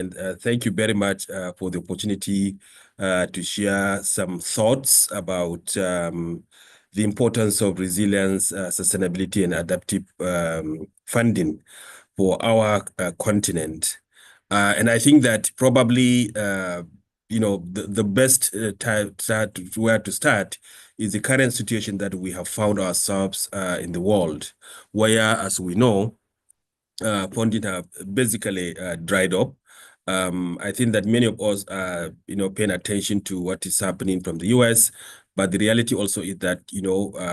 And thank you very much for the opportunity to share some thoughts about the importance of resilience, sustainability, and adaptive funding for our continent. And I think that probably, the best where to start is the current situation that we have found ourselves in the world, where, as we know, funding have basically dried up. I think that many of us are, paying attention to what is happening from the US, but the reality also is that,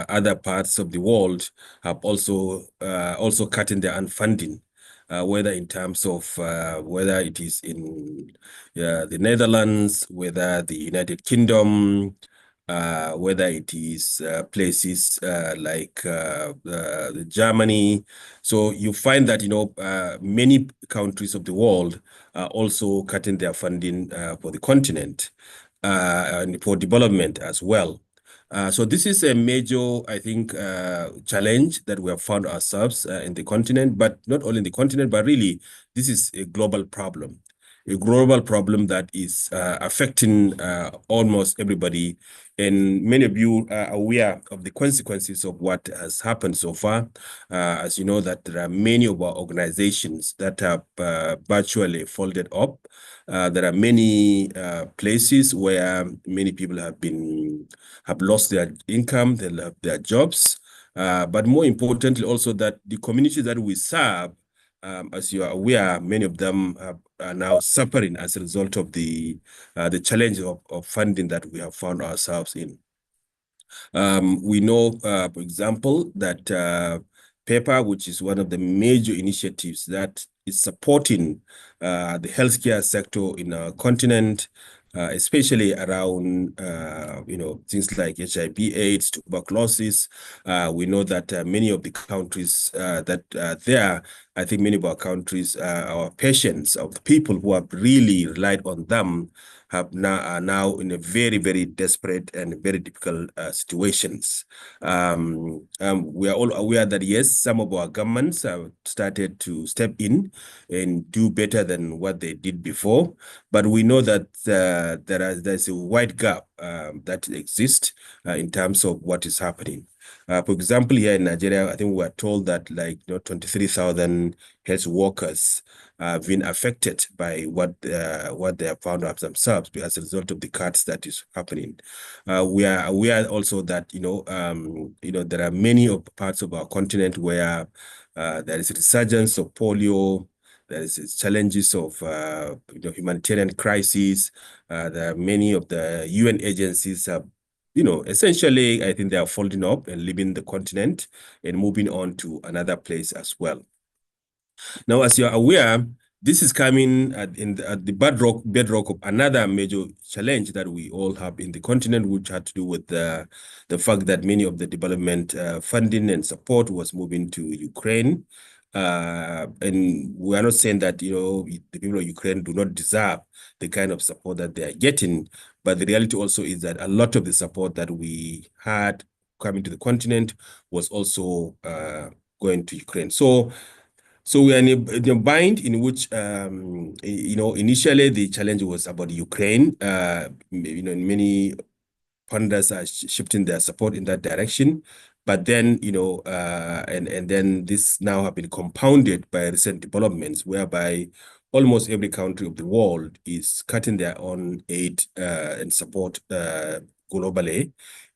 other parts of the world have also cutting their unfunding, whether in terms of whether it is in the Netherlands, whether the United Kingdom, whether it is places like Germany. So you find that, many countries of the world are also cutting their funding for the continent and for development as well. So this is a major, I think, challenge that we have found ourselves in the continent, but not only in the continent, but really this is a global problem that is affecting almost everybody. And many of you are aware of the consequences of what has happened so far. As you know, that there are many of our organizations that have virtually folded up. There are many places where many people have lost their income, they have their jobs. But more importantly, also that the communities that we serve, as you are aware, many of them are now suffering as a result of the challenge of funding that we have found ourselves in. We know, for example, that PEPA, which is one of the major initiatives that is supporting the healthcare sector in our continent, especially around, things like HIV/AIDS, tuberculosis. We know that many of the countries that are there, I think many of our countries, our patients, of the people who have really relied on them, are now in a very, very desperate and very difficult situations. We are all aware that, yes, some of our governments have started to step in and do better than what they did before. But we know that there's a wide gap that exists in terms of what is happening. For example, here in Nigeria, I think we are told that 23,000 health workers have been affected by what they have found out themselves as a result of the cuts that is happening. We are aware also that there are many of parts of our continent where there is a resurgence of polio. There is challenges of humanitarian crises. There are many of the UN agencies have, essentially, I think they are folding up and leaving the continent and moving on to another place as well. Now, as you're aware, this is coming at the bedrock of another major challenge that we all have in the continent, which had to do with the fact that many of the development funding and support was moving to Ukraine. And we are not saying that, the people of Ukraine do not deserve the kind of support that they are getting, but the reality also is that a lot of the support that we had coming to the continent was also going to Ukraine. So we are in a bind in which, initially the challenge was about Ukraine. Many funders are shifting their support in that direction. But then, and then this now have been compounded by recent developments whereby almost every country of the world is cutting their own aid and support globally.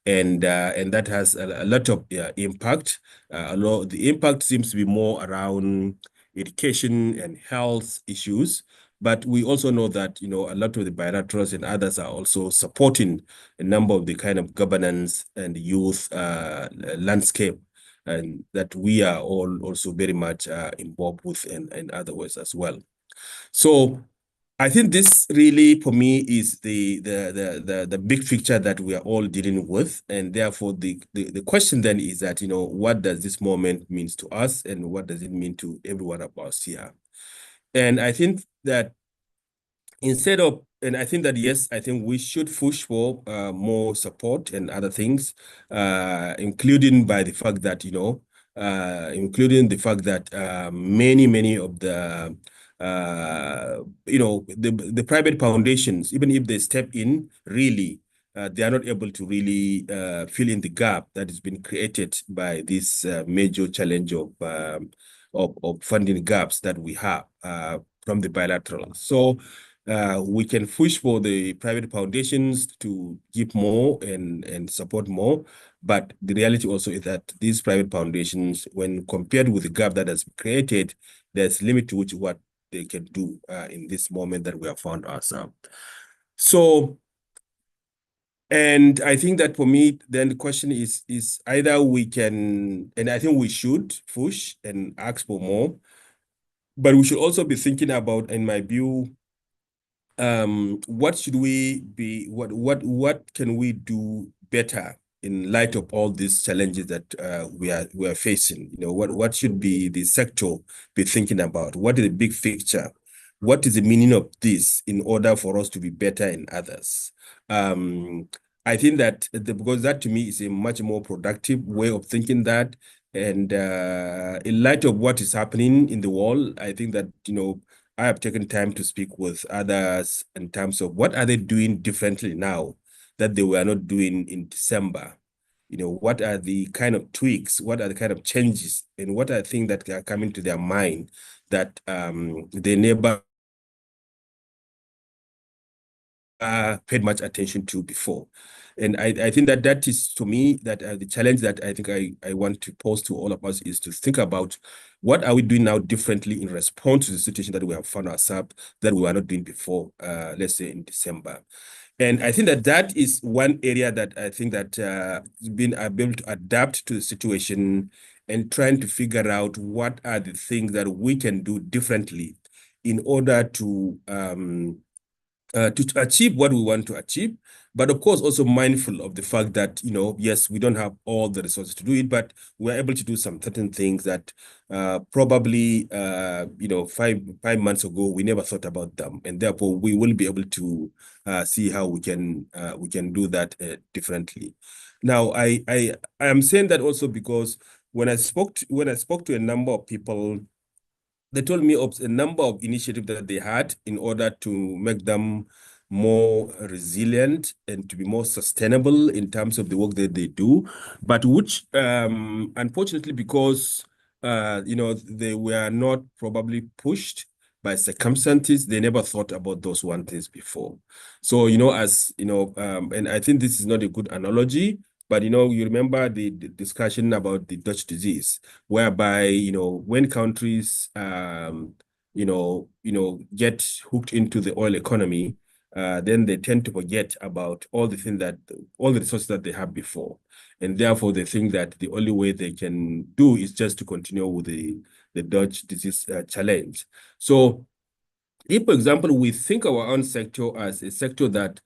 And that has a lot of impact. The impact seems to be more around education and health issues. But we also know that, a lot of the bilaterals and others are also supporting a number of the kind of governance and youth landscape, and that we are all also very much involved with in other ways as well. So I think this really, for me, is the big picture that we are all dealing with, and therefore the question then is that, what does this moment mean to us, and what does it mean to every one of us here? And I think that yes, I think we should push for more support and other things, including by the fact that, many of the the private foundations, even if they step in, really, they are not able to really fill in the gap that has been created by this major challenge of funding gaps that we have from the bilateral. So we can push for the private foundations to give more and support more. But the reality also is that these private foundations, when compared with the gap that has been created, there's limit to which what they can do in this moment that we have found ourselves. So, and I think that for me, then the question is either we can, and I think we should push and ask for more, but we should also be thinking about, in my view, what should we be, what can we do better in light of all these challenges that we are facing? What should be the sector be thinking about? What is the big picture? What is the meaning of this in order for us to be better in others? I think that because that to me is a much more productive way of thinking that. And in light of what is happening in the world, I think that, I have taken time to speak with others in terms of what are they doing differently now that they were not doing in December. What are the kind of tweaks, what are the kind of changes, and what are things that are coming to their mind that they never paid much attention to before. And I think that is, to me, that the challenge that I think I want to pose to all of us is to think about what are we doing now differently in response to the situation that we have found ourselves that we were not doing before, let's say in December. And I think that is one area that I think that being able to adapt to the situation and trying to figure out what are the things that we can do differently in order to achieve what we want to achieve, but of course also mindful of the fact that, yes, we don't have all the resources to do it, but we're able to do some certain things that probably, 5 months ago, we never thought about them. And therefore, we will be able to see how we can do that differently. Now, I am saying that also because when I spoke to a number of people, they told me of a number of initiatives that they had in order to make them more resilient and to be more sustainable in terms of the work that they do, but which, unfortunately, because they were not probably pushed by circumstances, they never thought about those one things before. So, and I think this is not a good analogy, but you remember the discussion about the Dutch disease, whereby when countries get hooked into the oil economy, then they tend to forget about all the resources that they have before, and therefore they think that the only way they can do is just to continue with the Dutch disease challenge. So, if, for example, we think our own sector as a sector that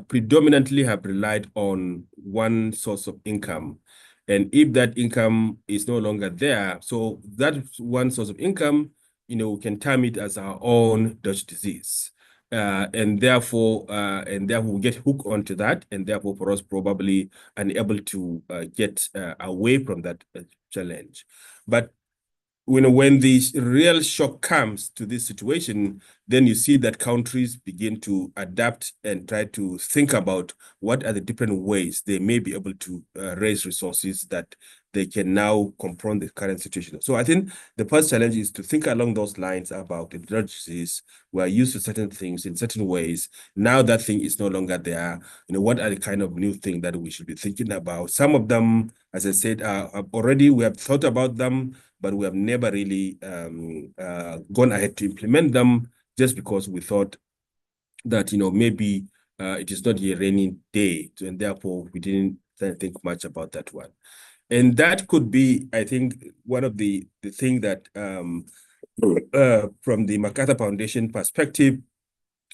predominantly have relied on one source of income, and if that income is no longer there, so that one source of income, we can term it as our own Dutch disease. And therefore we get hooked onto that, and therefore for us probably unable to get away from that challenge. But when the real shock comes to this situation, then you see that countries begin to adapt and try to think about what are the different ways they may be able to raise resources that they can now confront the current situation. So I think the first challenge is to think along those lines about the disease. We are used to certain things in certain ways. Now that thing is no longer there. What are the kind of new things that we should be thinking about? Some of them, as I said, already we have thought about them, but we have never really gone ahead to implement them just because we thought that, maybe it is not a rainy day, and therefore we didn't think much about that one. And that could be, I think, one of the thing that from the MacArthur Foundation perspective,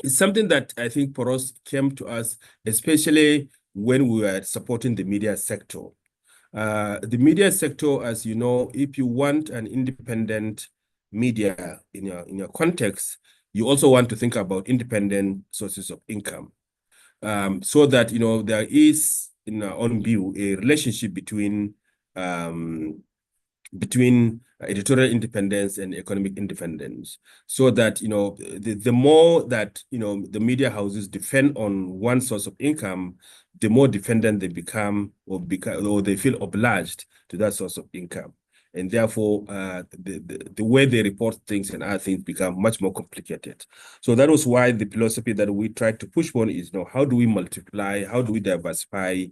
is something that I think for us came to us, especially when we were supporting the media sector. The media sector, as you know, if you want an independent media in your context, you also want to think about independent sources of income, so that there is, in our own view, a relationship between between editorial independence and economic independence, so that, you know, the more that, you know, the media houses depend on one source of income, the more dependent they become, or they feel obliged to that source of income. And therefore, the way they report things and other things become much more complicated. So that was why the philosophy that we tried to push on is, you know, how do we multiply, how do we diversify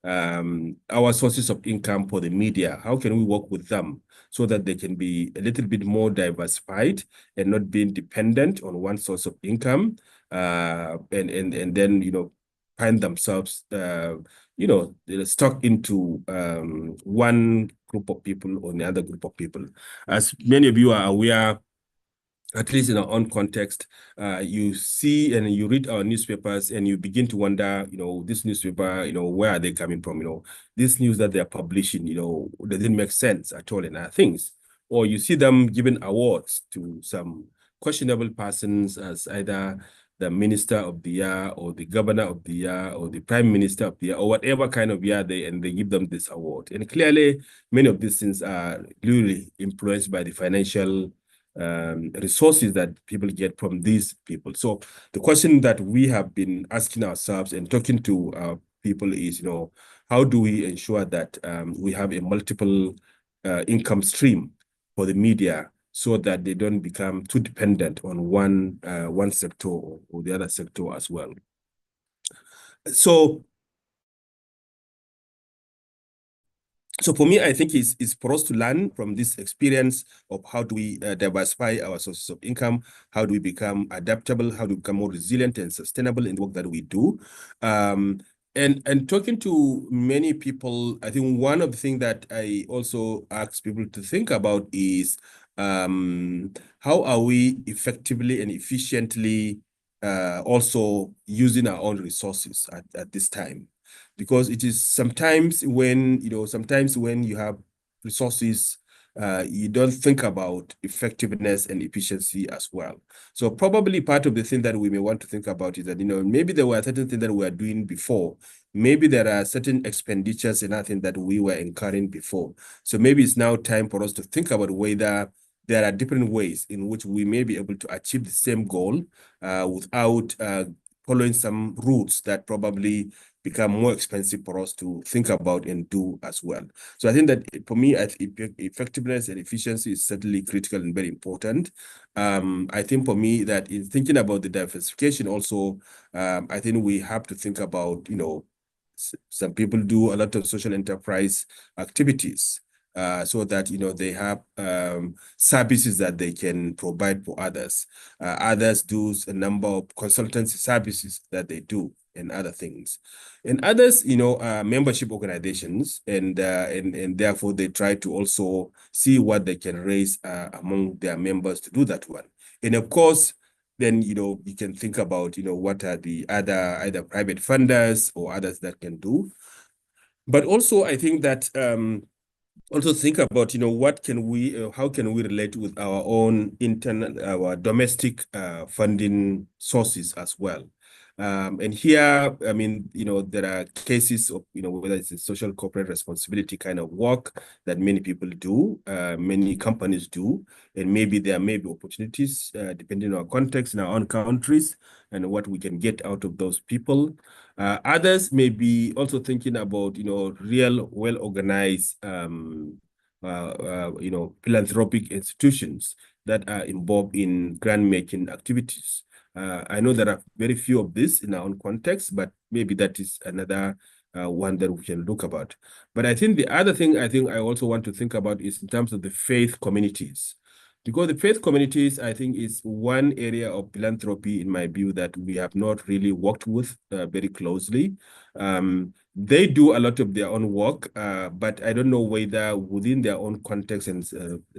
our sources of income for the media? How can we work with them so that they can be a little bit more diversified and not being dependent on one source of income, and then, you know, find themselves, you know, stuck into one group of people or another group of people. As many of you are aware, at least in our own context, you see and you read our newspapers and you begin to wonder, you know, this newspaper, you know, where are they coming from? You know, this news that they're publishing, you know, doesn't make sense at all in other things. Or you see them giving awards to some questionable persons as either the minister of the year or the governor of the year or the prime minister of the year or whatever kind of year and they give them this award. And clearly, many of these things are really influenced by the financial resources that people get from these people. So the question that we have been asking ourselves and talking to people is, you know, how do we ensure that we have a multiple income stream for the media so that they don't become too dependent on one sector or the other sector as well. So for me, I think it's for us to learn from this experience of how do we diversify our sources of income, how do we become adaptable, how do we become more resilient and sustainable in the work that we do. And talking to many people, I think one of the things that I also ask people to think about is how are we effectively and efficiently also using our own resources at this time? Because it is sometimes when, you know, sometimes when you have resources, you don't think about effectiveness and efficiency as well. So probably part of the thing that we may want to think about is that, you know, maybe there were certain things that we were doing before. Maybe there are certain expenditures and nothing that we were incurring before. So maybe it's now time for us to think about whether there are different ways in which we may be able to achieve the same goal without following some routes that probably become more expensive for us to think about and do as well. So I think that for me, effectiveness and efficiency is certainly critical and very important. I think for me that in thinking about the diversification also, I think we have to think about, you know, some people do a lot of social enterprise activities. So that, you know, they have services that they can provide for others. Others do a number of consultancy services that they do and other things. And others, you know, are membership organizations, and therefore they try to also see what they can raise among their members to do that one. And of course, then, you know, you can think about, you know, what are the other either private funders or others that can do. But also, I think that also think about, you know, what can we, how can we relate with our own internal, our domestic funding sources as well. And here, I mean, you know, there are cases of, you know, whether it's a social corporate responsibility kind of work that many people do, many companies do, and maybe there may be opportunities depending on our context in our own countries and what we can get out of those people. Others may be also thinking about, you know, real well-organized, you know, philanthropic institutions that are involved in grant-making activities. I know there are very few of this in our own context, but maybe that is another one that we can look about. But I think the other thing I think I also want to think about is in terms of the faith communities. Because the faith communities, I think, is one area of philanthropy, in my view, that we have not really worked with very closely. They do a lot of their own work, but I don't know whether within their own context and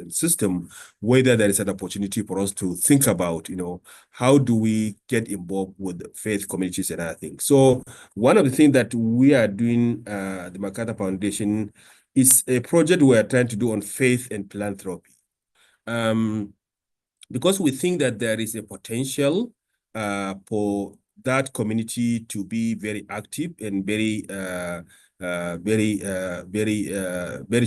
system, whether there is an opportunity for us to think about, you know, how do we get involved with faith communities and other things. So one of the things that we are doing, the MacArthur Foundation, is a project we are trying to do on faith and philanthropy. Because we think that there is a potential for that community to be very active and very very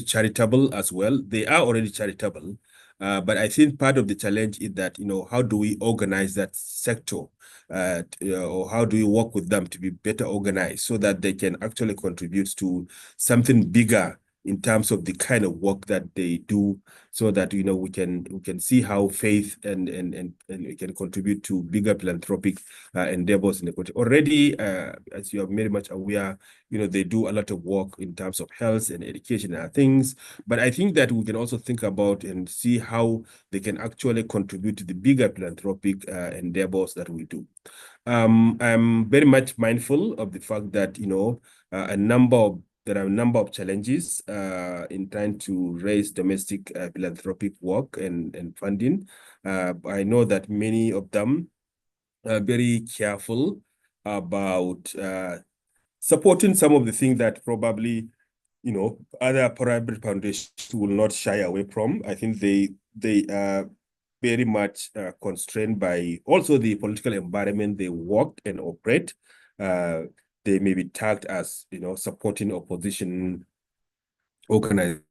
charitable as well. They are already charitable, but I think part of the challenge is that, how do we organize that sector, or how do we work with them to be better organized so that they can actually contribute to something bigger in terms of the kind of work that they do, so that we can see how faith and we can contribute to bigger philanthropic endeavors in the country. Already, as you are very much aware, they do a lot of work in terms of health and education and things. But I think that we can also think about and see how they can actually contribute to the bigger philanthropic endeavors that we do. I'm very much mindful of the fact that there are a number of challenges in trying to raise domestic philanthropic work and funding. I know that many of them are very careful about supporting some of the things that probably other private foundations will not shy away from. I think they are very much constrained by also the political environment they work and operate. They may be tagged as supporting opposition organizations.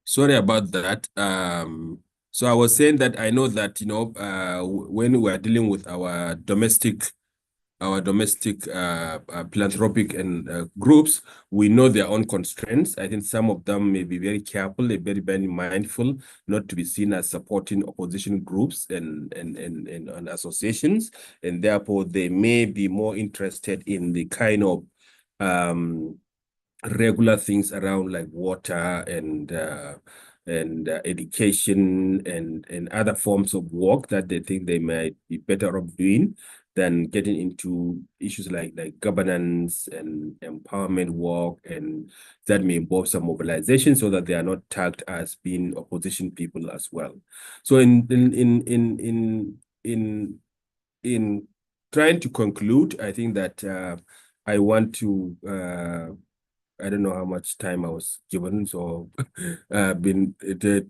Sorry about that. So I was saying that I know that when we are dealing with our domestic philanthropic and groups, we know their own constraints. I think some of them may be very careful, very mindful, not to be seen as supporting opposition groups and associations, and therefore they may be more interested in the kind of regular things around like water and education and other forms of work that they think they might be better off doing than getting into issues like governance and empowerment work, and that may involve some mobilization so that they are not tagged as being opposition people as well. So in trying to conclude, I think that I want to I don't know how much time I was given, so been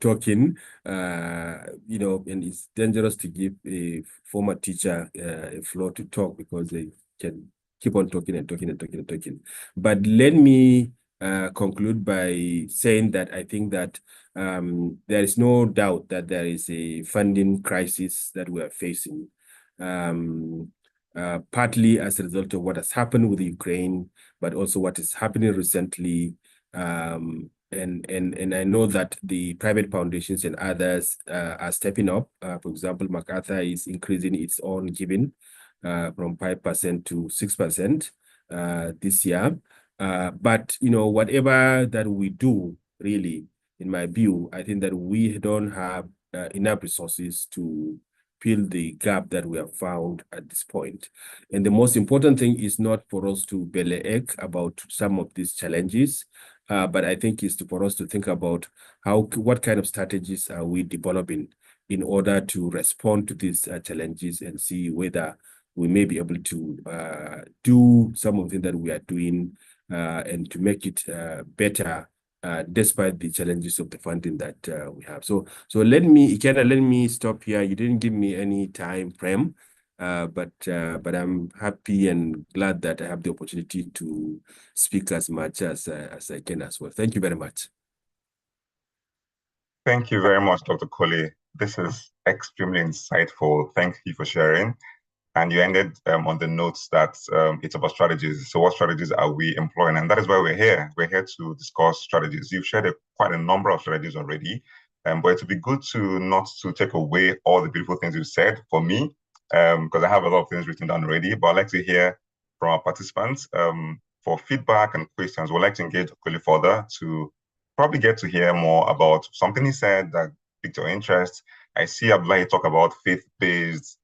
talking, and it's dangerous to give a former teacher a floor to talk because they can keep on talking and talking and talking and talking. But let me conclude by saying that I think that there is no doubt that there is a funding crisis that we are facing. Partly as a result of what has happened with Ukraine, but also what is happening recently. And I know that the private foundations and others are stepping up. For example, MacArthur is increasing its own giving from 5% to 6% this year. But whatever that we do, really, in my view, I think that we don't have enough resources to fill the gap that we have found at this point. And the most important thing is not for us to bellyache about some of these challenges, but I think is for us to think about what kind of strategies are we developing in order to respond to these challenges and see whether we may be able to do some of the things that we are doing and to make it better despite the challenges of the funding that we have. So let me stop here. You didn't give me any time frame, but I'm happy and glad that I have the opportunity to speak as much as I can as well. Thank you very much. Thank you very much, Dr. Colley. This is extremely insightful. Thank you for sharing. And you ended on the notes that it's about strategies. So what strategies are we employing? And that is why we're here. We're here to discuss strategies. You've shared quite a number of strategies already, but it would be good to not to take away all the beautiful things you've said for me, because I have a lot of things written down already, but I'd like to hear from our participants for feedback and questions. We'd like to engage Colley further to probably get to hear more about something he said that piqued your interest. I see Abdullahi talk about faith-based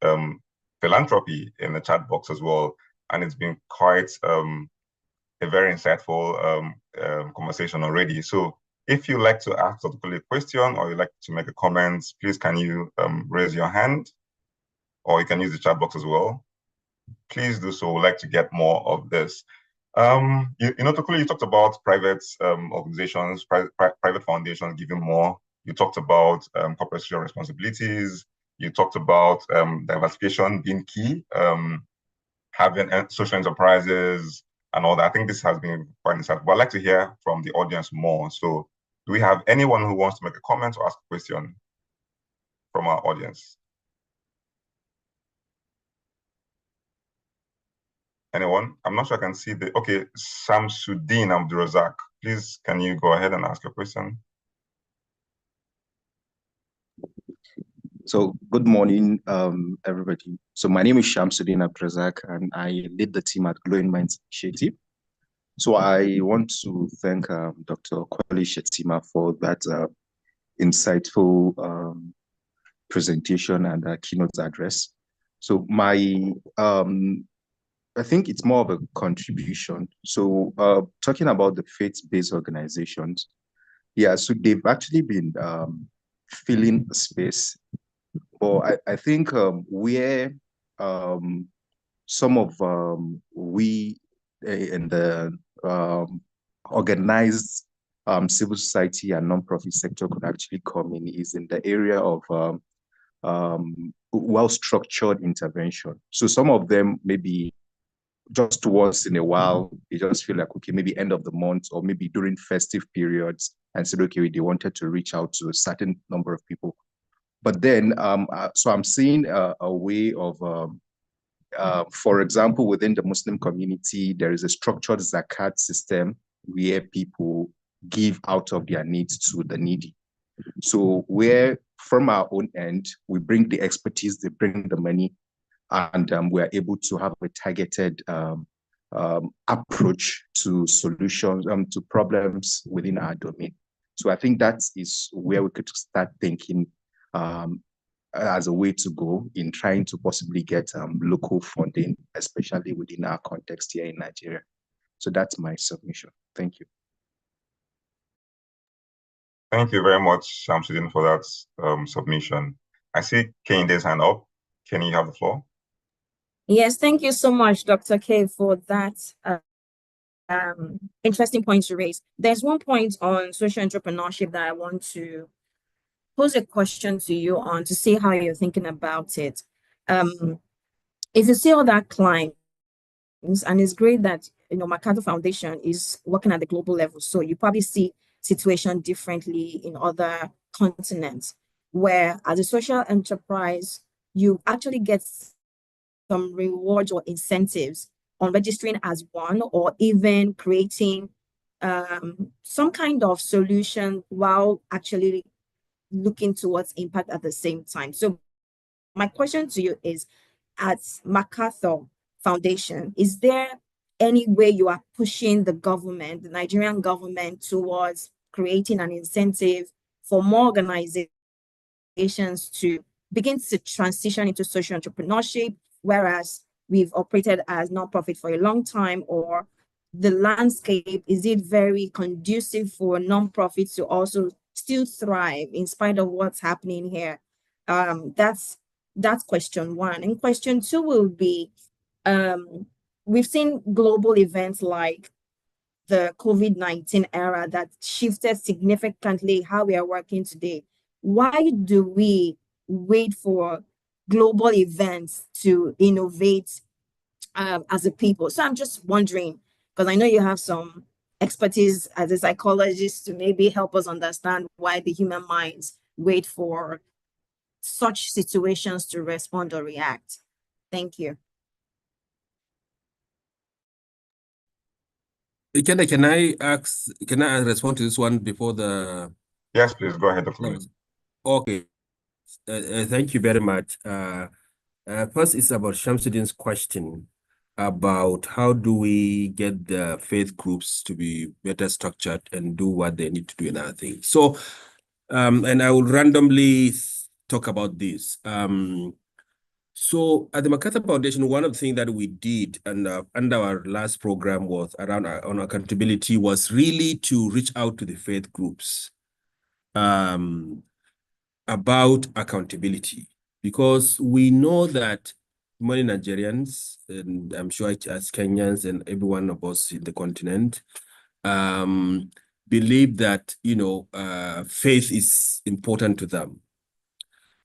philanthropy in the chat box as well, and it's been quite a very insightful conversation already. So if you'd like to ask Dr. Colley a question or you'd like to make a comment, please can you raise your hand, or you can use the chat box as well. Please do so. We'd like to get more of this. Tokuli, you talked about private organizations, private foundations giving more. You talked about corporate social responsibilities. You talked about diversification being key, having social enterprises and all that. I think this has been quite insightful. But I'd like to hear from the audience more. So do we have anyone who wants to make a comment or ask a question from our audience? Anyone? I'm not sure I can see the, okay, Shamsuddin Abdurazak. Please, can you go ahead and ask your question? So good morning, everybody. So my name is Shamsuddin Abdurazak, and I lead the team at Glowing Minds Initiative. So I want to thank Dr. Kwali Shettima for that insightful presentation and keynote address. So my I think it's more of a contribution. So talking about the faith-based organizations, yeah, so they've actually been filling a space. But I think where some of we in the organized civil society and nonprofit sector could actually come in is in the area of well-structured intervention. So some of them maybe just once in a while, they just feel like, okay, maybe end of the month or maybe during festive periods and said, okay, they wanted to reach out to a certain number of people. But then, so I'm seeing a way of, for example, within the Muslim community, there is a structured zakat system where people give out of their needs to the needy. So where from our own end, we bring the expertise, they bring the money, and we're able to have a targeted approach to solutions, to problems within our domain. So I think that is where we could start thinking as a way to go in trying to possibly get local funding, especially within our context here in Nigeria. So that's my submission. Thank you. Thank you very much, Shamsuddin, for that submission. I see Kennedy's hand up. Kenny, you have the floor. Yes, thank you so much, Dr. K, for that interesting point to raise. There's one point on social entrepreneurship that I want to pose a question to you on to see how you're thinking about it. If you see all that climbs, and it's great that Mercator Foundation is working at the global level, so you probably see situation differently in other continents, where as a social enterprise, you actually get some rewards or incentives on registering as one, or even creating some kind of solution while actually looking towards impact at the same time. So my question to you is, at MacArthur Foundation, is there any way you are pushing the government, the Nigerian government, towards creating an incentive for more organizations to begin to transition into social entrepreneurship, whereas we've operated as nonprofit for a long time? Or the landscape, is it very conducive for nonprofits to also still thrive in spite of what's happening here? That's question one. And question two will be, we've seen global events like the COVID-19 era that shifted significantly how we are working today. Why do we wait for global events to innovate as a people? So I'm just wondering, because I know you have some expertise as a psychologist to maybe help us understand why the human minds wait for such situations to respond or react. Thank you. Can I respond to this one before the... Yes, please, go ahead, Dr. Lee. Okay. Thank you very much. First, it's about Shamsuddin's question about how do we get the faith groups to be better structured and do what they need to do in other things. So, and I will randomly talk about this. So at the MacArthur Foundation, one of the things that we did under our last program was around on accountability, was really to reach out to the faith groups about accountability, because we know that many Nigerians, and I'm sure as Kenyans and every one of us in the continent, believe that, faith is important to them.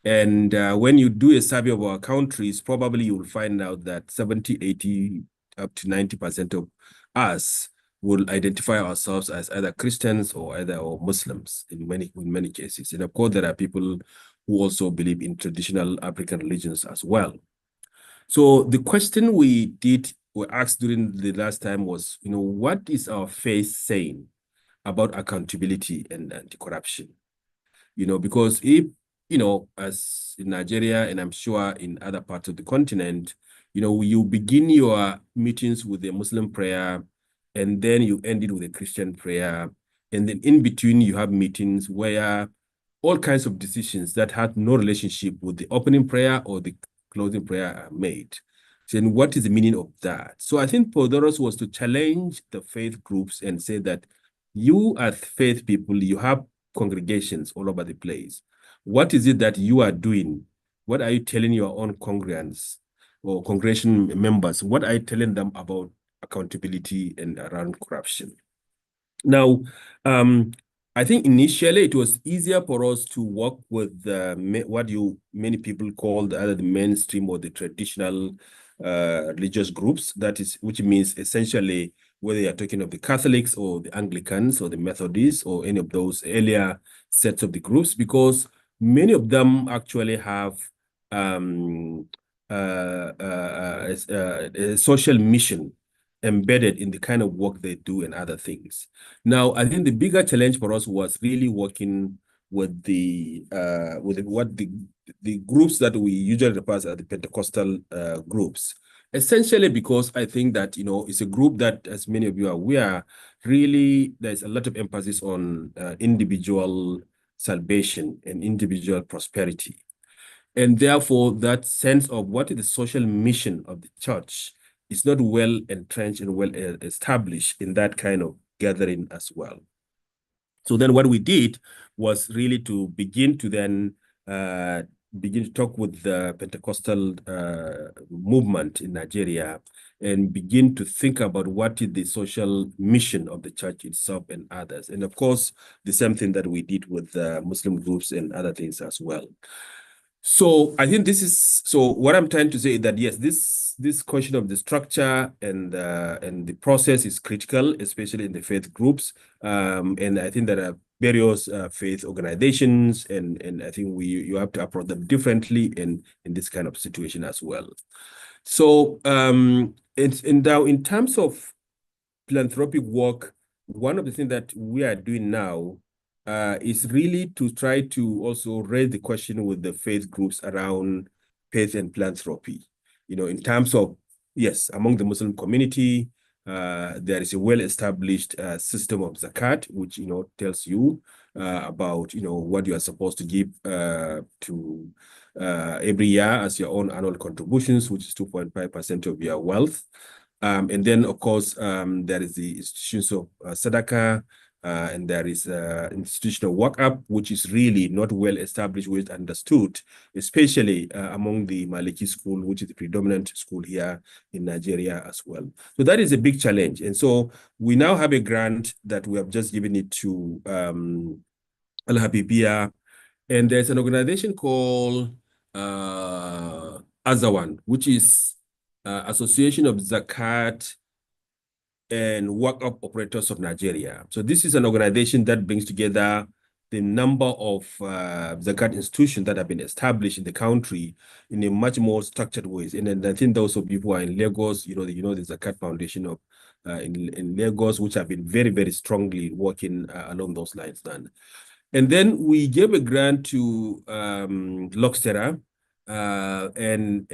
And when you do a survey of our countries, probably you will find out that 70, 80, up to 90% of us will identify ourselves as either Christians or Muslims in many cases. And of course, there are people who also believe in traditional African religions as well. So the question we asked during the last time was, what is our faith saying about accountability and anti-corruption? Because if, as in Nigeria, and I'm sure in other parts of the continent, you begin your meetings with a Muslim prayer, and then you end it with a Christian prayer. And then in between, you have meetings where all kinds of decisions that have no relationship with the opening prayer or the closing prayer are made. Then what is the meaning of that? So I think Podoros was to challenge the faith groups and say that you as faith people, you have congregations all over the place. What is it that you are doing? What are you telling your own congregants or congregation members? What are you telling them about accountability and around corruption? Now, I think initially it was easier for us to work with what many people call either the mainstream or the traditional religious groups. Which means essentially whether you're talking of the Catholics or the Anglicans or the Methodists or any of those earlier sets of the groups, because many of them actually have a social mission embedded in the kind of work they do and other things. Now, I think the bigger challenge for us was really working with the groups that we usually refer as the Pentecostal groups. Essentially because I think that, it's a group that, as many of you are aware, really there's a lot of emphasis on individual salvation and individual prosperity. And therefore, that sense of what is the social mission of the church is not well entrenched and well established in that kind of gathering as well. So then what we did was really to begin to then begin to talk with the Pentecostal movement in Nigeria and begin to think about what is the social mission of the church itself and others. And of course, the same thing that we did with Muslim groups and other things as well. So I think what I'm trying to say is that, yes, this question of the structure and the process is critical, especially in the faith groups. And I think there are various faith organizations, and I think you have to approach them differently in this kind of situation as well. So now in terms of philanthropic work, one of the things that we are doing now is really to try to also raise the question with the faith groups around faith and philanthropy. In terms of, yes, among the Muslim community, there is a well-established system of zakat, which, tells you about, what you are supposed to give to every year as your own annual contributions, which is 2.5% of your wealth. And then, of course, there is the institutions of Sadaqah, and there is institutional workup, which is really not well established, well understood, especially among the Maliki school, which is the predominant school here in Nigeria as well. So that is a big challenge. And so we now have a grant that we have just given it to Al-Habibiyya, and there's an organization called Azawan, which is Association of Zakat and Workup Operators of Nigeria. So this is an organization that brings together the number of zakat institutions that have been established in the country in a much more structured ways. And I think those of you who are in Lagos, the Zakat Foundation of in Lagos, which have been very, very strongly working along those lines. And then we gave a grant to Luxterra and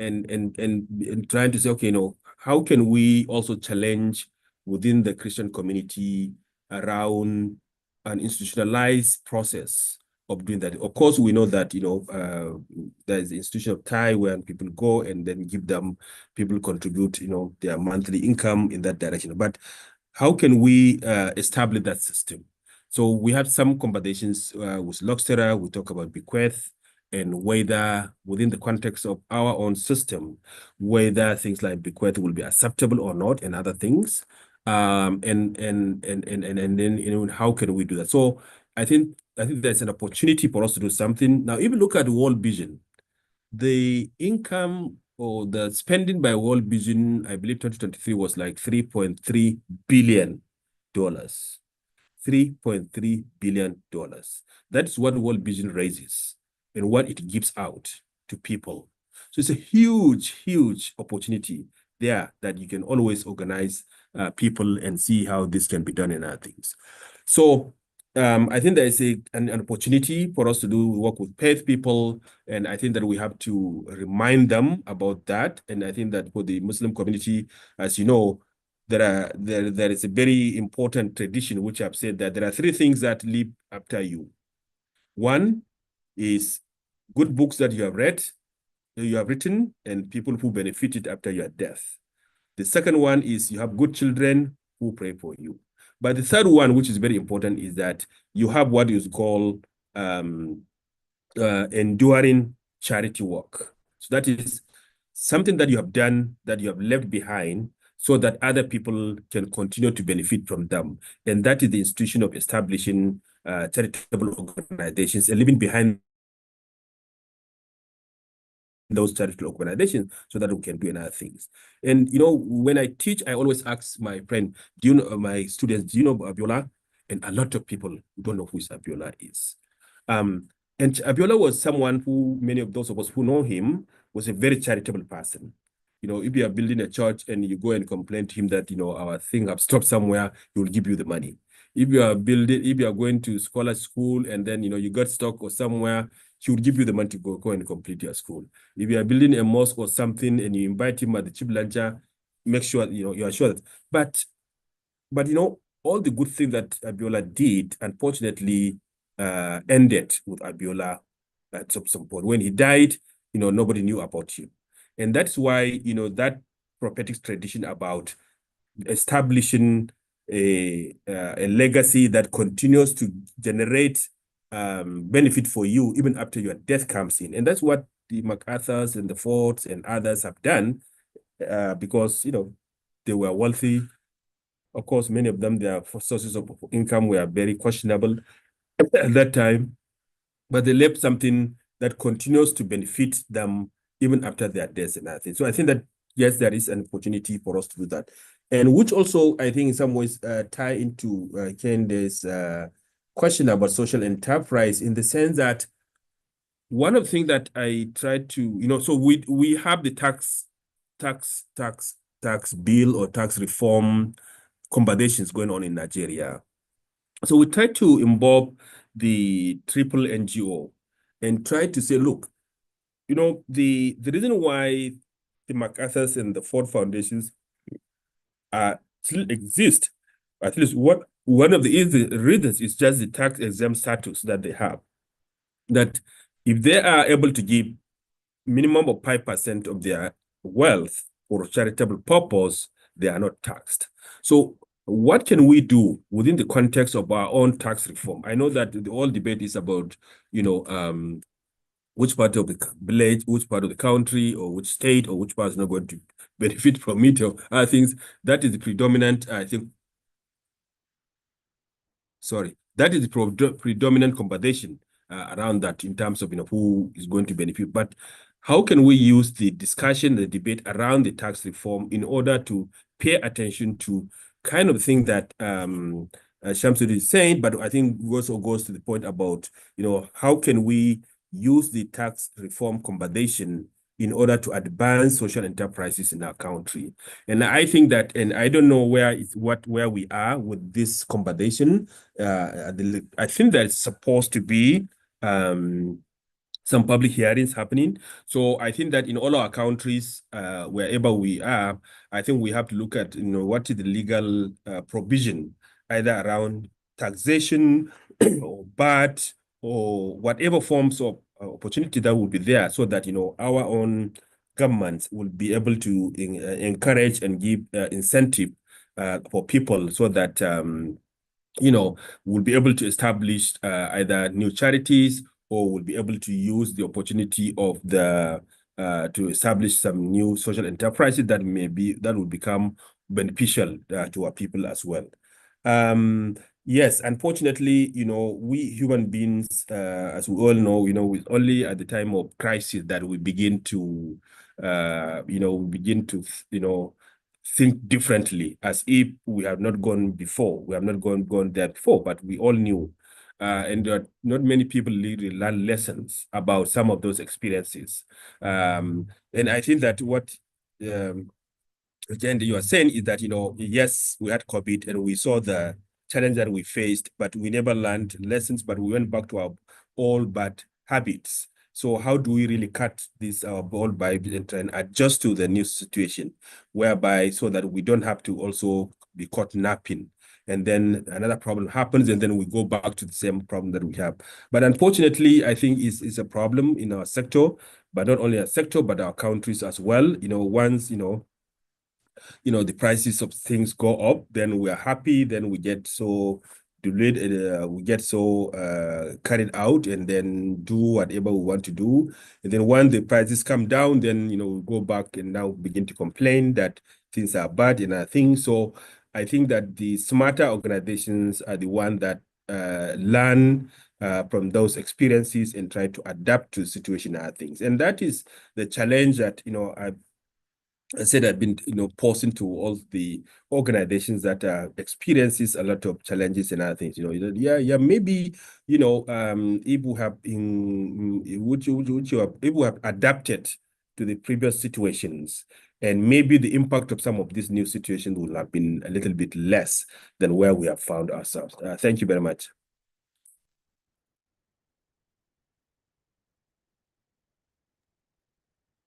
trying to say, okay, how can we also challenge within the Christian community around an institutionalized process of doing that. Of course, we know that, there's the institution of TIE where people go and then people contribute, their monthly income in that direction. But how can we establish that system? So we had some conversations with Luxterra. We talk about bequest. and whether within the context of our own system, whether things like bequest will be acceptable or not, and other things. And then how can we do that? So I think there's an opportunity for us to do something. Now, if you look at World Vision, the income or the spending by World Vision, I believe 2023 was like $3.3 billion. $3.3 billion. That's what World Vision raises and what it gives out to people. So it's a huge, huge opportunity there that you can always organize people and see how this can be done and other things. So I think there is an opportunity for us to do work with paid people, and I think that we have to remind them about that. And I think that for the Muslim community, as you know, there is a very important tradition which I've said that there are three things that live after you. One is good books that you have written, and people who benefited after your death. The second one is you have good children who pray for you. But the third one, which is very important, is that you have what is called enduring charity work. So that is something that you have done, that you have left behind, so that other people can continue to benefit from them. And that is the institution of establishing charitable organizations and leaving behind those charitable organizations so that we can do other things. And, when I teach, I always ask my friend, my students, do you know Abiola? And a lot of people don't know who Abiola is. And Abiola was someone who, many of those of us who know him, was a very charitable person. If you are building a church and you go and complain to him that, our thing have stopped somewhere, he will give you the money. If you are going to scholar school and then, you got stuck or somewhere, he would give you the money to go and complete your school. If you are building a mosque or something and you invite him at the chief luncher, make sure, you are sure that. But all the good things that Abiola did, unfortunately, ended with Abiola at some point. When he died, nobody knew about him. And that's why, that prophetic tradition about establishing a legacy that continues to generate benefit for you even after your death comes in. And that's what the MacArthurs and the Fords and others have done because, they were wealthy. Of course, many of them, their sources of income were very questionable at that time, but they left something that continues to benefit them even after their deaths and other things. So I think that, yes, there is an opportunity for us to do that. And which also, I think, in some ways tie into Kende's question about social enterprise, in the sense that one of the things that I tried to, so we have the tax bill or tax reform conversations going on in Nigeria. So we try to involve the triple NGO and try to say, look, the reason why the MacArthur's and the Ford Foundations still exist, at least one of the reasons is just the tax exempt status that they have. That if they are able to give minimum of 5% of their wealth for a charitable purpose, they are not taxed. So what can we do within the context of our own tax reform? I know that the whole debate is about, which part of the village, which part of the country, or which state, or which part is not going to benefit from it, or other things. That is the predominant, I think. Sorry, that is the predominant conversation around that in terms of who is going to benefit. But how can we use the discussion, the debate around the tax reform in order to pay attention to kind of thing that Shamsuddin is saying, but I think also goes to the point about, how can we use the tax reform conversation in order to advance social enterprises in our country. And I think that, and I don't know where we are with this conversation. I think that it's supposed to be some public hearings happening. So I think that in all our countries, wherever we are, I think we have to look at, what is the legal provision, either around taxation or VAT or whatever forms of opportunity that will be there, so that, our own governments will be able to encourage and give incentive for people, so that, we'll be able to establish either new charities or will be able to use the opportunity of the to establish some new social enterprises that will become beneficial to our people as well. Yes, unfortunately, we human beings, as we all know, it's only at the time of crisis that we begin to, think differently, as if we have not gone before. We have not gone there before, but we all knew. And not many people really learn lessons about some of those experiences. And I think that what Jen, you are saying is that, yes, we had COVID and we saw the challenge that we faced, but we never learned lessons, but we went back to our old bad habits. So how do we really cut this old bad habits and adjust to the new situation, whereby so that we don't have to also be caught napping, and then another problem happens, and then we go back to the same problem that we have. But unfortunately, I think it's a problem in our sector, but not only our sector, but our countries as well. Once, the prices of things go up, then we are happy, then we get so delayed, we get so carried out, and then do whatever we want to do. And then when the prices come down, then, we go back and now begin to complain that things are bad in our things. So I think that the smarter organizations are the ones that learn from those experiences and try to adapt to the situation and things. And that is the challenge that, I said I've been, posing to all the organizations that experiences a lot of challenges and other things. Maybe, if we have if we have adapted to the previous situations, and maybe the impact of some of these new situations will have been a little bit less than where we have found ourselves. Thank you very much.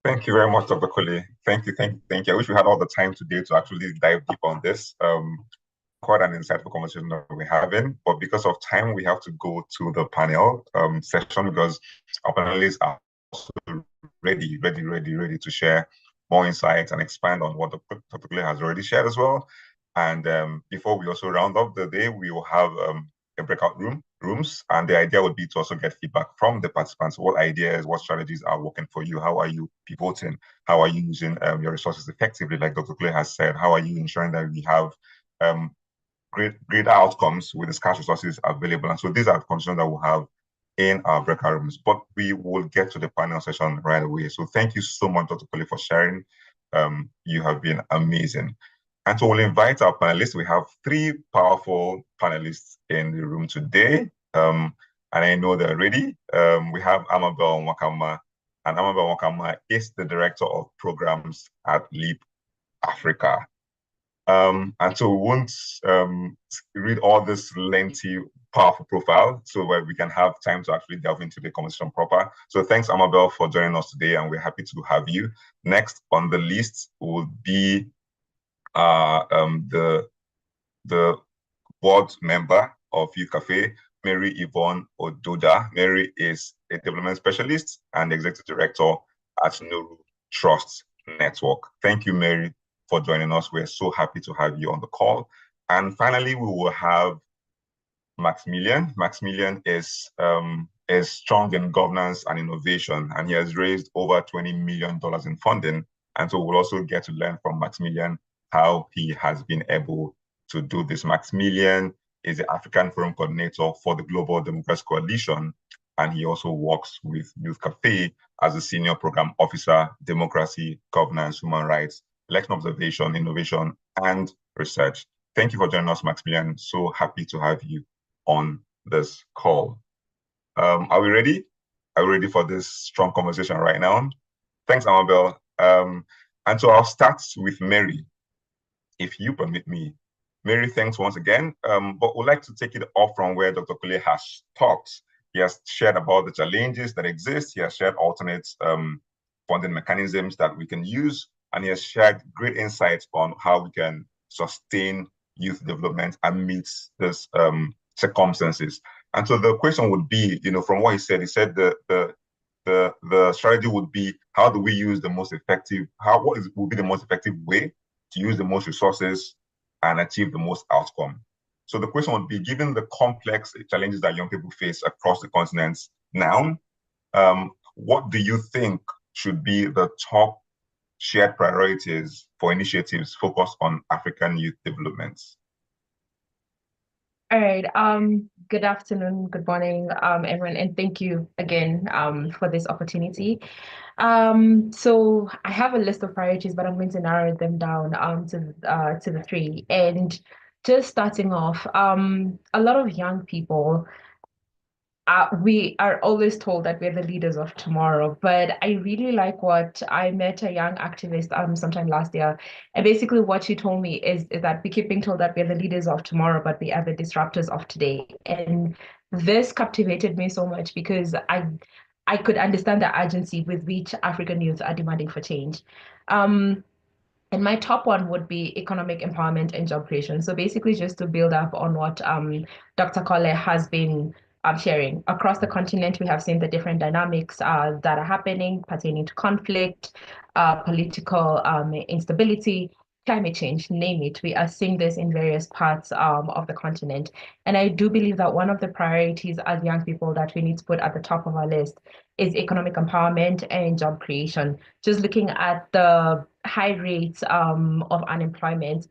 Thank you very much, Dr. Colley. Thank you. I wish we had all the time today to actually dive deep on this. Quite an insightful conversation that we're having, but because of time, we have to go to the panel session, because our panelists are also ready to share more insights and expand on what Dr. Colley has already shared as well. And before we also round up the day, we will have a breakout rooms, and the idea would be to also get feedback from the participants. What ideas, what strategies are working for you? How are you pivoting? How are you using your resources effectively? Like Dr. Colley has said, how are you ensuring that we have great outcomes with the scarce resources available? And so these are the conversations that we'll have in our breakout rooms, but we will get to the panel session right away. So thank you so much, Dr. Colley, for sharing. You have been amazing. And so we'll invite our panelists. We have 3 powerful panelists in the room today. And I know they're ready. We have Amabel Nwakama, and Amabel Nwakama is the Director of Programs at LEAP Africa. And so we won't read all this lengthy, powerful profile, so where we can have time to actually delve into the conversation proper. So thanks, Amabel, for joining us today, and we're happy to have you. Next on the list will be the board member of Youth Cafe, Mary Yvonne Ododa. Mary is a development specialist and executive director at Nuru Trust Network. Thank you, Mary, for joining us. We're so happy to have you on the call. And finally, we will have Maximilian. Maximilian is strong in governance and innovation, and he has raised over $20 million in funding. And so we'll also get to learn from Maximilian how he has been able to do this. Maximilian is the African Forum Coordinator for the Global Democracy Coalition, and he also works with Youth Cafe as a Senior Program Officer, Democracy, Governance, Human Rights, Election Observation, Innovation, and Research. Thank you for joining us, Maximilian. So happy to have you on this call. Are we ready? Are we ready for this strong conversation right now? Thanks, Amabel. And so I'll start with Mary, if you permit me. Mary, thanks once again, but we'd like to take it off from where Dr. Colley has talked. He has shared about the challenges that exist. He has shared alternate funding mechanisms that we can use, and he has shared great insights on how we can sustain youth development amidst this circumstances. And so the question would be, from what he said the strategy would be, how do we use the most effective, would be the most effective way to use the most resources and achieve the most outcome? So the question would be, given the complex challenges that young people face across the continents, now. What do you think should be the top shared priorities for initiatives focused on African youth development? All right. Good afternoon, good morning, everyone, and thank you again for this opportunity. So I have a list of priorities, but I'm going to narrow them down to the three. And just starting off, a lot of young people, we are always told that we're the leaders of tomorrow, but I really like what I met a young activist sometime last year, and basically what she told me is that we keep being told that we're the leaders of tomorrow, but we are the disruptors of today. And this captivated me so much because I could understand the urgency with which African youth are demanding for change. And my top one would be economic empowerment and job creation. So basically, just to build up on what Dr. Kole has been sharing. Across the continent, we have seen the different dynamics that are happening pertaining to conflict, political instability, climate change, name it. We are seeing this in various parts of the continent. And I do believe that one of the priorities as young people that we need to put at the top of our list is economic empowerment and job creation. Just looking at the high rates of unemployment,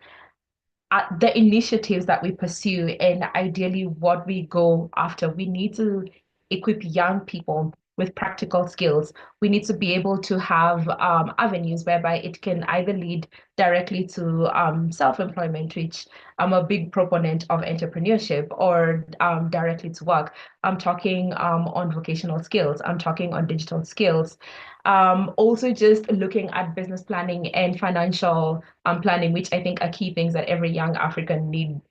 the initiatives that we pursue, and ideally what we go after, we need to equip young people with practical skills. We need to be able to have avenues whereby it can either lead directly to self-employment, which I'm a big proponent of entrepreneurship, or directly to work. I'm talking on vocational skills. I'm talking on digital skills. Also just looking at business planning and financial planning, which I think are key things that every young African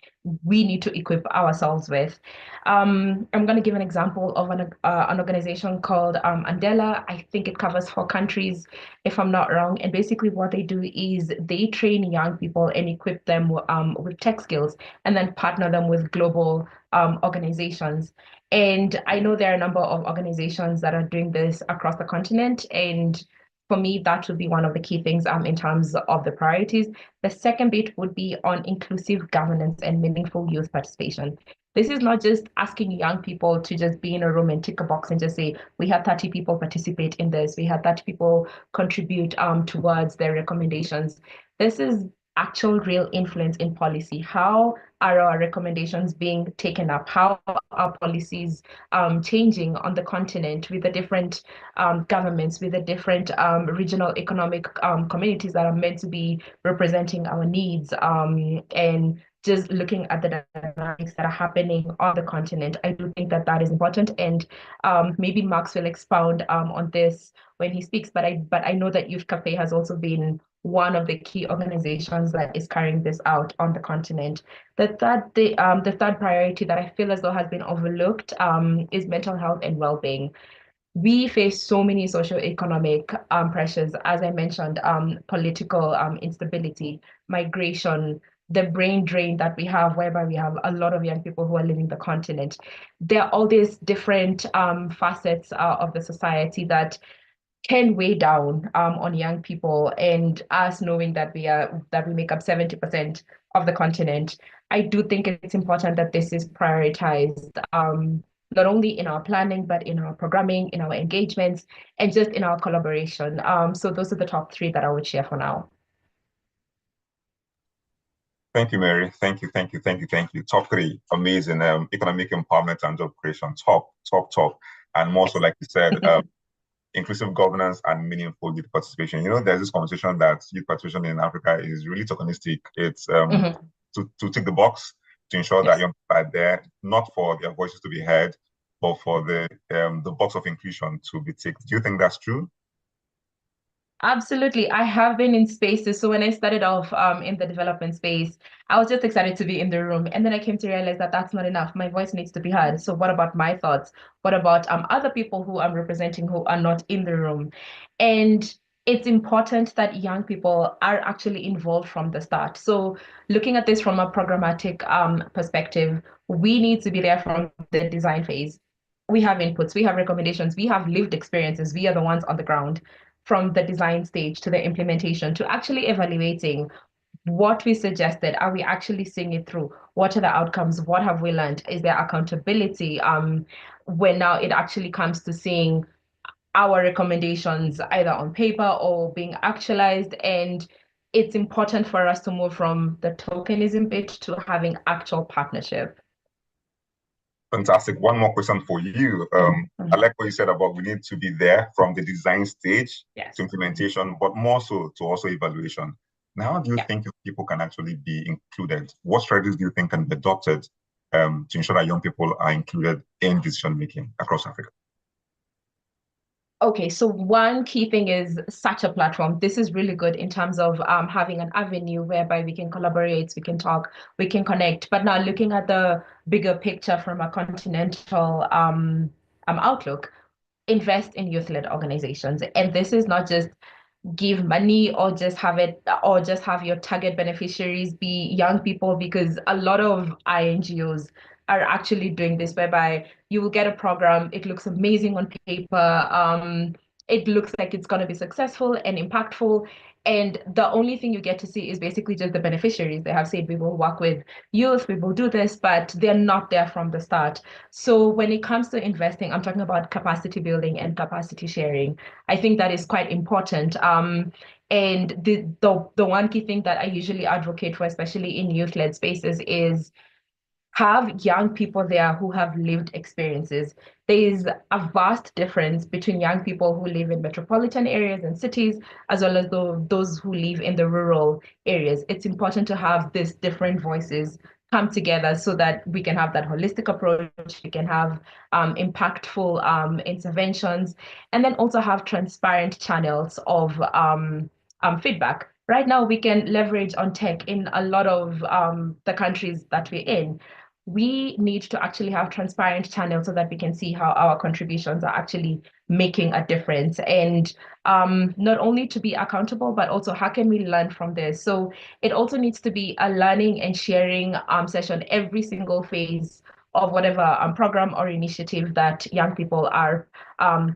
we need to equip ourselves with. I'm going to give an example of an organization called Andela. I think it covers 4 countries, if I'm not wrong. And basically what they do is they train young people and equip them with tech skills, and then partner them with global organizations. And I know there are a number of organizations that are doing this across the continent. And for me, that would be one of the key things in terms of the priorities. The second bit would be on inclusive governance and meaningful youth participation. This is not just asking young people to just be in a room and tick a box and just say, we had 30 people participate in this, we had 30 people contribute towards their recommendations. This is actual real influence in policy. How are our recommendations being taken up? How are policies changing on the continent with the different governments, with the different regional economic communities that are meant to be representing our needs, and just looking at the dynamics that are happening on the continent? I do think that that is important, and maybe Max will expound on this when he speaks, but I know that Youth Cafe has also been one of the key organizations that is carrying this out on the continent. The third priority that I feel as though has been overlooked is mental health and well-being. We face so many socioeconomic pressures, as I mentioned, political instability, migration, the brain drain that we have, whereby we have a lot of young people who are leaving the continent. There are all these different facets of the society that can weigh down on young people, and us knowing that we make up 70% of the continent. I do think it's important that this is prioritized, not only in our planning, but in our programming, in our engagements, and just in our collaboration. So those are the top 3 that I would share for now. Thank you, Mary. Thank you. Top 3, amazing. Economic empowerment and job creation, top. And more so, like you said, inclusive governance and meaningful youth participation. There's this conversation that youth participation in Africa is really tokenistic. It's to tick the box, to ensure that young people are there, not for their voices to be heard, but for the box of inclusion to be ticked. Do you think that's true? Absolutely. I have been in spaces. So when I started off in the development space, I was just excited to be in the room. And then I came to realize that that's not enough. My voice needs to be heard. So what about my thoughts? What about other people who I'm representing who are not in the room? And it's important that young people are actually involved from the start. So looking at this from a programmatic perspective, we need to be there from the design phase. We have inputs, we have recommendations, we have lived experiences. We are the ones on the ground, from the design stage to the implementation to actually evaluating what we suggested, are we actually seeing it through? What are the outcomes? What have we learned? Is there accountability? When now it actually comes to seeing our recommendations either on paper or being actualized. And it's important for us to move from the tokenism bit to having actual partnership. Fantastic. One more question for you. I like what you said about we need to be there from the design stage to implementation, but more so to also evaluation. Now, how do you think people can actually be included? What strategies do you think can be adopted to ensure that young people are included in decision making across Africa? Okay, so one key thing is such a platform. This is really good in terms of having an avenue whereby we can collaborate, we can talk, we can connect. But now looking at the bigger picture from a continental outlook, invest in youth-led organizations. And this is not just give money or just have your target beneficiaries be young people, because a lot of INGOs are actually doing this, whereby you will get a program, it looks amazing on paper, it looks like it's going to be successful and impactful, and the only thing you get to see is basically just the beneficiaries. They have said we will work with youth, we will do this, but they're not there from the start. So when it comes to investing, I'm talking about capacity building and capacity sharing. I think that is quite important. And the one key thing that I usually advocate for, especially in youth-led spaces, is have young people there who have lived experiences. There is a vast difference between young people who live in metropolitan areas and cities, as well as those who live in the rural areas. It's important to have these different voices come together so that we can have that holistic approach, we can have impactful interventions, and then also have transparent channels of feedback. Right now, we can leverage on tech in a lot of the countries that we're in. We need to actually have transparent channels so that we can see how our contributions are actually making a difference. And not only to be accountable, but also how can we learn from this? So it also needs to be a learning and sharing session every single phase of whatever program or initiative that young people are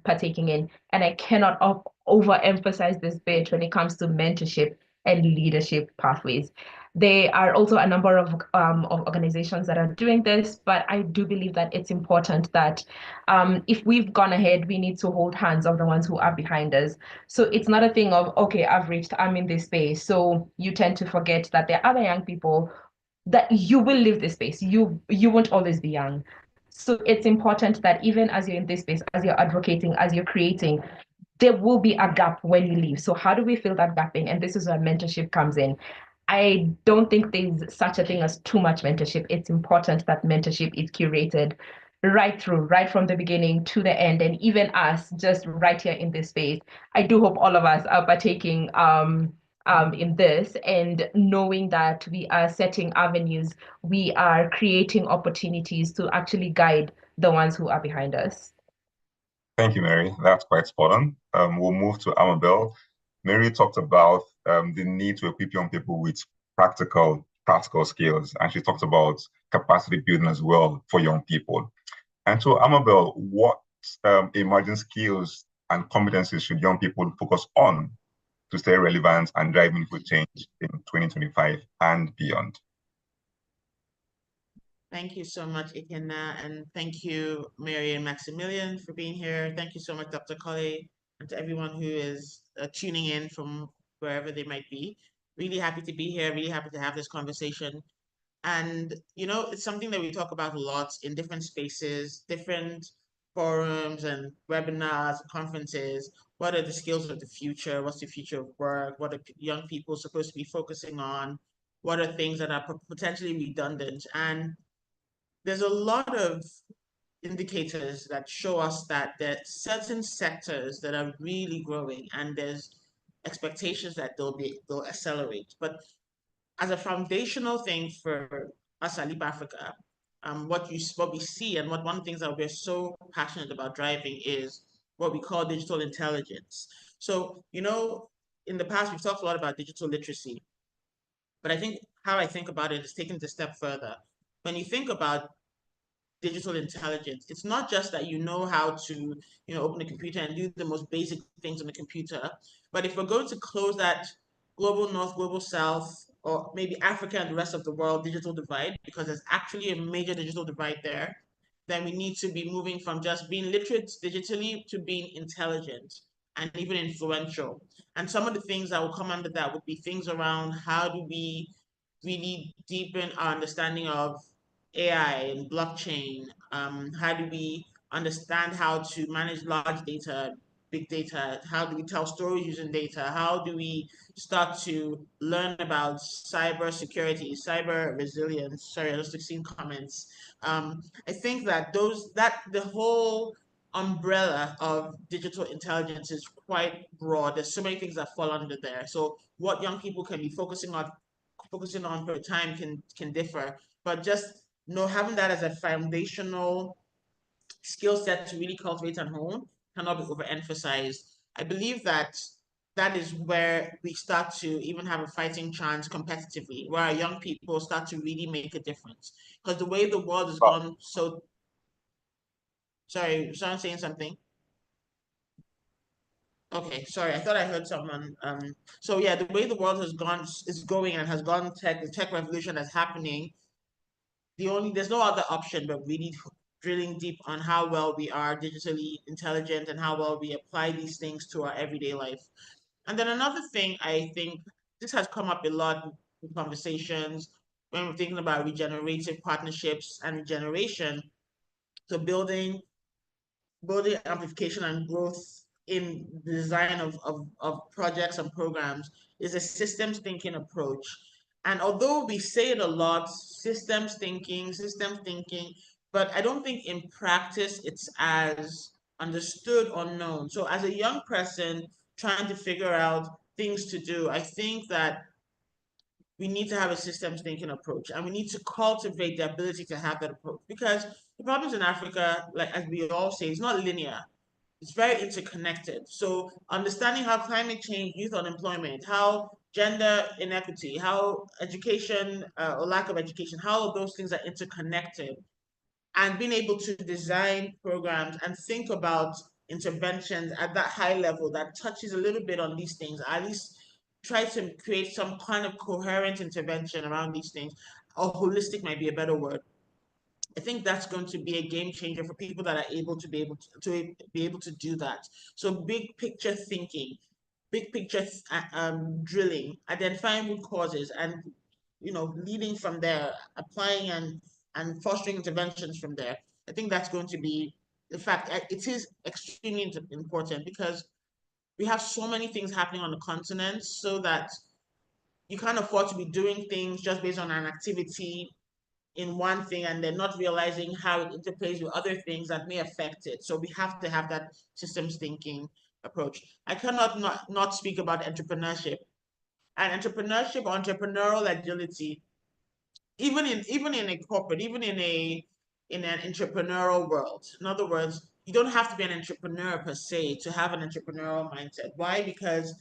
partaking in. And I cannot overemphasize this bit when it comes to mentorship and leadership pathways. There are also a number of organizations that are doing this, but I do believe that it's important that if we've gone ahead, we need to hold hands of the ones who are behind us. So it's not a thing of, okay, I'm in this space. So you tend to forget that there are other young people that you will live this space. You won't always be young. So it's important that even as you're in this space, as you're advocating, as you're creating, there will be a gap when you leave. So how do we fill that gap in? And this is where mentorship comes in. I don't think there's such a thing as too much mentorship. It's important that mentorship is curated right through, right from the beginning to the end. And even us, just right here in this space, I do hope all of us are partaking in this, and knowing that we are setting avenues, we are creating opportunities to actually guide the ones who are behind us. Thank you, Mary. That's quite spot on. We'll move to Amabel. Mary talked about the need to equip young people with practical skills, and she talked about capacity building as well for young people. And so, Amabel, what emerging skills and competencies should young people focus on to stay relevant and drive meaningful change in 2025 and beyond? Thank you so much, Ikenna, and thank you, Mary and Maximilian, for being here. Thank you so much, Dr. Colley, and to everyone who is tuning in from wherever they might be. Really happy to be here, really happy to have this conversation. And, you know, it's something that we talk about a lot in different spaces, different forums and webinars, conferences. What are the skills of the future? What's the future of work? What are young people supposed to be focusing on? What are things that are potentially redundant? And there's a lot of indicators that show us that there are certain sectors that are really growing, and there's expectations that they'll accelerate. But as a foundational thing for us at Leap Africa, what we see, and one of the things that we're so passionate about driving is what we call digital intelligence. So, you know, in the past, we've talked a lot about digital literacy, but I think how I think about it is taking it a step further. When you think about digital intelligence, it's not just that you know how to, open a computer and do the most basic things on the computer, but if we're going to close that global north, global south or maybe Africa and the rest of the world digital divide, because there's actually a major digital divide there, then we need to be moving from just being literate digitally to being intelligent and even influential. And some of the things that will come under that would be things around how do we really deepen our understanding of AI and blockchain? How do we understand how to manage large data, big data? How do we tell stories using data? How do we start to learn about cyber security, cyber resilience? Sorry, I just seen comments. I think that the whole umbrella of digital intelligence is quite broad. There's so many things that fall under there. So what young people can be focusing on per time can differ, but just having that as a foundational skill set to really cultivate and hone cannot be overemphasized. I believe that that is where we start to even have a fighting chance competitively, where our young people start to really make a difference. Because the way the world has gone so. Sorry, someone saying something? Okay, sorry, I thought I heard someone. So yeah, the way the world is going and has gone the tech revolution that's happening, there's no other option but really drilling deep on how well we are digitally intelligent and how well we apply these things to our everyday life. And then another thing, I think this has come up a lot in conversations when we're thinking about regenerative partnerships and regeneration. So building amplification and growth in the design of projects and programs is a systems thinking approach. And although we say it a lot, systems thinking, but I don't think in practice it's as understood or known. So as a young person trying to figure out things to do, I think that we need to have a systems thinking approach, and we need to cultivate the ability to have that approach, because the problems in Africa, like as we all say, is not linear. It's very interconnected. So understanding how climate change, youth unemployment, how gender inequity, how education or lack of education, how those things are interconnected, and being able to design programs and think about interventions at that high level that touches a little bit on these things, at least try to create some kind of coherent intervention around these things, or holistic might be a better word. I think that's going to be a game changer for people that are able to be able to do that. So big picture thinking, big picture drilling, identifying root causes, and leading from there, applying and fostering interventions from there. I think that's going to be, in fact, it is extremely important, because we have so many things happening on the continent, so that you can't afford to be doing things just based on an activity in one thing and then not realizing how it interplays with other things that may affect it. So we have to have that systems thinking approach. I cannot not speak about entrepreneurship. And entrepreneurship, entrepreneurial agility, even in a corporate, even in an entrepreneurial world. In other words, you don't have to be an entrepreneur per se to have an entrepreneurial mindset. Why? Because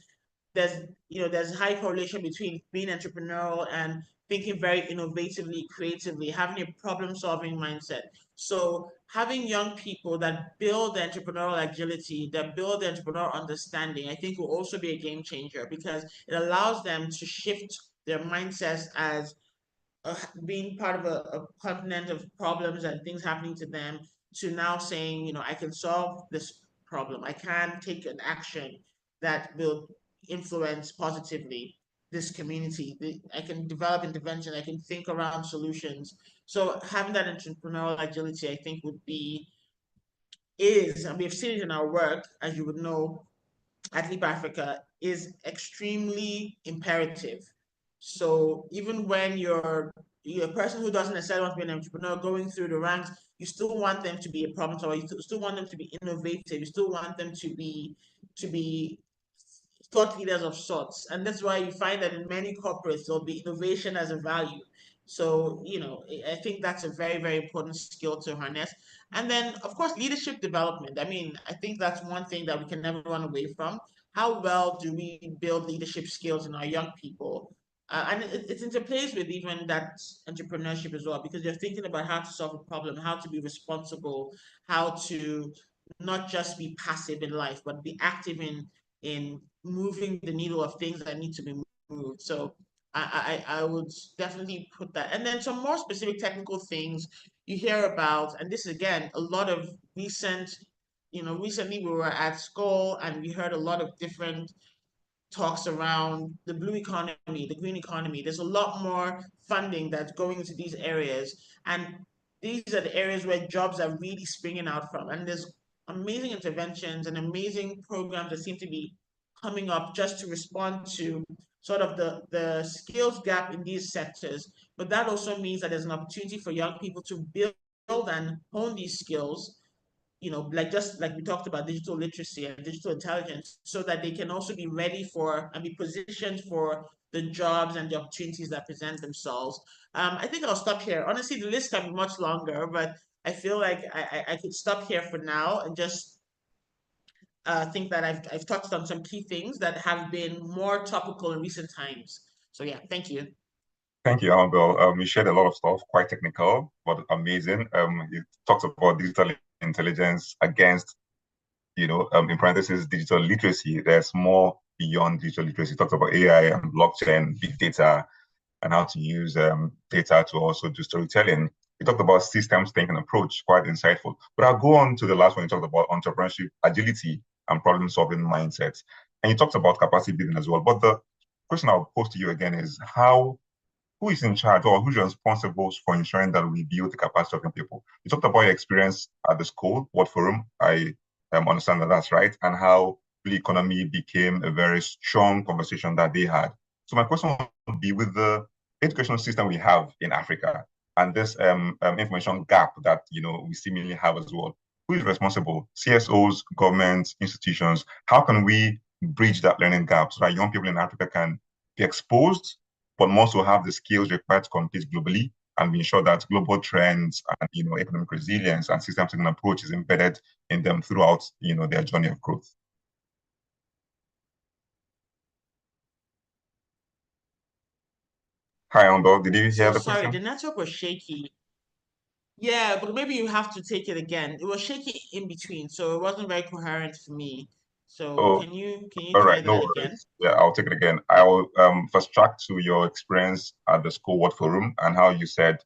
there's high correlation between being entrepreneurial and thinking very innovatively, creatively, having a problem-solving mindset. So having young people that build the entrepreneurial agility, that build the entrepreneurial understanding, I think will also be a game changer, because it allows them to shift their mindsets as being part of a continent of problems and things happening to them, to now saying, I can solve this problem. I can take an action that will influence positively this community. I can develop intervention. I can think around solutions. So having that entrepreneurial agility, I think, and we've seen it in our work, as you would know, at Leap Africa, is extremely imperative. So even when you're a person who doesn't necessarily want to be an entrepreneur going through the ranks, you still want them to be a problem solver. You still want them to be innovative. You still want them to be thought leaders of sorts. And that's why you find that in many corporates, there'll be innovation as a value. So, I think that's a very, very important skill to harness. And then, of course, leadership development. I mean, I think that's one thing that we can never run away from. How well do we build leadership skills in our young people? And it interplays with even that entrepreneurship as well, because you're thinking about how to solve a problem, how to be responsible, how to not just be passive in life, but be active in moving the needle of things that need to be moved. So I would definitely put that. And then some more specific technical things you hear about, and this is again a lot of recent, recently we were at school and we heard a lot of different talks around the blue economy, the green economy. There's a lot more funding that's going into these areas. And these are the areas where jobs are really springing out from. And there's amazing interventions and amazing programs that seem to be coming up just to respond to sort of the skills gap in these sectors. But that also means that there's an opportunity for young people to build and hone these skills, just like we talked about digital literacy and digital intelligence, so that they can also be ready for and be positioned for the jobs and the opportunities that present themselves. I think I'll stop here. Honestly, the list can be much longer, but I feel like I could stop here for now and just think that I've touched on some key things that have been more topical in recent times. So yeah, thank you. Thank you, Annabelle. You shared a lot of stuff, quite technical, but amazing. You talked about digital intelligence against, in parentheses, digital literacy. There's more beyond digital literacy. You talked about AI and blockchain, big data, and how to use data to also do storytelling. You talked about systems thinking approach, quite insightful. But I'll go on to the last one. You talked about entrepreneurship, agility, and problem-solving mindsets. And you talked about capacity building as well. But the question I'll pose to you again is who is in charge or who's responsible for ensuring that we build the capacity of young people? You talked about your experience at the school, World Forum. I understand that that's right, and how the economy became a very strong conversation that they had. So my question would be, with the educational system we have in Africa and this information gap that we seemingly have as well, who is responsible? CSOs, governments, institutions. How can we bridge that learning gap so that young people in Africa can be exposed, but also have the skills required to compete globally and ensure that global trends and economic resilience and system thinking approach is embedded in them throughout their journey of growth? Hi, Amber. Did you hear the Sorry, question? the network was shaky. Yeah, but maybe you have to take it again. It was shaky in between, so it wasn't very coherent for me. So Oh, can you all try right, no that again? worries. Yeah, I'll take it again. I'll first track to your experience at the school World Forum and how you said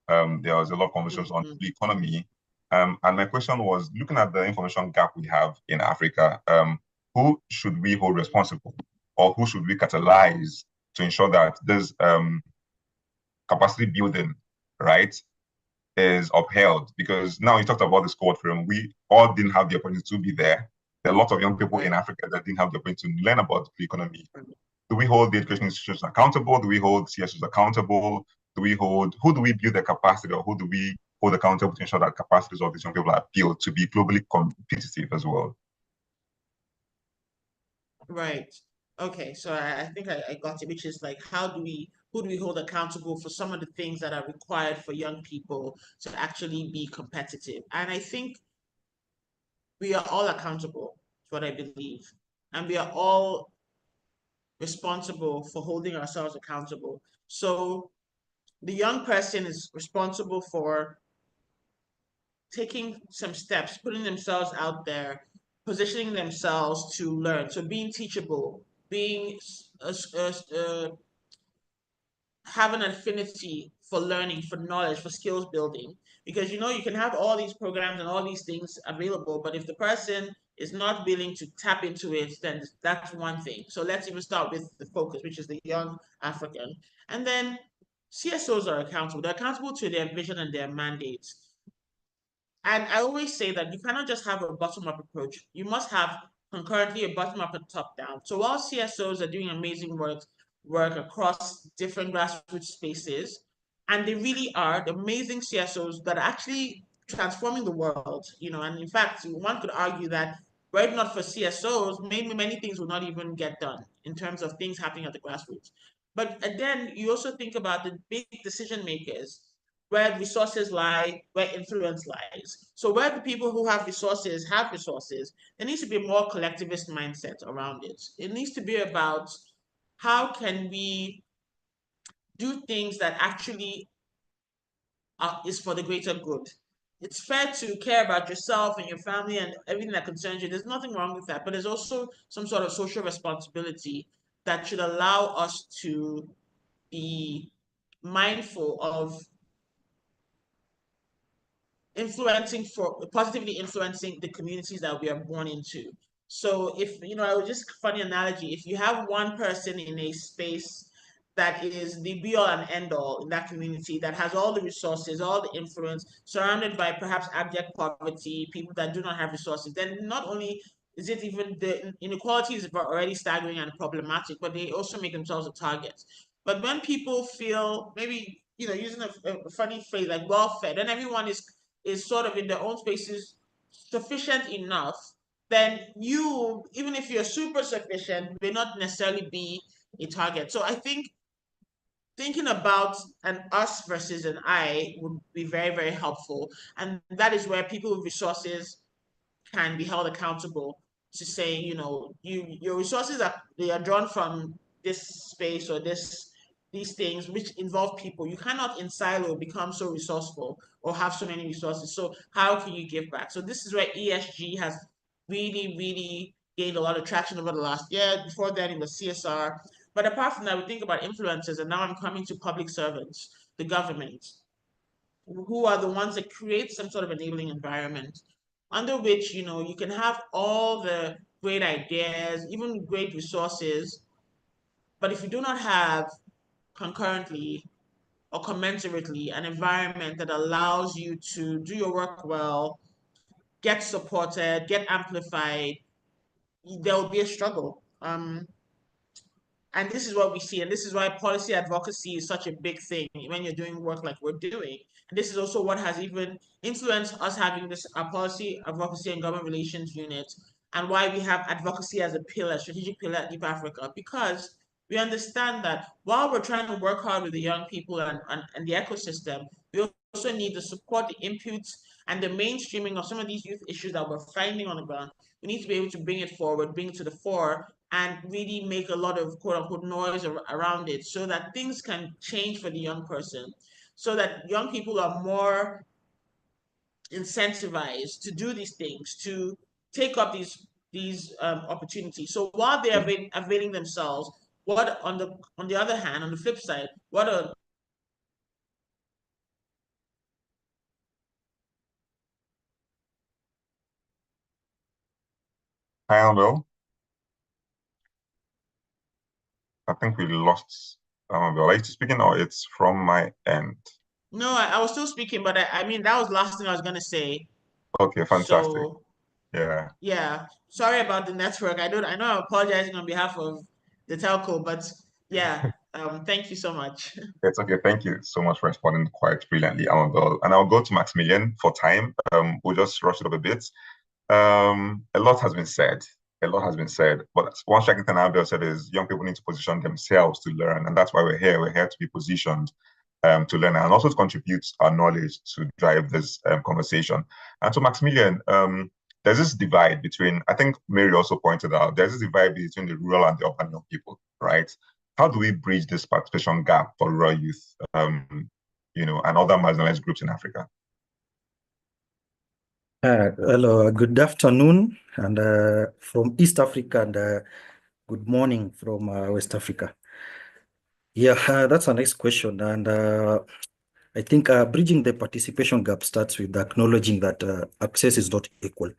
there was a lot of conversations on the economy. And my question was, looking at the information gap we have in Africa, who should we hold responsible, or who should we catalyze to ensure that this capacity building, right, is upheld? Because now you talked about the school World Forum, we all didn't have the opportunity to be there. There are a lot of young people in Africa that didn't have the opportunity to learn about the economy. Do we hold the education institutions accountable? Do we hold CSOs accountable? Who do we build the capacity, or who do we hold accountable to ensure that capacities of these young people are built to be globally competitive as well? Right. Okay, so I think I got it, which is like, who do we hold accountable for some of the things that are required for young people to actually be competitive? And I think we are all accountable, is what I believe. And we are all responsible for holding ourselves accountable. So the young person is responsible for taking some steps, putting themselves out there, positioning themselves to learn. So being teachable, being have an affinity for learning, for knowledge, for skills building. Because you can have all these programs and all these things available, but if the person is not willing to tap into it, then that's one thing. So let's even start with the focus, which is the young African. And then CSOs are accountable. They're accountable to their vision and their mandates. And I always say that you cannot just have a bottom-up approach. You must have concurrently a bottom-up and top-down. So while CSOs are doing amazing work across different grassroots spaces, and they really are the amazing CSOs that are actually transforming the world, and in fact, one could argue that were it not for CSOs, maybe many things would not even get done in terms of things happening at the grassroots. But then you also think about the big decision makers, where resources lie, where influence lies. So where the people who have resources, there needs to be a more collectivist mindset around it. It needs to be about how can we do things that actually is for the greater good. It's fair to care about yourself and your family and everything that concerns you. There's nothing wrong with that, but there's also some sort of social responsibility that should allow us to be mindful of positively influencing the communities that we are born into. So if, I would just funny analogy, if you have one person in a space that is the be all and end all in that community, that has all the resources, all the influence, surrounded by perhaps abject poverty, people that do not have resources, then not only is it even the inequalities are already staggering and problematic, but they also make themselves a target. But when people feel maybe, using a funny phrase like well fed, and everyone is sort of in their own spaces sufficient enough, then you, even if you're super sufficient, may not necessarily be a target. So I think thinking about an us versus an I would be very, very helpful. And that is where people with resources can be held accountable to say, your resources they are drawn from this space or these things which involve people. You cannot in silo become so resourceful or have so many resources. So how can you give back? So this is where ESG has really, really gained a lot of traction over the last year. Before then it was CSR. But apart from that, we think about influencers, and now I'm coming to public servants, the government, who are the ones that create some sort of enabling environment under which, you can have all the great ideas, even great resources, but if you do not have concurrently or commensurately an environment that allows you to do your work well, get supported, get amplified, there will be a struggle. And this is what we see. And this is why policy advocacy is such a big thing when you're doing work like we're doing. And this is also what has even influenced us having this policy advocacy and government relations unit, and why we have advocacy as a pillar, strategic pillar at Deep Africa, because we understand that while we're trying to work hard with the young people and the ecosystem, we also need to support the inputs and the mainstreaming of some of these youth issues that we're finding on the ground. We need to be able to bring it forward, bring it to the fore, and really make a lot of quote unquote noise around it so that things can change for the young person, so that young people are more incentivized to do these things, to take up these opportunities. So while they are availing themselves, what on the other hand, on the flip side, what are Hi, Annabelle. I think we lost Annabelle. Are you speaking or it's from my end? No, I was still speaking, but I mean, that was the last thing I was going to say. Okay, fantastic. So, yeah. Sorry about the network. I know I'm apologizing on behalf of the telco, but yeah, thank you so much. It's okay. Thank you so much for responding quite brilliantly, Annabelle. And I'll go to Maximilian for time. We'll just rush it up a bit. A lot has been said. A lot has been said. But one striking thing Annabelle said is young people need to position themselves to learn. And that's why we're here. We're here to be positioned to learn and also to contribute our knowledge to drive this conversation. And so, Maximilian, there's this divide between, I think Mary also pointed out, there's this divide between the rural and the urban young people, right? How do we bridge this participation gap for rural youth, and other marginalized groups in Africa? Hello, good afternoon, and from East Africa, and good morning from West Africa. Yeah, that's a nice question, and I think bridging the participation gap starts with acknowledging that access is not equal,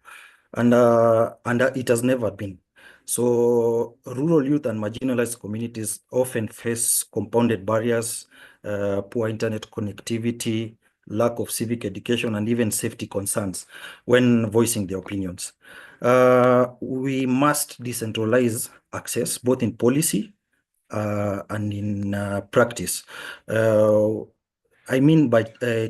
and it has never been. So rural youth and marginalized communities often face compounded barriers, poor internet connectivity, lack of civic education, and even safety concerns when voicing their opinions. We must decentralize access both in policy and in practice. I mean by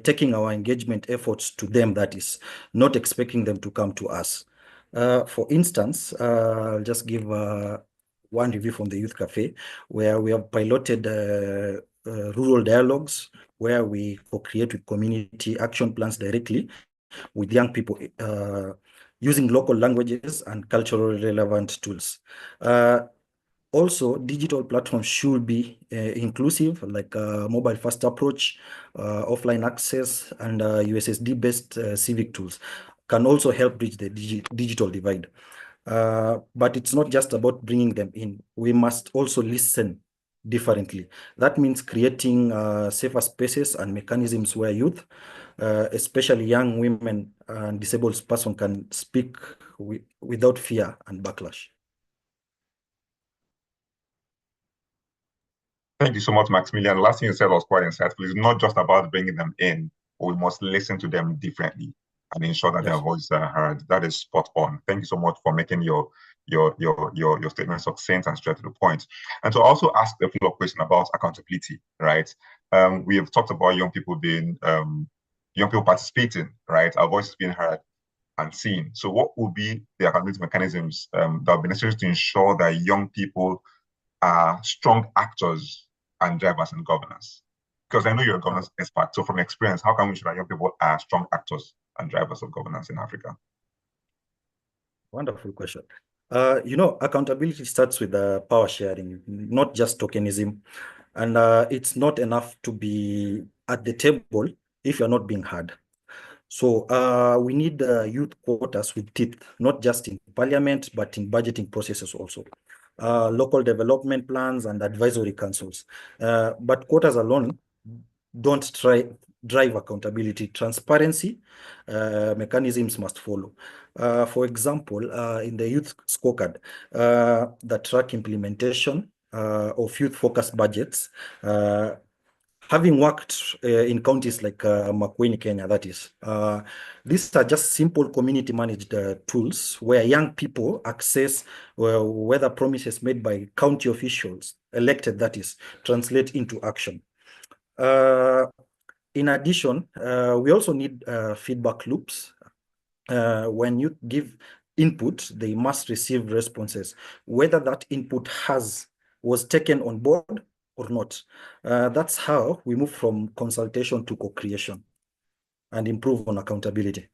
taking our engagement efforts to them, that is, not expecting them to come to us. For instance, I'll just give one review from the Youth Cafe, where we have piloted rural dialogues, where we co-create with community action plans directly with young people using local languages and culturally relevant tools. Also, digital platforms should be inclusive, like mobile first approach, offline access, and USSD-based civic tools can also help bridge the digital divide. But it's not just about bringing them in. We must also listen differently. That means creating safer spaces and mechanisms where youth, especially young women and disabled person, can speak without fear and backlash. Thank you so much, Maximilian. The last thing you said was quite insightful. It's not just about bringing them in, but we must listen to them differently and ensure that their voices are heard. That is spot on. Thank you so much for making your statement succinct and straight to the point. And to also ask the follow-up question about accountability, right? We have talked about young people participating, right? Our voices being heard and seen. So what will be the accountability mechanisms that will be necessary to ensure that young people are strong actors and drivers in governance? Because I know you're a governance expert. So from experience, how can we ensure that young people are strong actors and drivers of governance in Africa? Wonderful question. Accountability starts with power sharing, not just tokenism. And it's not enough to be at the table if you're not being heard. So we need youth quotas with teeth, not just in parliament, but in budgeting processes also. Local development plans and advisory councils. But quotas alone don't drive accountability. Transparency mechanisms must follow. For example, in the youth scorecard, the track implementation of youth-focused budgets, having worked in counties like Makueni, Kenya, that is, these are just simple community managed tools where young people access whether promises made by county officials, elected that is, translate into action. In addition, we also need feedback loops. When you give input, they must receive responses, whether that input was taken on board or not. That's how we move from consultation to co-creation and improve on accountability.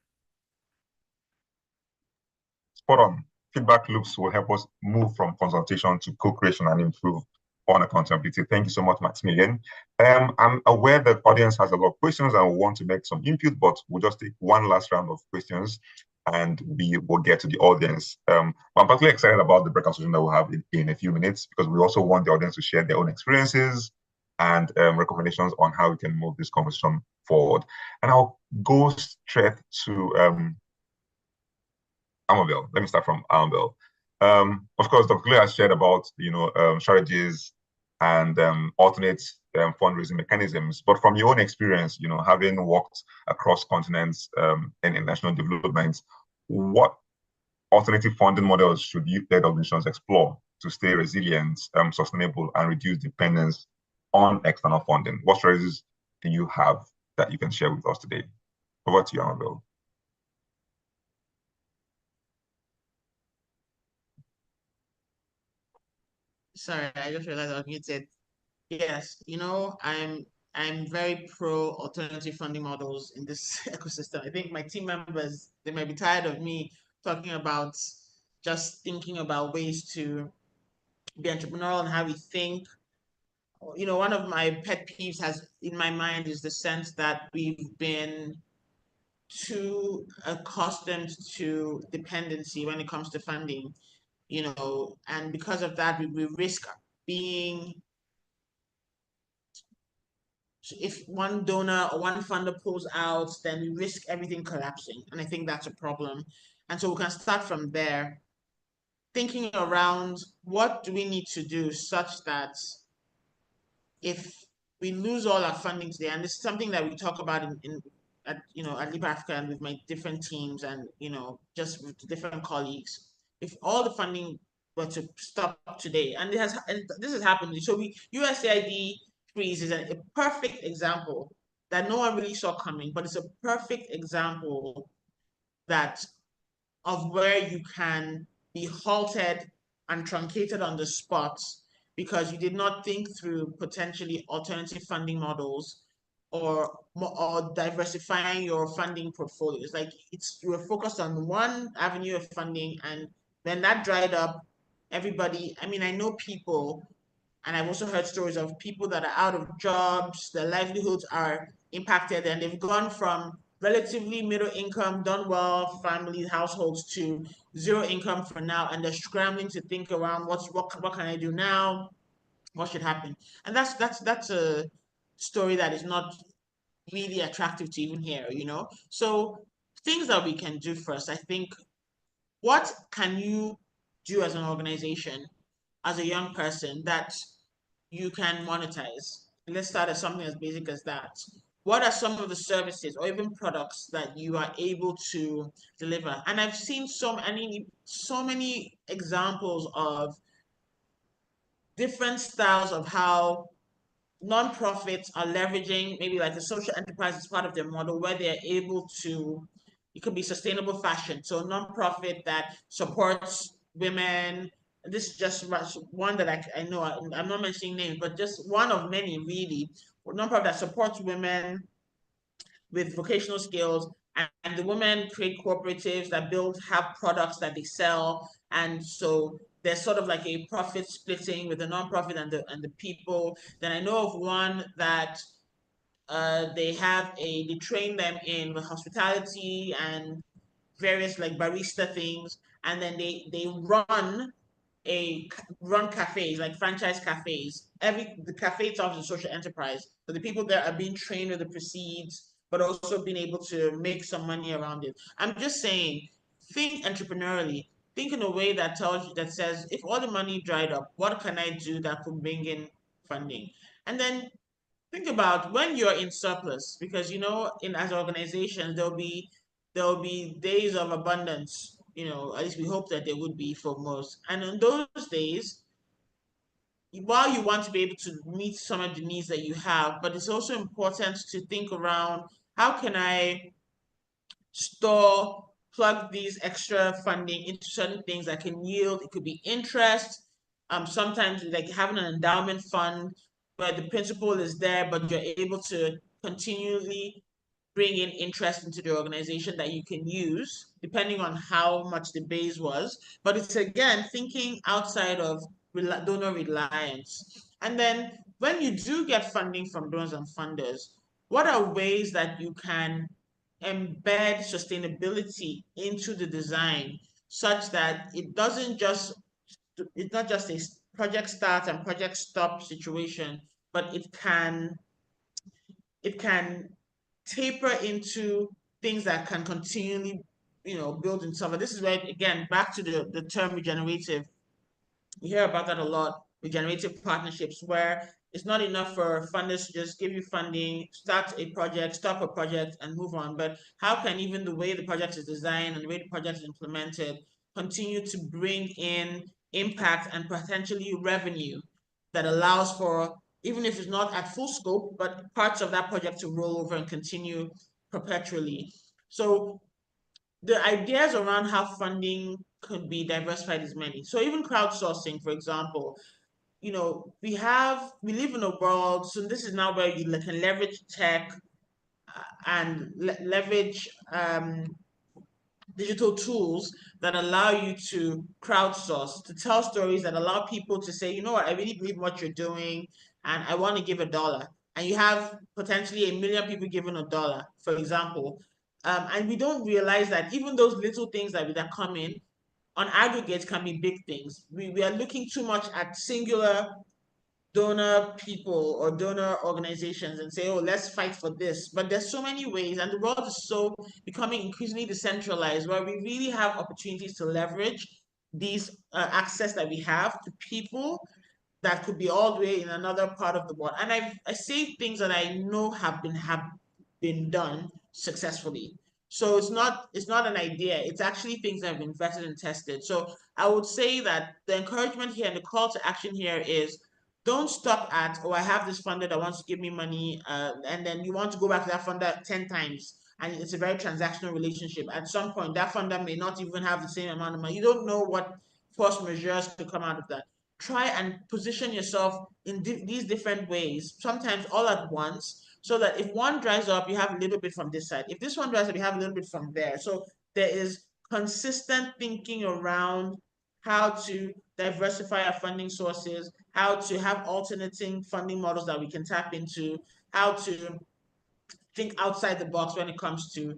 Spot on. Feedback loops will help us move from consultation to co-creation and improve on accountability. Thank you so much, Maximilian. I'm aware the audience has a lot of questions and we want to make some input, but we'll just take one last round of questions and we will get to the audience. I'm particularly excited about the breakout session that we'll have in a few minutes, because we also want the audience to share their own experiences and recommendations on how we can move this conversation forward. And I'll go straight to Amabel. Let me start from Amabel. Of course, Dr. Clay has shared about strategies and alternate fundraising mechanisms. But from your own experience, having worked across continents in international development, what alternative funding models should youth-led organizations explore to stay resilient, sustainable, and reduce dependence on external funding? What strategies do you have that you can share with us today? Over to you, Amabel. Sorry, I just realized I was muted. Yes, I'm very pro alternative funding models in this ecosystem. I think my team members, they might be tired of me talking about just thinking about ways to be entrepreneurial and how we think. One of my pet peeves in my mind is the sense that we've been too accustomed to dependency when it comes to funding, and because of that, we risk being, if one donor or one funder pulls out, then we risk everything collapsing. And I think that's a problem. And so we can start from there, thinking around what do we need to do such that if we lose all our funding today, and this is something that we talk about at Leap Africa and with my different teams and, just with different colleagues, if all the funding were to stop today, and this has happened. So USAID freeze is a perfect example that no one really saw coming, but it's a perfect example of where you can be halted and truncated on the spot because you did not think through potentially alternative funding models or diversifying your funding portfolios. Like you were focused on one avenue of funding, and then that dried up. Everybody, I know people, and I've also heard stories of people that are out of jobs, their livelihoods are impacted, and they've gone from relatively middle income, done well family households to zero income for now, and they're scrambling to think around what can I do now? what should happen. And that's a story that is not really attractive to even hear, you know? So things that we can do first, I think, what can you do as an organization, as a young person, that you can monetize? Let's start at something as basic as that. What are some of the services or even products that you are able to deliver? And I've seen so many examples of different styles of how nonprofits are leveraging maybe like a social enterprise as part of their model where they're able to, it could be sustainable fashion. So a nonprofit that supports women. This is just one that I know, I'm not mentioning names, but just one of many really. A nonprofit that supports women with vocational skills, and the women create cooperatives that have products that they sell, and so there's sort of like a profit splitting with the nonprofit and the people. Then I know of one that they train them in hospitality and various like barista things, and then they run cafes, like franchise cafes. The cafe itself is a social enterprise, so the people there are being trained with the proceeds, but also being able to make some money around it. I'm just saying, think entrepreneurially. Think in a way that says, if all the money dried up, what can I do that could bring in funding? And then think about when you're in surplus, because you know, in as organizations, there'll be days of abundance. You know, at least we hope that there would be for most. And in those days, while you want to be able to meet some of the needs that you have, but it's also important to think around, how can I store, plug these extra funding into certain things that can yield. It could be interest. Sometimes like having an endowment fund where the principal is there, but you're able to continually bring in interest into the organization that you can use depending on how much the base was. But it's again thinking outside of donor reliance. And then when you do get funding from donors and funders, what are ways that you can embed sustainability into the design such that it's not just a project start and project stop situation, but it can taper into things that can continually, build and suffer. This is where, again, back to the term regenerative. We hear about that a lot, regenerative partnerships, where it's not enough for funders to just give you funding, start a project, stop a project, and move on. But how can even the way the project is designed and the way the project is implemented continue to bring in impact and potentially revenue that allows for, even if it's not at full scope, but parts of that project to roll over and continue perpetually. So the ideas around how funding could be diversified is many. So even crowdsourcing, for example, we live in a world. So this is now where you can leverage tech and leverage digital tools that allow you to crowdsource, to tell stories that allow people to say, you know what, I really believe in what you're doing, and I want to give $1. And you have potentially 1 million people giving $1, for example. And we don't realize that even those little things that come in on aggregate can be big things. We are looking too much at singular donor people or donor organizations and say, oh, let's fight for this. But there's so many ways, and the world is so becoming increasingly decentralized, where we really have opportunities to leverage these access that we have to people that could be all the way in another part of the world. And I say things that I know have been done successfully. So it's not an idea. It's actually things that have been vetted and tested. So I would say that the encouragement here and the call to action here is, don't stop at, oh, I have this funder that wants to give me money, and then you want to go back to that funder 10 times. And it's a very transactional relationship. At some point, that funder may not even have the same amount of money. You don't know what force majeures could come out of that. Try and position yourself in these different ways, sometimes all at once, so that if one dries up, you have a little bit from this side. If this one dries up, you have a little bit from there. So there is consistent thinking around how to diversify our funding sources, how to have alternating funding models that we can tap into, how to think outside the box when it comes to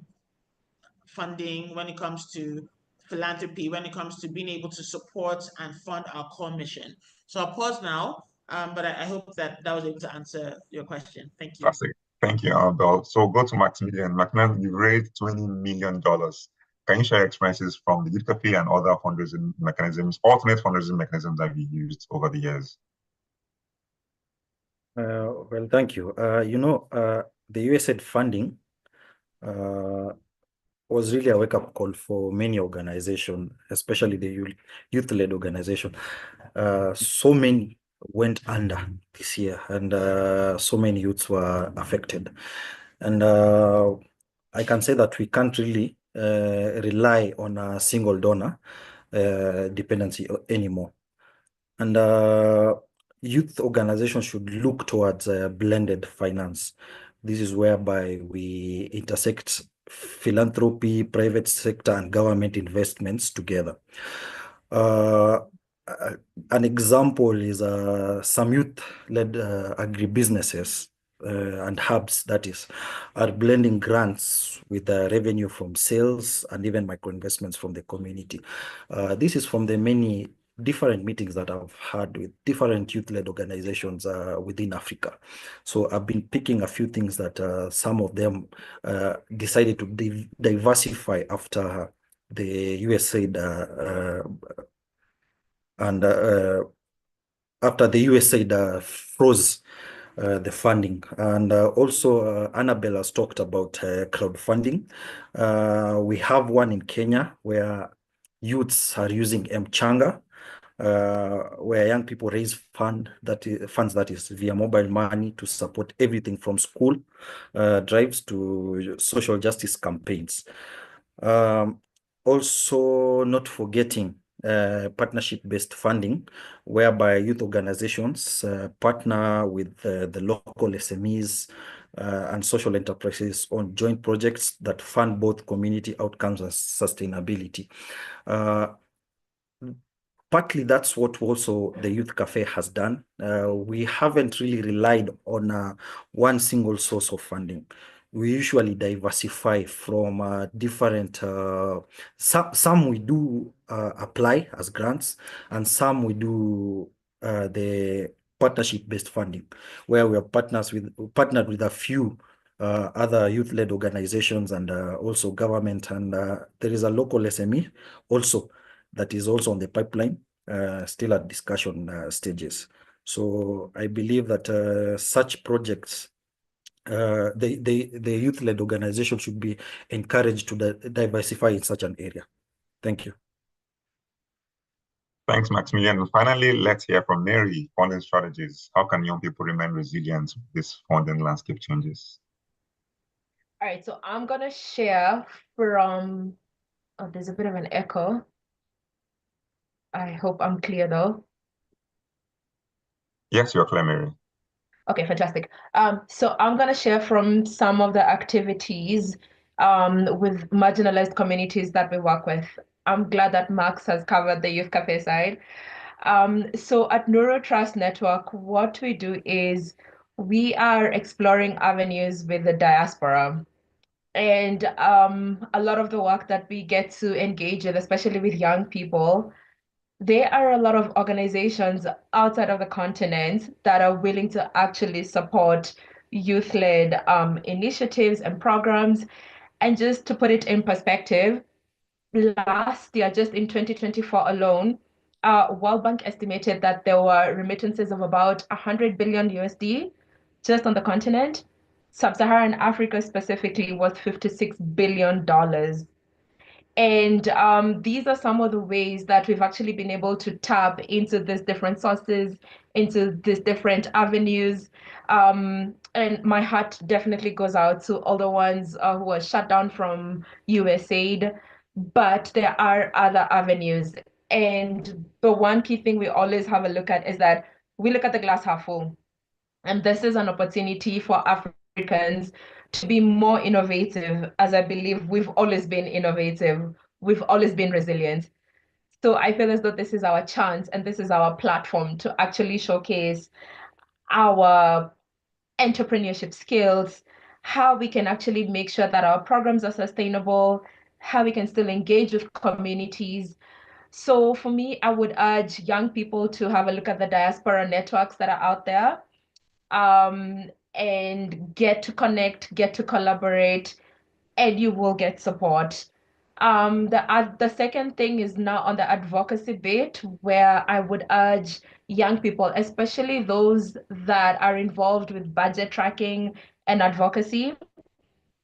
funding, when it comes to philanthropy, when it comes to being able to support and fund our core mission. So I'll pause now But I hope that was able to answer your question. Thank you. Fantastic. Thank you, Annabelle. So go to Maximilian. Maximilian, you raised $20 million. Can you share experiences from the Youth Cafe and other fundraising mechanisms, alternate fundraising mechanisms that you used over the years? Well, thank you. The USAID funding was really a wake-up call for many organizations, especially the youth-led organization. So many went under this year, and so many youths were affected. And I can say that we can't really rely on a single donor dependency anymore. And youth organizations should look towards blended finance. This is whereby we intersect philanthropy, private sector, and government investments together. An example is some youth-led agribusinesses and hubs, that is, are blending grants with revenue from sales and even micro-investments from the community. This is from the many different meetings that I've had with different youth-led organizations within Africa. So I've been picking a few things that some of them decided to diversify after the USAID and after the USAID froze the funding. And also Annabelle has talked about crowdfunding. We have one in Kenya where youths are using Mchanga, where young people raise funds that is via mobile money to support everything from school drives to social justice campaigns. Also, not forgetting partnership-based funding, whereby youth organizations partner with the local SMEs and social enterprises on joint projects that fund both community outcomes and sustainability. Partly that's what also the Youth Cafe has done. We haven't really relied on one single source of funding. We usually diversify from different, some we do apply as grants, and some we do the partnership-based funding, where we are partnered with a few other youth-led organizations and also government, and there is a local SME also that is also on the pipeline, still at discussion stages. So I believe that such projects, the youth-led organization should be encouraged to diversify in such an area. Thank you. Thanks, Maximilian. And finally, let's hear from Mary, funding strategies. How can young people remain resilient with this funding landscape changes? All right, so I'm gonna share from, oh, there's a bit of an echo. I hope I'm clear though. Yes, you're clear, Mary. Okay, fantastic. So I'm going to share from some of the activities with marginalized communities that we work with. I'm glad that Max has covered the Youth Cafe side. So at NeuroTrust Network, what we do is we are exploring avenues with the diaspora. And a lot of the work that we get to engage with, especially with young people, there are a lot of organizations outside of the continent that are willing to actually support youth-led initiatives and programs. And just to put it in perspective, last year, just in 2024 alone, World Bank estimated that there were remittances of about 100 billion USD just on the continent. Sub-Saharan Africa specifically was $56 billion. And these are some of the ways that we've actually been able to tap into these different sources, into these different avenues. And my heart definitely goes out to all the ones who were shut down from USAID, but there are other avenues. And the one key thing we always have a look at is that we look at the glass half full. And this is an opportunity for Africans to be more innovative, as I believe we've always been innovative. We've always been resilient. So I feel as though this is our chance and this is our platform to actually showcase our entrepreneurship skills, how we can actually make sure that our programs are sustainable, how we can still engage with communities. So for me, I would urge young people to have a look at the diaspora networks that are out there, and get to connect, get to collaborate, and you will get support. The second thing is now on the advocacy bit, where I would urge young people, especially those that are involved with budget tracking and advocacy.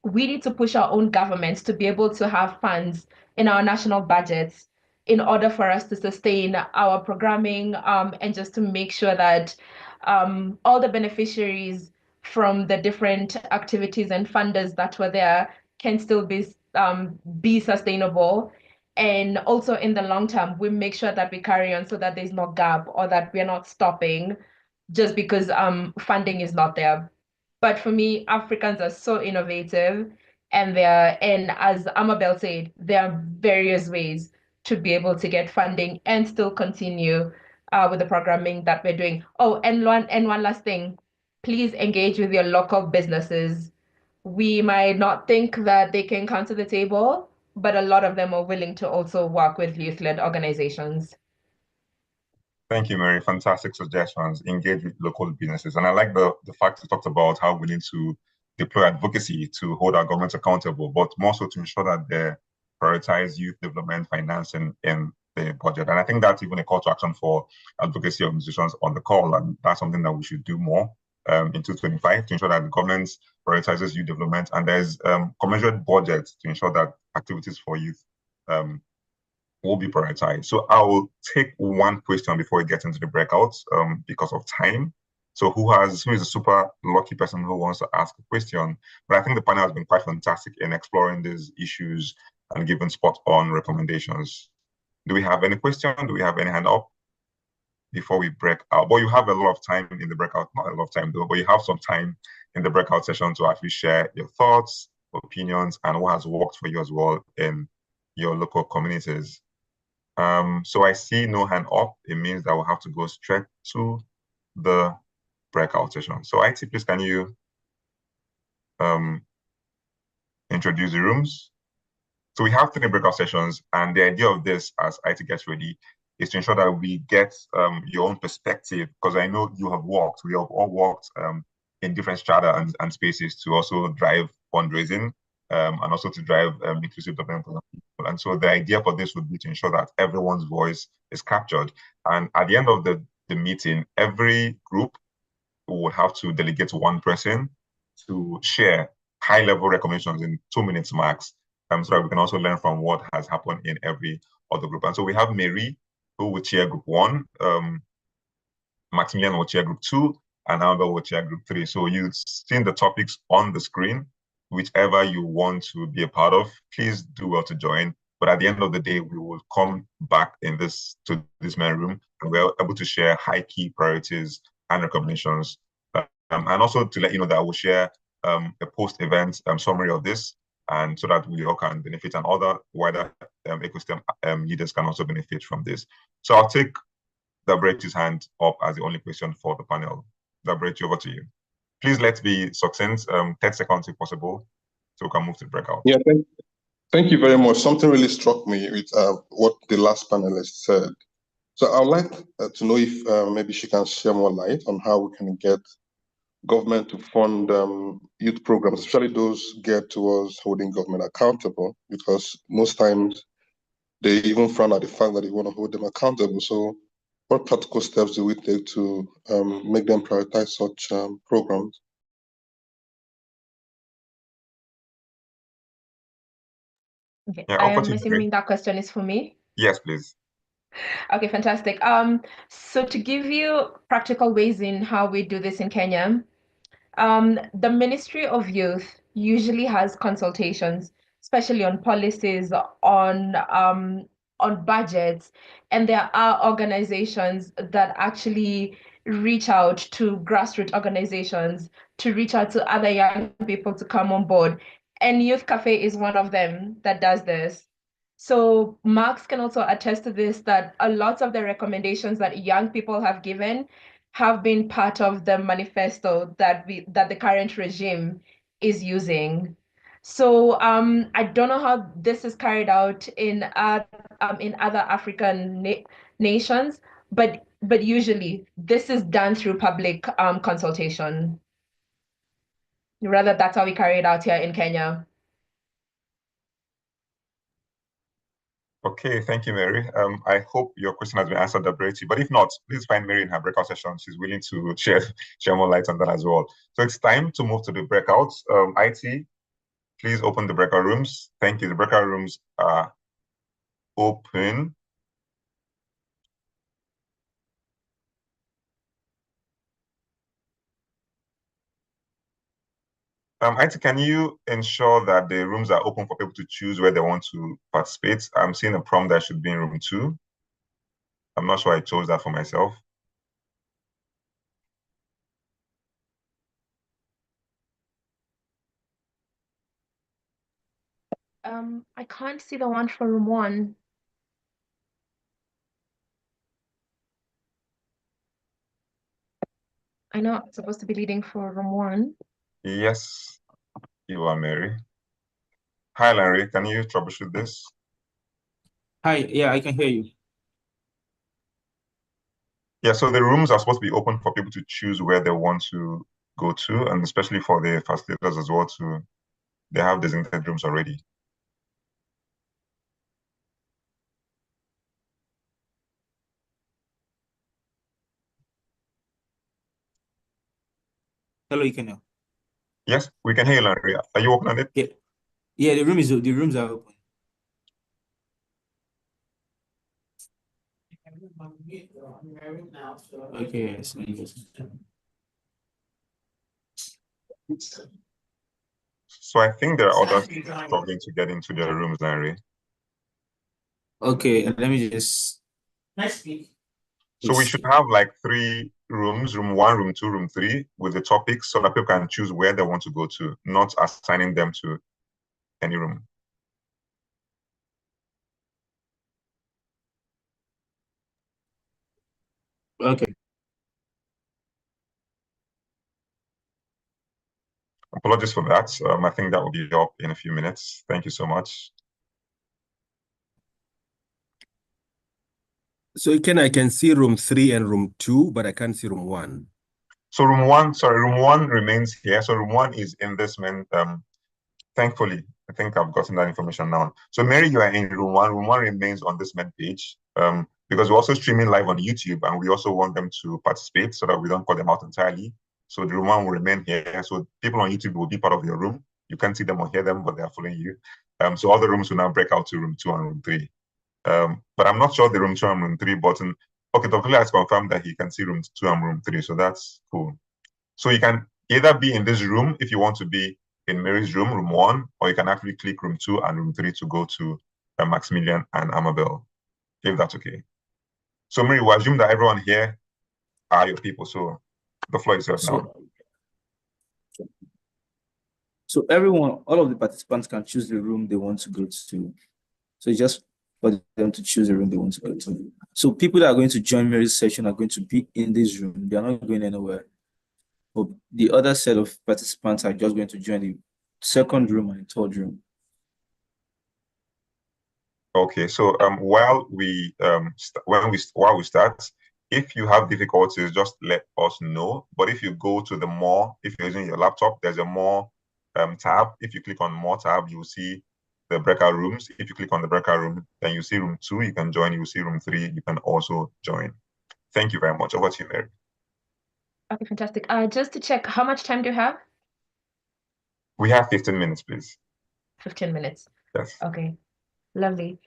We need to push our own governments to be able to have funds in our national budgets in order for us to sustain our programming, and just to make sure that all the beneficiaries from the different activities and funders that were there can still be sustainable. And also in the long term, we make sure that we carry on so that there's no gap or that we're not stopping just because funding is not there. But for me, Africans are so innovative, and as Amabel said, there are various ways to be able to get funding and still continue with the programming that we're doing. Oh, and one last thing, please engage with your local businesses. We might not think that they can come to the table, but a lot of them are willing to also work with youth-led organizations. Thank you, Mary. Fantastic suggestions. Engage with local businesses. And I like the fact you talked about how we need to deploy advocacy to hold our governments accountable, but more so to ensure that they prioritize youth development financing in the budget. And I think that's even a call to action for advocacy organizations on the call. And that's something that we should do more in 2025 to ensure that the government prioritizes youth development, and there's commensurate budget to ensure that activities for youth will be prioritized. So I will take one question before we get into the breakouts because of time. So who is a super lucky person who wants to ask a question? But I think the panel has been quite fantastic in exploring these issues and giving spot on recommendations. Do we have any question? Do we have any hand up before we break out? But you have a lot of time in the breakout, not a lot of time though, but you have some time in the breakout session to actually share your thoughts, opinions, and what has worked for you as well in your local communities. So I see no hand up. It means that we'll have to go straight to the breakout session. So IT, please, can you introduce the rooms? So we have 3 breakout sessions, and the idea of this, as IT gets ready, is to ensure that we get your own perspective, because I know we have all worked in different strata and spaces to also drive fundraising, and also to drive inclusive development of people. And so the idea for this would be to ensure that everyone's voice is captured. And at the end of the meeting, every group will have to delegate one person to share high-level recommendations in 2 minutes max, so that we can also learn from what has happened in every other group. And so we have Mary, who will chair group 1, Maximilian will chair group 2, and Amber will chair group 3. So you've seen the topics on the screen. Whichever you want to be a part of, please do well to join. But at the end of the day, we will come back to this main room, and we're able to share high key priorities and recommendations. And also to let you know that I will share a post-event summary of this, and so that we all can benefit, and other wider ecosystem leaders can also benefit from this. So I'll take Dabrech's hand up as the only question for the panel. Dabrech, over to you. Please let's be succinct, 30 seconds if possible, so we can move to the breakout. Yeah, thank you very much. Something really struck me with what the last panelist said. So I'd like to know if maybe she can share more light on how we can get government to fund youth programs, especially those geared towards holding government accountable, because most times they even frown at the fact that they want to hold them accountable. So what practical steps do we take to make them prioritize such programs? Okay, Yeah, I'm assuming that question is for me. Yes, please. Okay, fantastic. So to give you practical ways in how we do this in Kenya, the Ministry of Youth usually has consultations, especially on policies, on budgets, and there are organizations that actually reach out to grassroots organizations to reach out to other young people to come on board. And Youth Cafe is one of them that does this. So Max can also attest to this, that a lot of the recommendations that young people have given have been part of the manifesto that the current regime is using. So I don't know how this is carried out in other in other African nations, but usually this is done through public consultation. Rather, that's how we carry it out here in Kenya. Okay, thank you, Mary. I hope your question has been answered, Dabreti, but if not, please find Mary in her breakout session. She's willing to share more light on that as well. So it's time to move to the breakouts. IT, please open the breakout rooms. Thank you. The breakout rooms are open. IT, can you ensure that the rooms are open for people to choose where they want to participate? I'm seeing a prompt that should be in room 2. I'm not sure I chose that for myself. I can't see the one for room 1. I know I'm supposed to be leading for room 1. Yes, you are, Mary. Hi, Larry. Can you troubleshoot this? Hi, yeah, I can hear you. Yeah, so the rooms are supposed to be open for people to choose where they want to go to, and especially for the facilitators as well they have designated rooms already. Hello, you can hear. Yes, we can hear you, Larry. Are you working on it? Yeah, yeah, the rooms are open. Okay, yes. So I think there are others struggling to get into their rooms, Larry. Okay, let me just. So we should have like 3 rooms, room 1, room 2, room 3, with the topics so that people can choose where they want to go to, not assigning them to any room. Okay. Apologies for that. I think that will be up in a few minutes. Thank you so much. So I can see room 3 and room 2, but I can't see room 1. So room 1 remains here. So room 1 is in this main, thankfully, I think I've gotten that information now. So Mary, you are in room 1. Room 1 remains on this main page because we're also streaming live on YouTube and we also want them to participate so that we don't cut them out entirely. So the room 1 will remain here. So people on YouTube will be part of your room. You can't see them or hear them, but they are following you. So all the rooms will now break out to room 2 and room 3. But I'm not sure the room 2 and room 3 button. Okay, Dr. has confirmed that he can see room 2 and room 3. So that's cool. So you can either be in this room if you want to be in Mary's room, room 1, or you can actually click room 2 and room 3 to go to Maximilian and Amabel, if that's okay. So Mary, we assume that everyone here are your people. So the floor is yours now. So everyone, all of the participants can choose the room they want to go to. So it's just for them to choose the room they want to go to. So people that are going to join Mary's session are going to be in this room. They are not going anywhere. But the other set of participants are just going to join the 2nd room and the 3rd room. Okay, so while we start, if you have difficulties, just let us know. But if you go to the more, if you're using your laptop, there's a more tab. If you click on more tab, you'll see the breakout rooms. If you click on the breakout room, then you see room 2, you can join. You see room 3, you can also join. Thank you very much. Over to you, Mary. Okay, fantastic. Just to check, how much time do you have? We have 15 minutes, please. 15 minutes. Yes. Okay, lovely.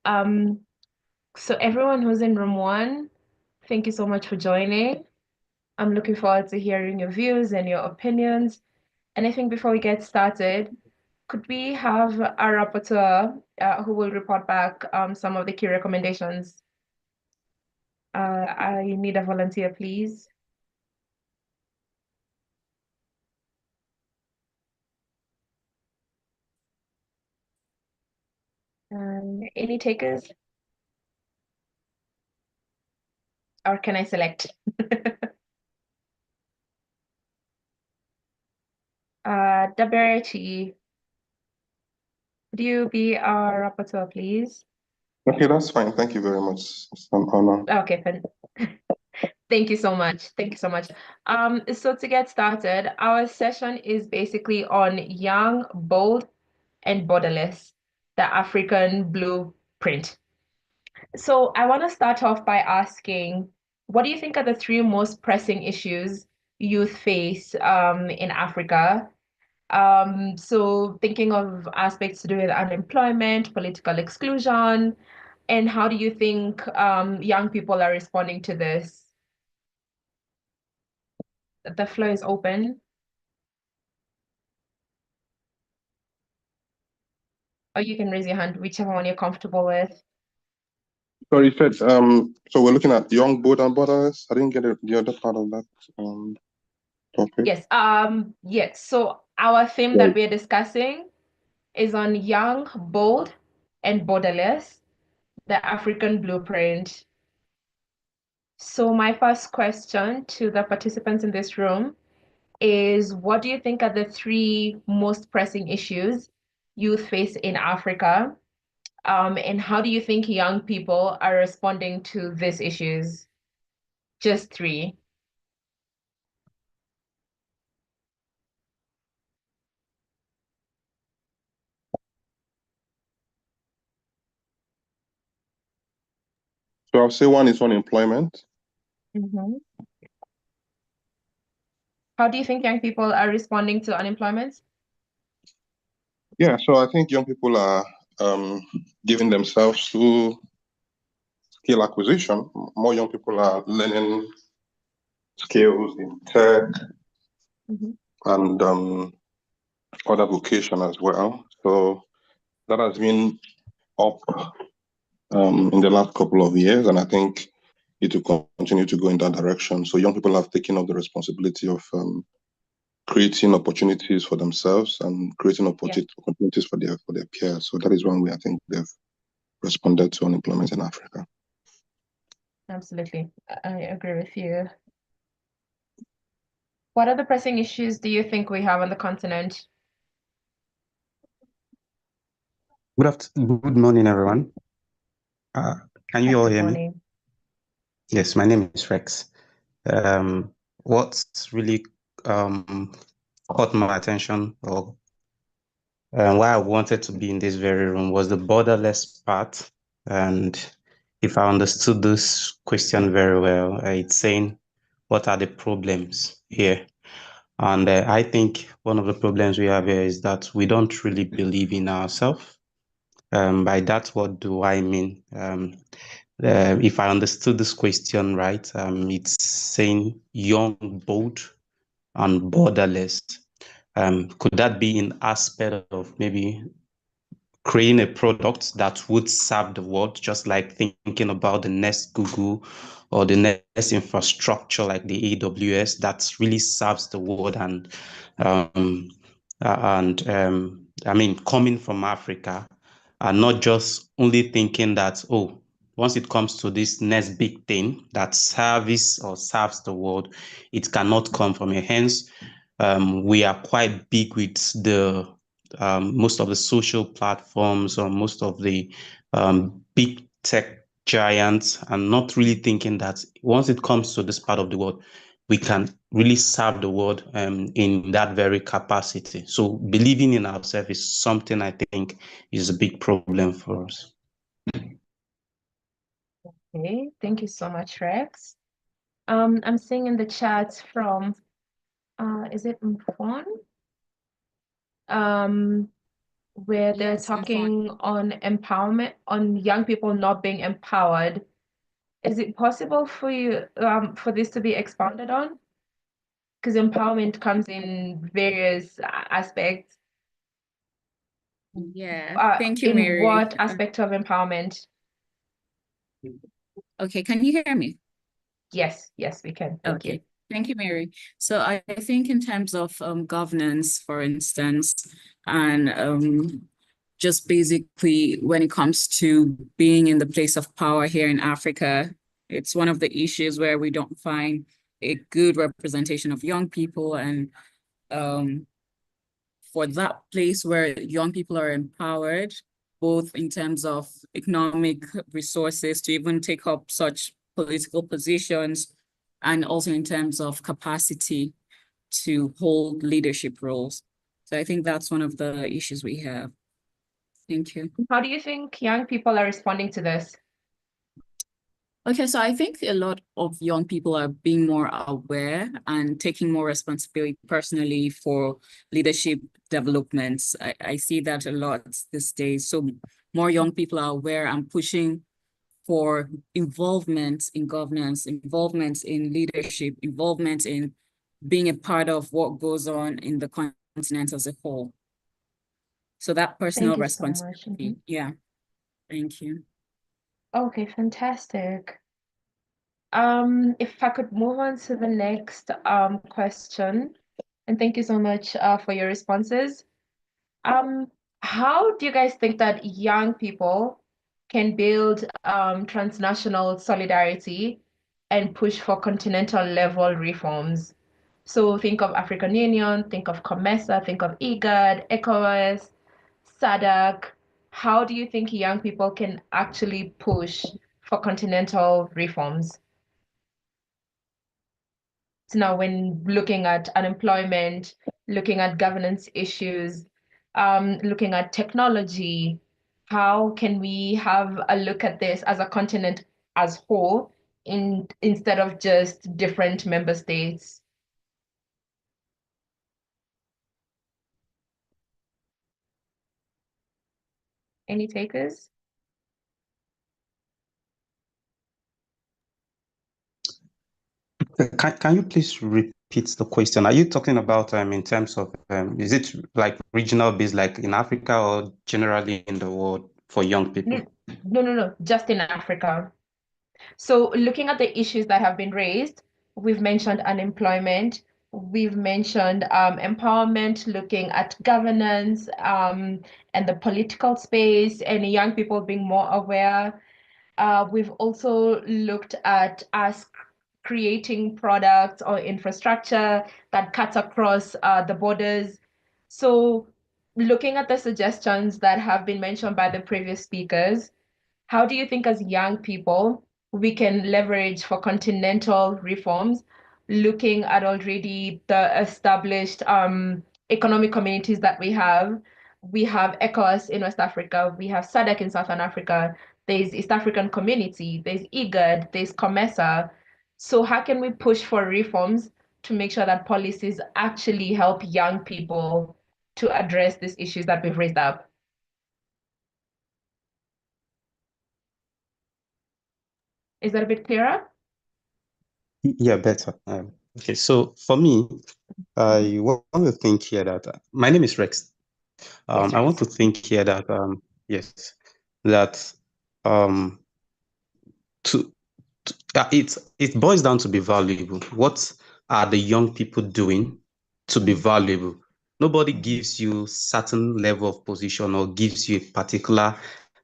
So everyone who's in room 1, thank you so much for joining. I'm looking forward to hearing your views and your opinions. And I think before we get started, could we have our rapporteur who will report back some of the key recommendations? I need a volunteer, please. Any takers? Or can I select? Daberechi, would you be our rapporteur, please? Okay, that's fine. Thank you very much. It's an honor. Okay, thank you so much. Thank you so much. So to get started, our session is basically on young, bold, and borderless, the African blueprint. So I want to start off by asking, what do you think are the three most pressing issues youth face in Africa? So thinking of aspects to do with unemployment, political exclusion, and how do you think young people are responding to this? The floor is open. Or you can raise your hand, whichever one you're comfortable with. Sorry, you said, so we're looking at young, bold, and borderless. I didn't get the other part of that topic. Yes, yes. So our theme that we're discussing is on young, bold, and borderless, the African blueprint. So my first question to the participants in this room is, what do you think are the three most pressing issues youth face in Africa? And how do you think young people are responding to these issues? Just three. So I'll say one is unemployment. Mm-hmm. How do you think young people are responding to unemployment? Yeah, so I think young people are giving themselves to skill acquisition. More young people are learning skills in tech and other vocation as well. So that has been up in the last couple of years, and I think it will continue to go in that direction. So young people have taken up the responsibility of creating opportunities for themselves and creating opportunities for their peers. So that is one way I think they've responded to unemployment in Africa. Absolutely, I agree with you. What other pressing issues do you think we have on the continent? Good morning, everyone. Can you all hear me? Yes, my name is Rex. What's really caught my attention, or why I wanted to be in this very room, was the borderless part. And if I understood this question very well, it's saying, what are the problems here? And I think one of the problems we have here is that we don't really believe in ourselves. By that, what do I mean? If I understood this question right, it's saying young, bold, and borderless. Could that be an aspect of maybe creating a product that would serve the world, just like thinking about the next Google or the next infrastructure like the AWS that really serves the world? And I mean, coming from Africa, and not just only thinking that, oh, once it comes to this next big thing that serves the world, it cannot come from here. Hence, we are quite big with the most of the social platforms or most of the big tech giants, and not really thinking that once it comes to this part of the world, we can really serve the world in that very capacity. So believing in ourselves is something I think is a big problem for us. Okay, thank you so much, Rex. I'm seeing in the chat from, is it Mfon? Where they're talking on empowerment, on young people not being empowered. Is it possible for you for this to be expanded on? Because empowerment comes in various aspects. Yeah, thank you, Mary. In what aspect of empowerment? Okay, can you hear me? Yes, we can. Thank you. Thank you, Mary. So I think in terms of governance, for instance, and just basically when it comes to being in the place of power here in Africa, it's one of the issues where we don't find a good representation of young people. And for that place where young people are empowered, both in terms of economic resources to even take up such political positions, and also in terms of capacity to hold leadership roles. So I think that's one of the issues we have. Thank you. How do you think young people are responding to this? Okay, so I think a lot of young people are being more aware and taking more responsibility personally for leadership developments. I see that a lot these days. So more young people are aware and pushing for involvement in governance, involvement in leadership, involvement in being a part of what goes on in the continent as a whole. So that personal responsibility. Yeah, thank you. Okay, fantastic. If I could move on to the next question, and thank you so much for your responses. How do you guys think that young people can build transnational solidarity and push for continental level reforms? So think of African Union, think of COMESA, think of IGAD, ECOWAS, SADC. How do you think young people can actually push for continental reforms? So now when looking at unemployment, looking at governance issues, looking at technology, how can we have a look at this as a continent as whole instead of just different member states? Any takers? Can you please repeat the question? Are you talking about in terms of is it like regional based, like in Africa, or generally in the world for young people? No, just in Africa. So looking at the issues that have been raised, we've mentioned unemployment, we've mentioned empowerment, looking at governance and the political space and young people being more aware. We've also looked at us creating products or infrastructure that cuts across the borders. So looking at the suggestions that have been mentioned by the previous speakers, how do you think as young people we can leverage for continental reforms, looking at already the established economic communities that we have? We have ECOWAS in West Africa, we have SADC in Southern Africa, there's East African Community, there's IGAD, there's COMESA. So how can we push for reforms to make sure that policies actually help young people to address these issues that we've raised up? Is that a bit clearer? Yeah, better. Okay, so for me, I want to think here that my name is Rex. I want to think here that yes, that it boils down to be valuable. What are the young people doing to be valuable? Nobody gives you certain level of position or gives you a particular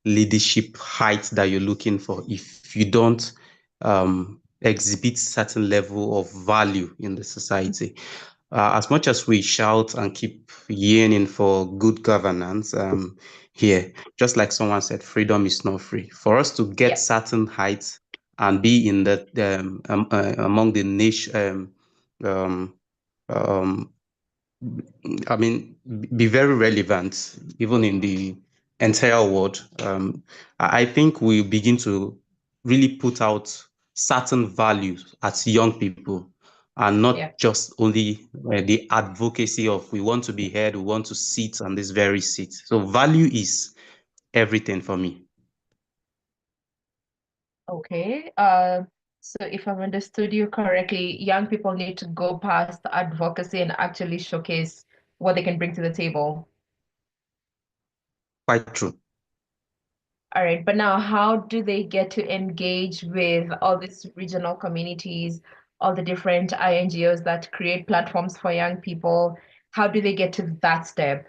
leadership height that you're looking for if you don't exhibit certain level of value in the society. As much as we shout and keep yearning for good governance here, just like someone said, freedom is not free. For us to get certain heights and be in the among the nation, I mean, be very relevant even in the entire world. I think we begin to really put out certain values as young people, and not just only the advocacy of we want to be heard, we want to sit on this very seat. So value is everything for me. Okay. So if I've understood you correctly, young people need to go past advocacy and actually showcase what they can bring to the table. Quite true. All right, but now how do they get to engage with all these regional communities, all the different INGOs that create platforms for young people? How do they get to that step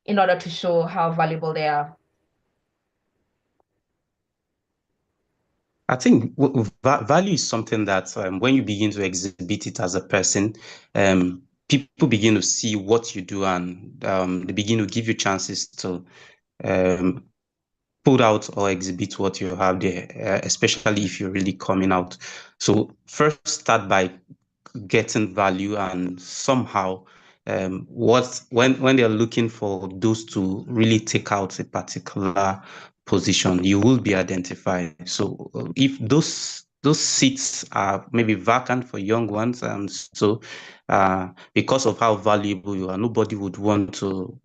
in order to show how valuable they are? I think value is something that when you begin to exhibit it as a person, people begin to see what you do, and they begin to give you chances to put out or exhibit what you have there, especially if you're really coming out. So first start by getting value, and somehow when they're looking for those to really take out a particular position, you will be identified. So if those seats are maybe vacant for young ones, and so because of how valuable you are, nobody would want to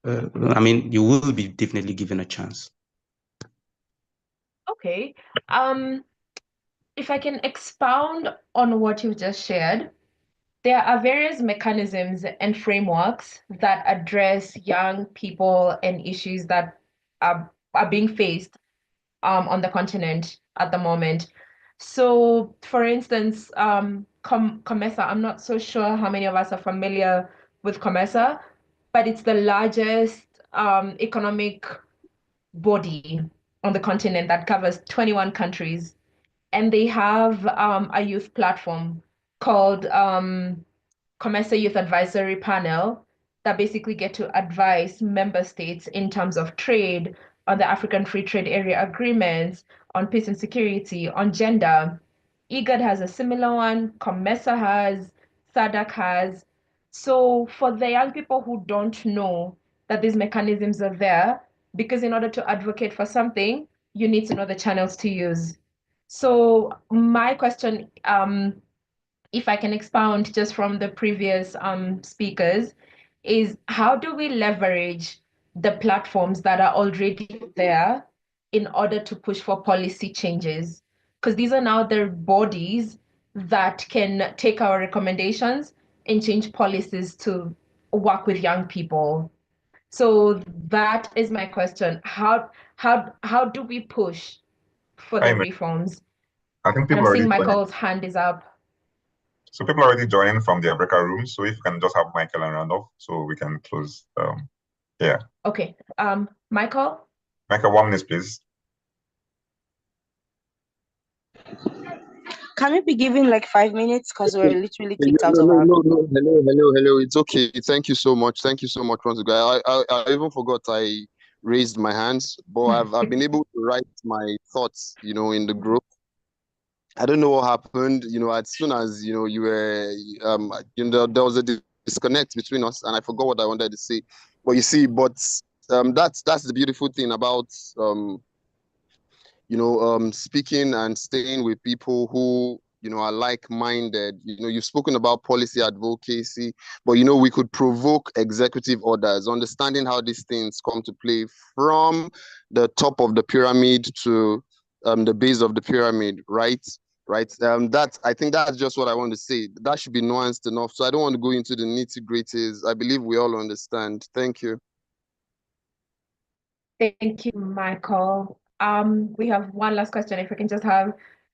I mean, you will be definitely given a chance. Okay. If I can expound on what you've just shared, there are various mechanisms and frameworks that address young people and issues that are being faced on the continent at the moment. So, for instance, COMESA, I'm not so sure how many of us are familiar with COMESA, but it's the largest economic body on the continent that covers 21 countries. And they have a youth platform called COMESA Youth Advisory Panel that basically get to advise member states in terms of trade, on the African Free Trade Area agreements, on peace and security, on gender. IGAD has a similar one, COMESA has, SADC has. So for the young people who don't know that these mechanisms are there, because in order to advocate for something, you need to know the channels to use. So my question, if I can expound just from the previous speakers, is how do we leverage the platforms that are already there in order to push for policy changes? Because these are now the bodies that can take our recommendations and change policies to work with young people. So that is my question. How do we push for the reforms? I think And people I'm seeing already Michael's hand is up. So people are already joining from the breakout room. So if you can just have Michael and Randolph, so we can close. Yeah. Okay. Michael? Michael, 1 minute, please. Can we be given like 5 minutes because we're literally kicked out of No, our hello. It's okay. Thank you so much. Once again. I even forgot I raised my hands, but I've been able to write my thoughts, in the group. I don't know what happened, as soon as, you were, there was a disconnect between us and I forgot what I wanted to say. But you see, that's the beautiful thing about, speaking and staying with people who, are like-minded. You've spoken about policy advocacy, but, we could provoke executive orders, understanding how these things come to play from the top of the pyramid to the base of the pyramid, right? Right. I think that's just what I want to say. That should be nuanced enough. So I don't want to go into the nitty-gritties. I believe we all understand. Thank you. Thank you, Michael. We have one last question. If we can just have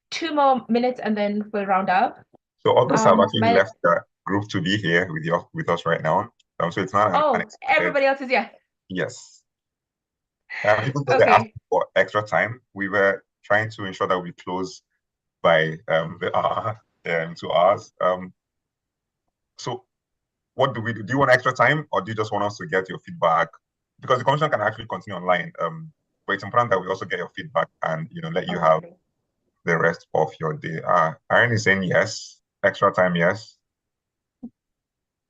2 more minutes and then we'll round up. So others have actually left the group to be here with us right now. So it's not everybody else is here. Yes. Even though they asked for extra time, we were trying to ensure that we close by the hour, 2 hours. So what do we do? Do you want extra time, or do you just want us to get your feedback? Because the commission can actually continue online, but it's important that we also get your feedback and let you have the rest of your day. Irene is saying yes, extra time, yes.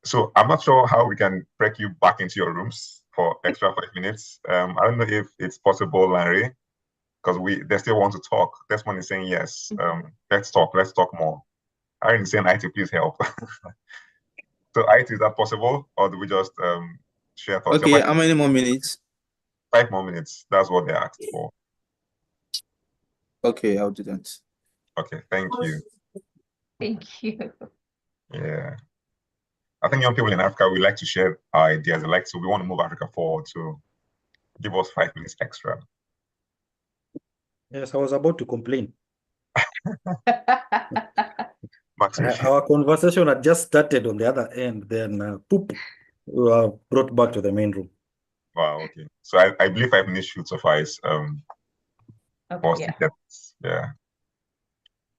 So I'm not sure how we can break you back into your rooms for extra 5 minutes. I don't know if it's possible, Larry, because they still want to talk. Desmond is saying yes. Let's talk more. Irene is saying, IT, please help. So IT, is that possible, or do we just share thoughts? Okay, how many more minutes? 5 more minutes. That's what they asked for. Okay, I'll do that. Okay, thank you. Thank you. Yeah. I think young people in Africa, we like to share our ideas. So we want to move Africa forward. So give us 5 minutes extra. Yes, I was about to complain. Max, our conversation had just started on the other end, then poop, we were brought back to the main room. Wow, okay. So I believe 5 minutes should suffice. Yeah.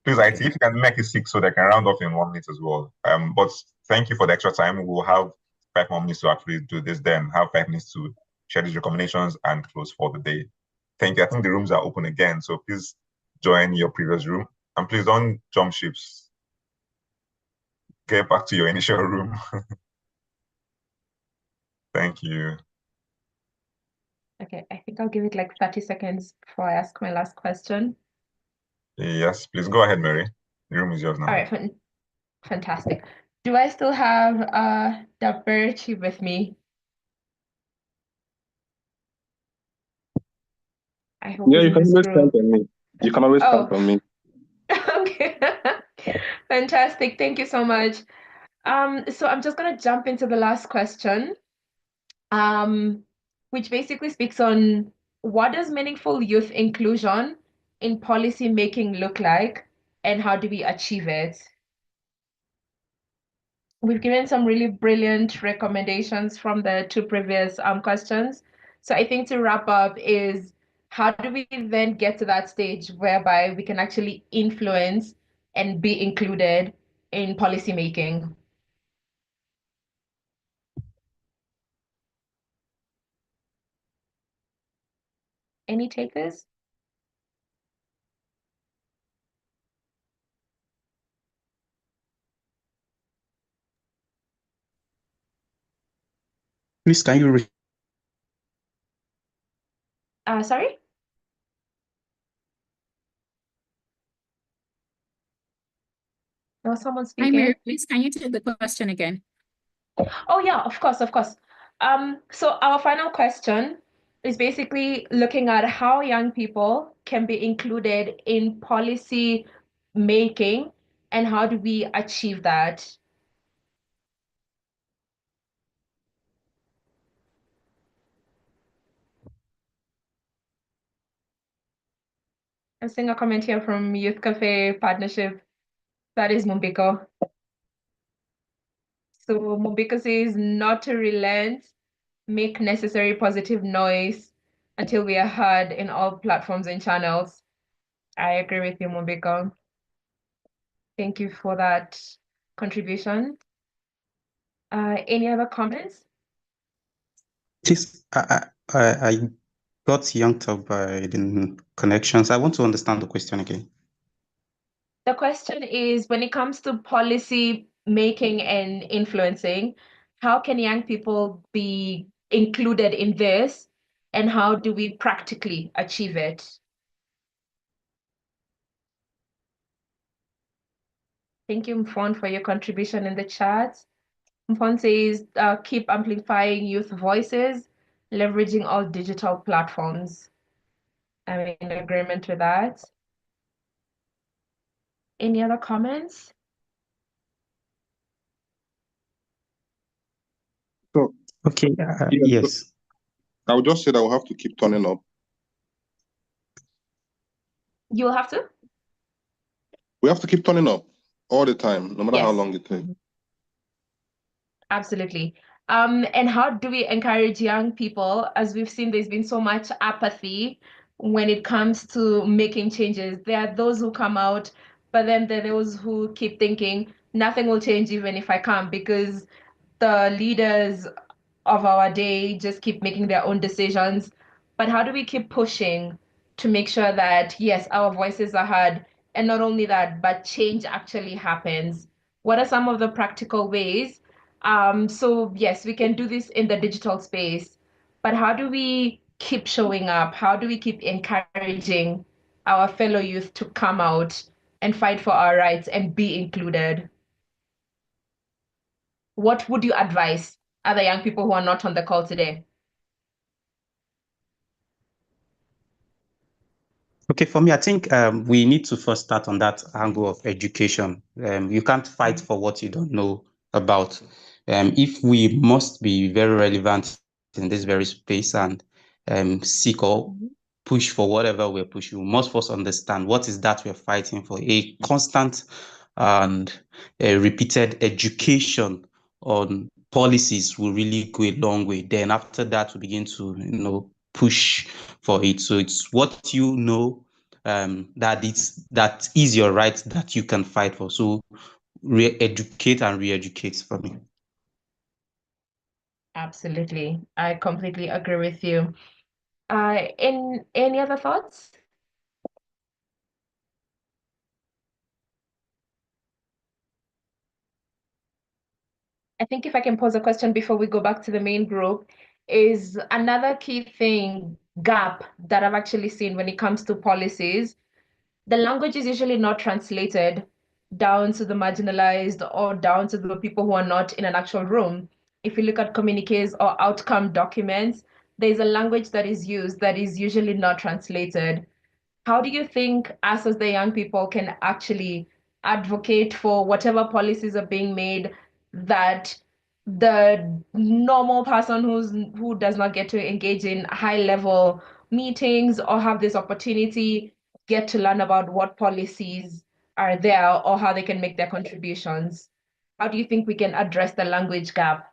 Please, IT, if you can make it 6 so they can round off in 1 minute as well. But thank you for the extra time. We'll have 5 more minutes to actually do this, then have 5 minutes to share these recommendations and close for the day. Thank you. I think the rooms are open again, so please join your previous room. And please don't jump ships. Get back to your initial room. Thank you. Okay, I think I'll give it like 30 seconds before I ask my last question. Yes, please go ahead, Mary. The room is yours now. All right, fantastic. Do I still have Daberchi with me? I hope Yeah, he's you in can this always room. count on me. You can always count Oh, on me. okay. Fantastic. Thank you so much. So I'm just gonna jump into the last question, which basically speaks on what does meaningful youth inclusion in policy making look like, and how do we achieve it? We've given some really brilliant recommendations from the two previous questions. So I think to wrap up is, how do we then get to that stage whereby we can actually influence and be included in policy making? Any takers? Please, can you Sorry? No, someone Hi, speaking. Mary, please, can you take the question again? Oh yeah, of course, of course. So our final question is basically looking at how young people can be included in policy making and how do we achieve that? I'm seeing a comment here from Youth Cafe Partnership. That is Mumbiko. So Mumbiko says not to relent, make necessary positive noise until we are heard in all platforms and channels. I agree with you, Mumbiko. Thank you for that contribution. Any other comments? Please, I got yanked up by the connections. I want to understand the question again. The question is, when it comes to policy making and influencing, how can young people be included in this, and how do we practically achieve it? Thank you, Mfon, for your contribution in the chat. Mfon says, keep amplifying youth voices, leveraging all digital platforms. I'm in agreement with that. Any other comments? So, Okay, yes. I would just say that we'll have to keep turning up. You'll have to? We have to keep turning up all the time, no matter how Yes. long it takes. Absolutely. And how do we encourage young people? As we've seen, there's been so much apathy when it comes to making changes. There are those who come out, but then there are those who keep thinking nothing will change even if I come, because the leaders of our day just keep making their own decisions. But how do we keep pushing to make sure that, yes, our voices are heard? And not only that, but change actually happens. What are some of the practical ways? So yes, we can do this in the digital space, but how do we keep showing up? How do we keep encouraging our fellow youth to come out and fight for our rights and be included? What would you advise other young people who are not on the call today? Okay, for me, I think we need to first start on that angle of education. You can't fight for what you don't know about. If we must be very relevant in this very space and seek or push for whatever we're pushing, we must first understand what is that we're fighting for. A constant and a repeated education on policies will really go a long way. Then after that, we begin to, push for it. So it's what you know that is your right that you can fight for. So re-educate and re-educate for me. Absolutely. I completely agree with you. In any other thoughts? I think if I can pose a question before we go back to the main group, is another key thing, gap that I've actually seen when it comes to policies. The language is usually not translated down to the marginalized or down to the people who are not in an actual room. If you look at communiques or outcome documents, there's a language that is used that is usually not translated. How do you think us as the young people can actually advocate for whatever policies are being made that the normal person who does not get to engage in high level meetings or have this opportunity get to learn about what policies are there or how they can make their contributions? How do you think we can address the language gap?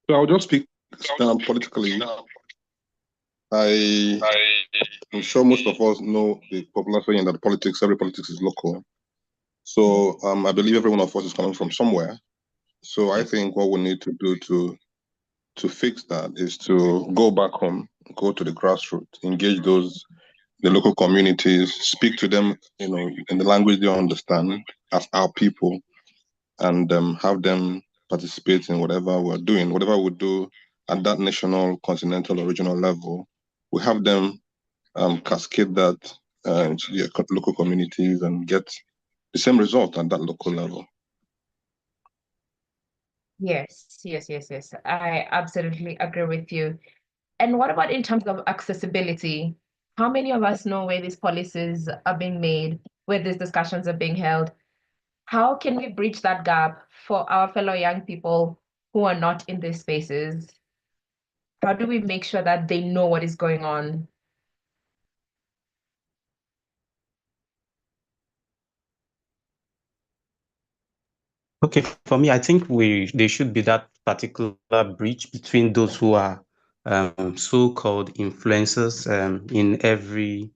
So I'll just speak politically. I'm sure most of us know the popular saying that every politics is local. So I believe every one of us is coming from somewhere. So I think what we need to do to fix that is to go back home, go to the grassroots, engage the local communities, speak to them, in the language they understand as our people, and have them participate in whatever we're doing, whatever we do at that national, continental, or regional level. We have them cascade that into the local communities and get the same result at that local level. Yes. I absolutely agree with you. And what about in terms of accessibility? How many of us know where these policies are being made, where these discussions are being held? How can we bridge that gap for our fellow young people who are not in these spaces? How do we make sure that they know what is going on? Okay, for me, I think there should be that particular bridge between those who are so-called influencers in every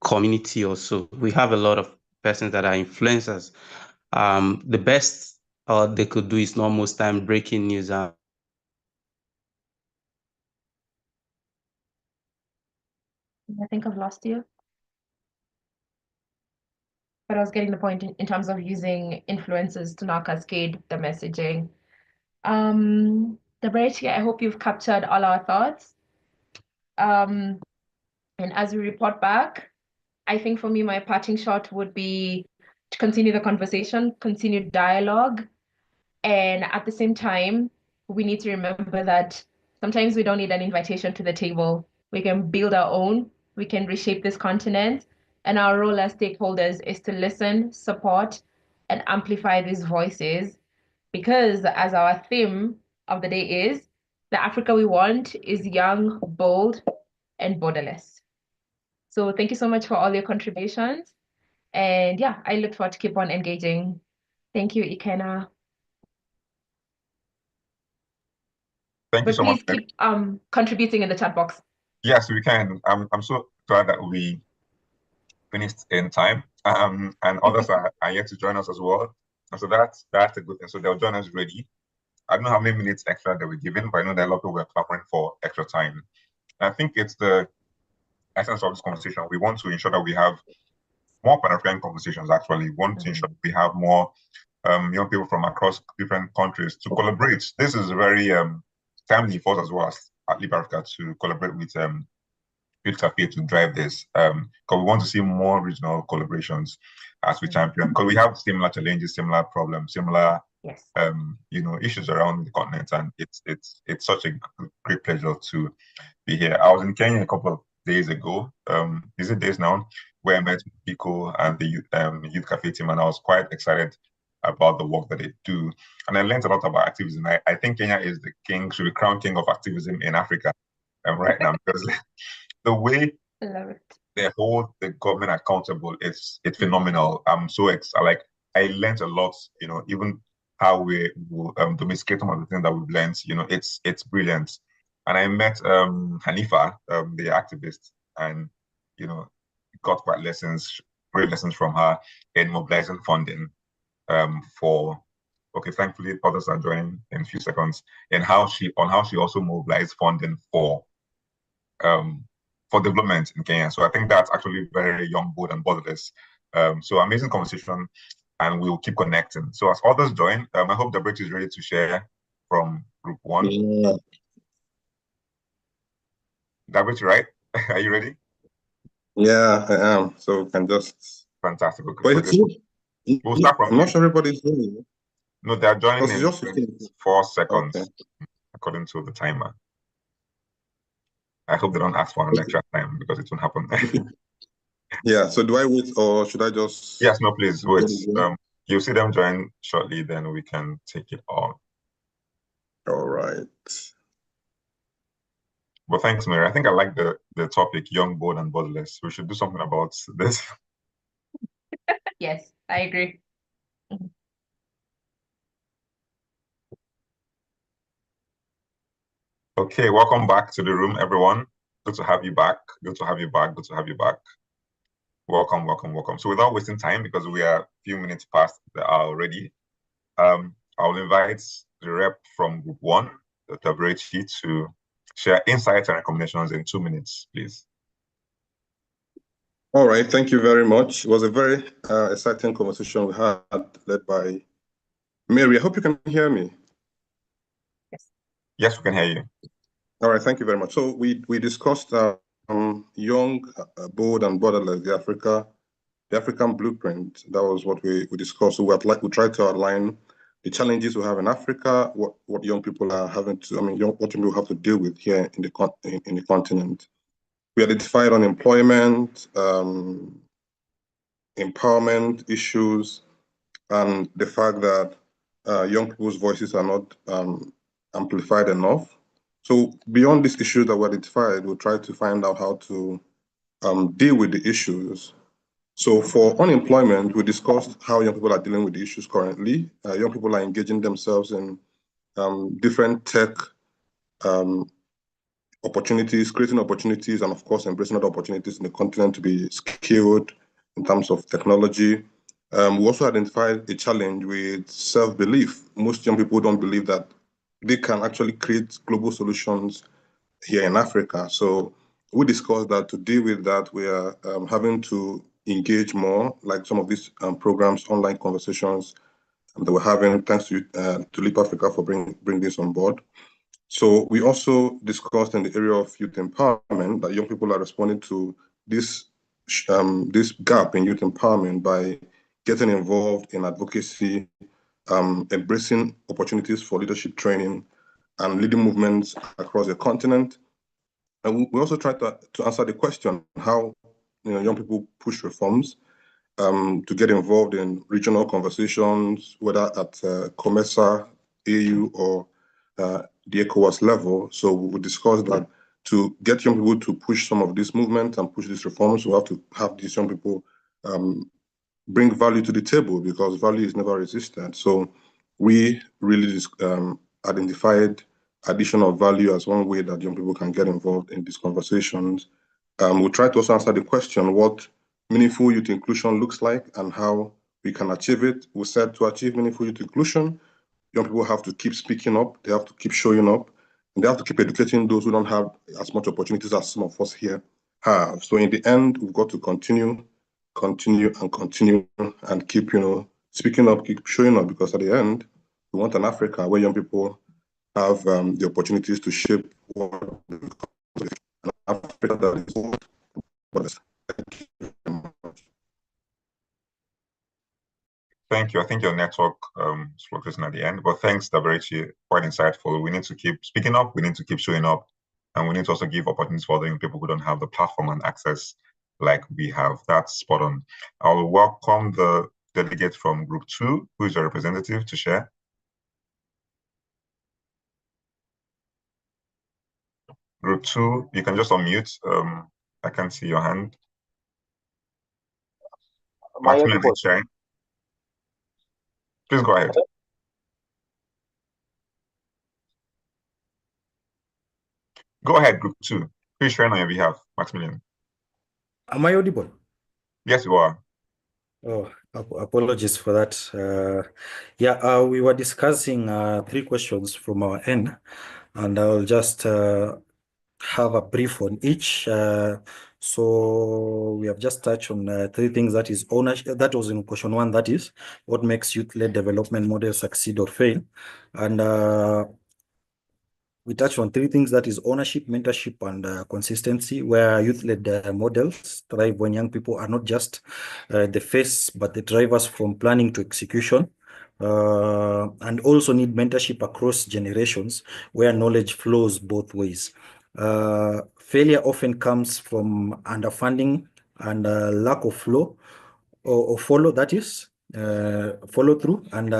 community or so. We have a lot of persons that are influencers. The best they could do is not most time breaking news. I think I've lost you. But I was getting the point in terms of using influencers to now cascade the messaging. Deborah, I hope you've captured all our thoughts. And as we report back, I think for me, my parting shot would be to continue the conversation, continue dialogue. And at the same time, we need to remember that sometimes we don't need an invitation to the table. We can build our own, we can reshape this continent. And our role as stakeholders is to listen, support, and amplify these voices. Because as our theme of the day is, the Africa we want is young, bold, and borderless. So thank you so much for all your contributions. And yeah, I look forward to keep on engaging. Thank you, Ikenna. Thank you But so much. please keep contributing in the chat box. Yes, we can. I'm so glad that we finished in time. And others are yet to join us as well. And so that's a good thing. So they'll join us ready. I don't know how many minutes extra they were given, but I know that a lot of people were clamoring for extra time. And I think it's the essence of this conversation. We want to ensure that we have more Pan-African conversations, actually. We want to ensure that we have more young people from across different countries to collaborate. This is very timely for us as well as at Libre Africa to collaborate with Youth Cafe to drive this, because we want to see more regional collaborations as we champion, because we have similar challenges, similar problems, similar issues around the continent, and it's such a great pleasure to be here. I was in Kenya a couple of days ago, is it days now, where I met Pico and the Youth Cafe team, and I was quite excited about the work that they do, and I learned a lot about activism. I think Kenya is should be crowned king of activism in Africa right now, because the way they hold the government accountable, it's phenomenal. I learned a lot, even how we will domesticate some of the things that we've learned, it's brilliant. And I met Hanifa, the activist, and got quite lessons great lessons from her in mobilizing funding for. Okay, thankfully others are joining in a few seconds. And how she also mobilized funding for development in Kenya. So I think that's actually very young, bold, and borderless. So amazing conversation, and we'll keep connecting. So as others join, I hope the bridge is ready to share from group 1. Yeah. David, right? Are you ready? Yeah, I am. So we can just. Fantastic. Okay, But so we'll start from I'm not sure everybody's ready. No, they're joining Because in it's just 4 seconds, Okay. according to the timer. I hope they don't ask for an extra time because it won't happen. Yeah, so do I wait or should I just? Yes, no, please wait. You'll see them join shortly, then we can take it on. All right. But thanks, Mary. I think I like the topic, young, bold, and borderless. We should do something about this. Yes, I agree. Okay, welcome back to the room, everyone. Good to have you back. Good to have you back. Good to have you back. Welcome, welcome, welcome. So without wasting time, because we are a few minutes past the hour already, I'll invite the rep from Group 1, Dr. Brechi, to share insights and recommendations in 2 minutes, please. All right, thank you very much. It was a very exciting conversation we had, led by Mary. I hope you can hear me. Yes, we can hear you. All right, thank you very much. So we discussed young, bold, and borderless, the African blueprint. That was what we discussed. So we tried to outline the challenges we have in Africa, what young people are having to, what young people have to deal with here in the continent. We identified unemployment, empowerment issues, and the fact that young people's voices are not amplified enough. So beyond these issues that were identified, we'll try to find out how to deal with the issues. So for unemployment, we discussed how young people are dealing with the issues currently. Young people are engaging themselves in different tech opportunities, creating opportunities, and of course, embracing other opportunities in the continent to be skilled in terms of technology. We also identified a challenge with self-belief. Most young people don't believe that they can actually create global solutions here in Africa. So we discussed that to deal with that, we are having to engage more, like some of these programs, online conversations that we're having. Thanks to Leap Africa for bringing this on board. So we also discussed in the area of youth empowerment that young people are responding to this gap in youth empowerment by getting involved in advocacy, embracing opportunities for leadership training, and leading movements across the continent. And we also tried to answer the question how young people push reforms to get involved in regional conversations, whether at COMESA, AU, or the ECOWAS level. So we discussed that to get young people to push some of these movements and push these reforms, we have to have these young people bring value to the table, because value is never resisted. So we really identified additional value as one way that young people can get involved in these conversations. We try to also answer the question what meaningful youth inclusion looks like and how we can achieve it. We said to achieve meaningful youth inclusion, young people have to keep speaking up, they have to keep showing up, and they have to keep educating those who don't have as much opportunities as some of us here have. So in the end, we've got to continue, and keep, speaking up, keep showing up, because at the end, we want an Africa where young people have the opportunities to shape what an Africa that is old. Thank you very much. Thank you. I think your network is focusing at the end, but thanks, Daberechi, quite insightful. We need to keep speaking up, we need to keep showing up, and we need to also give opportunities for other people who don't have the platform and access like we have. That's spot on. I'll welcome the delegate from Group 2, who is your representative, to share. Group 2, you can just unmute. I can't see your hand. Maximilian is sharing. Please go ahead. Go ahead, Group 2. Who is sharing on your behalf, Maximilian? Am I audible? Yes, you are. Oh, apologies for that. We were discussing 3 questions from our end, and I'll just have a brief on each. So we have just touched on 3 things. That is ownership. That was in question 1. That is what makes youth-led development models succeed or fail, and we touched on 3 things. That is ownership, mentorship, and consistency, where youth-led models thrive when young people are not just the face, but the drivers from planning to execution. And also need mentorship across generations, where knowledge flows both ways. Failure often comes from underfunding and lack of flow or follow. That is follow through and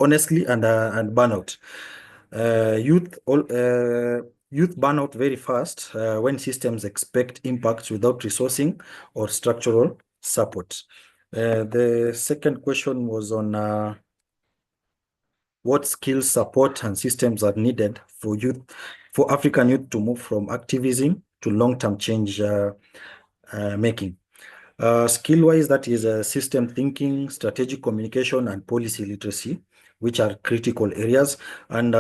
honestly and burnout. Youth burn out very fast when systems expect impacts without resourcing or structural support. The second question was on what skills, support, and systems are needed for African youth to move from activism to long-term change making. Skill-wise, that is system thinking, strategic communication, and policy literacy, which are critical areas. And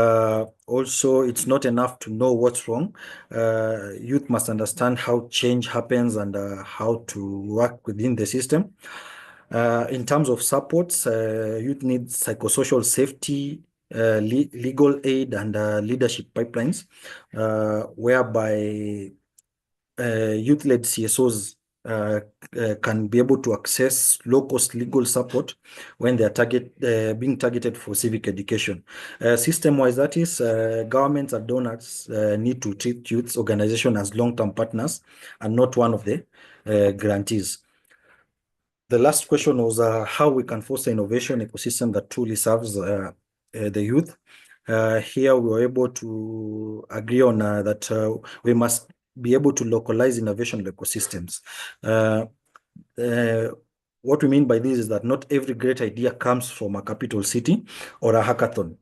also, it's not enough to know what's wrong. Youth must understand how change happens and how to work within the system. In terms of supports, youth need psychosocial safety, legal aid, and leadership pipelines, whereby youth-led CSOs can be able to access low-cost legal support when they are being targeted for civic education. System-wise, that is, governments and donors need to treat youth organization as long-term partners and not one of the grantees. The last question was how we can foster innovation ecosystem that truly serves the youth. Here we were able to agree on that we must be able to localize innovation ecosystems. What we mean by this is that not every great idea comes from a capital city or a hackathon.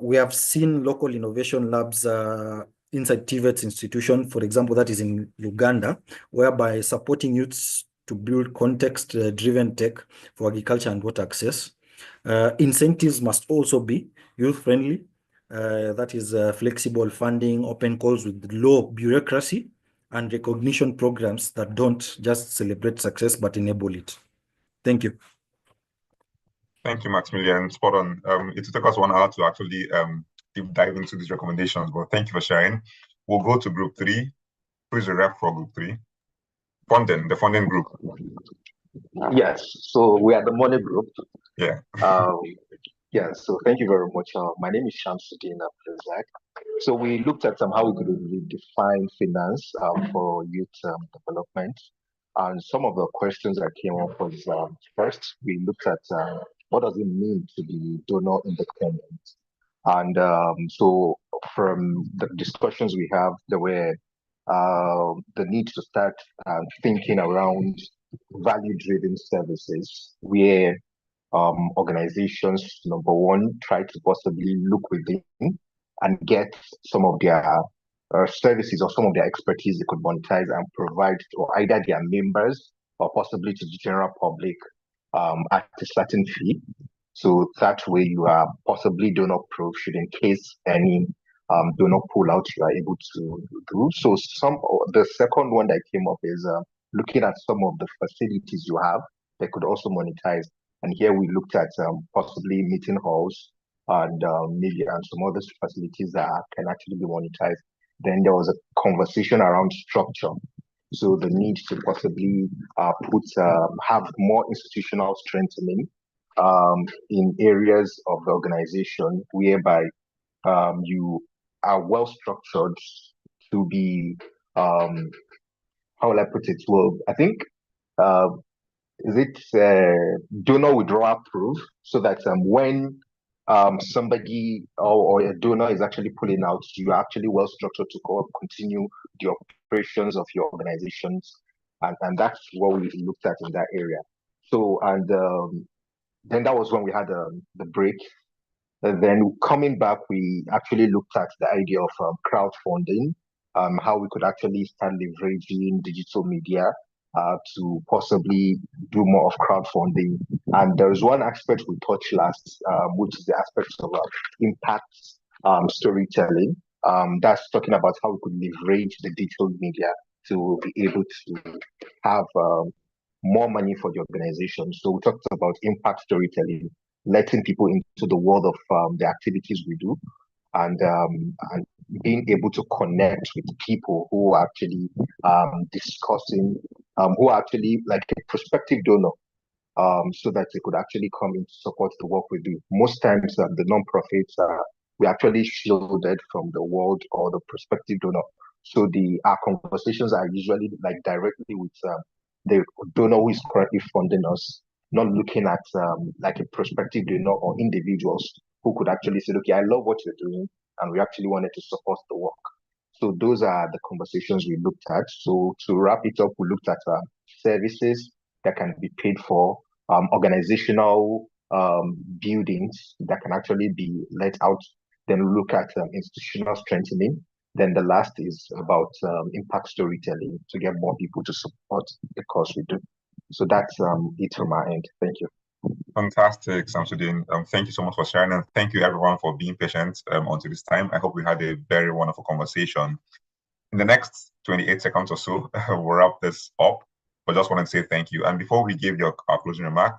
We have seen local innovation labs inside TVET's institution, for example, that is in Uganda, whereby supporting youths to build context-driven tech for agriculture and water access. Incentives must also be youth-friendly, that is flexible funding, open calls with low bureaucracy, and recognition programs that don't just celebrate success, but enable it. Thank you. Thank you, Maximilian. Spot on. It took us 1 hour to actually deep dive into these recommendations, but thank you for sharing. We'll go to group 3. Who is the rep for group 3? The funding group. Yes, so we are the money group. Yeah. Yeah, so thank you very much. My name is Shamsuddin Abdulrazak. So we looked at how we could redefine finance for youth development. And some of the questions that came up was, first, we looked at what does it mean to be donor independent? And so from the discussions we have, there were the need to start thinking around value-driven services, where organizations, number one, try to possibly look within and get some of their services or some of their expertise they could monetize and provide to either their members or possibly to the general public at a certain fee. So that way you are possibly donor proof should in case any donor pull out, you are able to do. So the second one that came up is looking at some of the facilities you have that could also monetize. And here we looked at possibly meeting halls and maybe some other facilities that can actually be monetized. Then there was a conversation around structure. So the need to possibly have more institutional strengthening in areas of the organization whereby you are well structured to be, how will I put it? Well, I think is it donor withdrawal proof, so that when somebody or a donor is actually pulling out, you are actually well structured to continue the operations of your organizations, and that's what we looked at in that area. So then that was when we had the break. And then coming back, we actually looked at the idea of crowdfunding, how we could actually start leveraging digital media to possibly do more of crowdfunding. And there's one aspect we touched last, which is the aspect of impact storytelling. That's talking about how we could leverage the digital media to be able to have more money for the organization. So we talked about impact storytelling, letting people into the world of the activities we do, and being able to connect with people who are actually discussing, who are actually like a prospective donor, so that they could actually come in to support the work we do. Most times, the non-profits we actually shielded from the world or the prospective donor. So our conversations are usually like directly with the donor who is currently funding us, not looking at like a prospective donor or individuals who could actually say, okay, I love what you're doing, and we actually wanted to support the work. So those are the conversations we looked at. So to wrap it up, we looked at services that can be paid for, organizational buildings that can actually be let out, then look at institutional strengthening. Then the last is about impact storytelling to get more people to support the cause we do. So that's it from my end. Thank you. Fantastic, Samsudeen. Thank you so much for sharing, and thank you everyone for being patient until this time. I hope we had a very wonderful conversation. In the next 28 seconds or so, we'll wrap this up, but just want to say thank you. And before we give you our closing remark,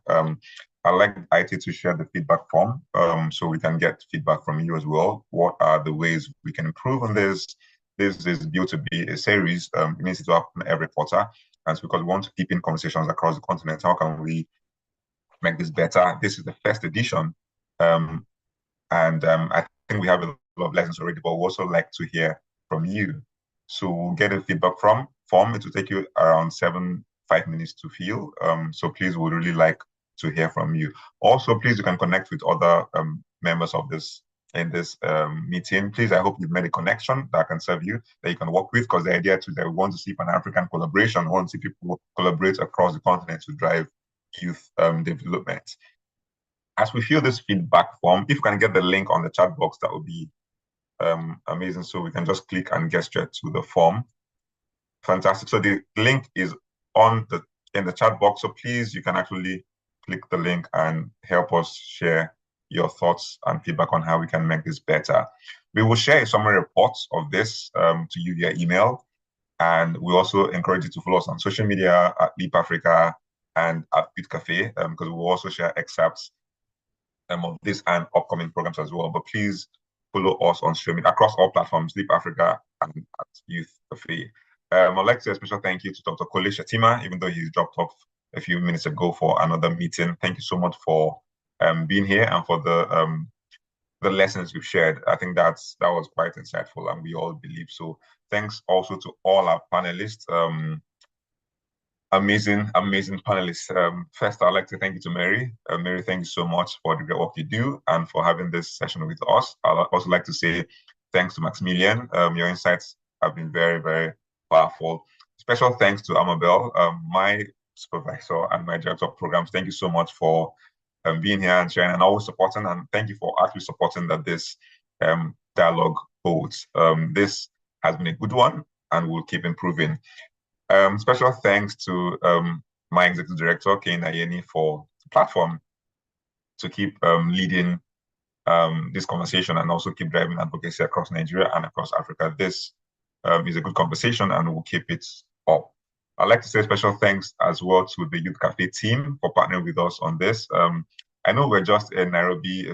I'd like IT to share the feedback form so we can get feedback from you as well. What are the ways we can improve on this? This is built to be a series. It needs to happen every quarter. And so because we want to keep in conversations across the continent, how can we make this better? This is the first edition. I think we have a lot of lessons already, but we also like to hear from you. So we'll get a feedback form. It will take you around 5 minutes to fill. So please, we'd really like to hear from you. Also, please, you can connect with other members of this meeting. Please, I hope you've made a connection that can serve you, that you can work with, because the idea is that we want to see Pan-African collaboration. We want to see people collaborate across the continent to drive youth development. As we fill this feedback form, if you can get the link on the chat box, that would be amazing. So we can just click and get straight to the form. Fantastic. So the link is in the chat box. So please, you can actually click the link and help us share your thoughts and feedback on how we can make this better. We will share a summary report of this to you via email. And we also encourage you to follow us on social media at Leap Africa and at Youth Cafe, because we'll also share excerpts of this and upcoming programs as well. But please follow us on social media across all platforms, Leap Africa and at Youth Cafe. I'd like to say a special thank you to Dr. Kole Shettima, even though he's dropped off a few minutes ago for another meeting. Thank you so much for being here and for the lessons you've shared. I think that was quite insightful, and we all believe so. Thanks also to all our panelists. Amazing panelists. First, I'd like to thank you to Mary. Mary, thank you so much for the great work you do and for having this session with us. I'd also like to say thanks to Maximilian. Your insights have been very, very powerful. Special thanks to Amabel, my supervisor and my director of programs. Thank you so much for being here and sharing and always supporting. And thank you for actually supporting that this dialogue holds. This has been a good one, and we'll keep improving. Special thanks to my executive director, Kane Ayeni, for the platform to keep leading this conversation and also keep driving advocacy across Nigeria and across Africa. This is a good conversation, and we'll keep it up. I'd like to say special thanks as well to the Youth Cafe team for partnering with us on this. I know we're just in Nairobi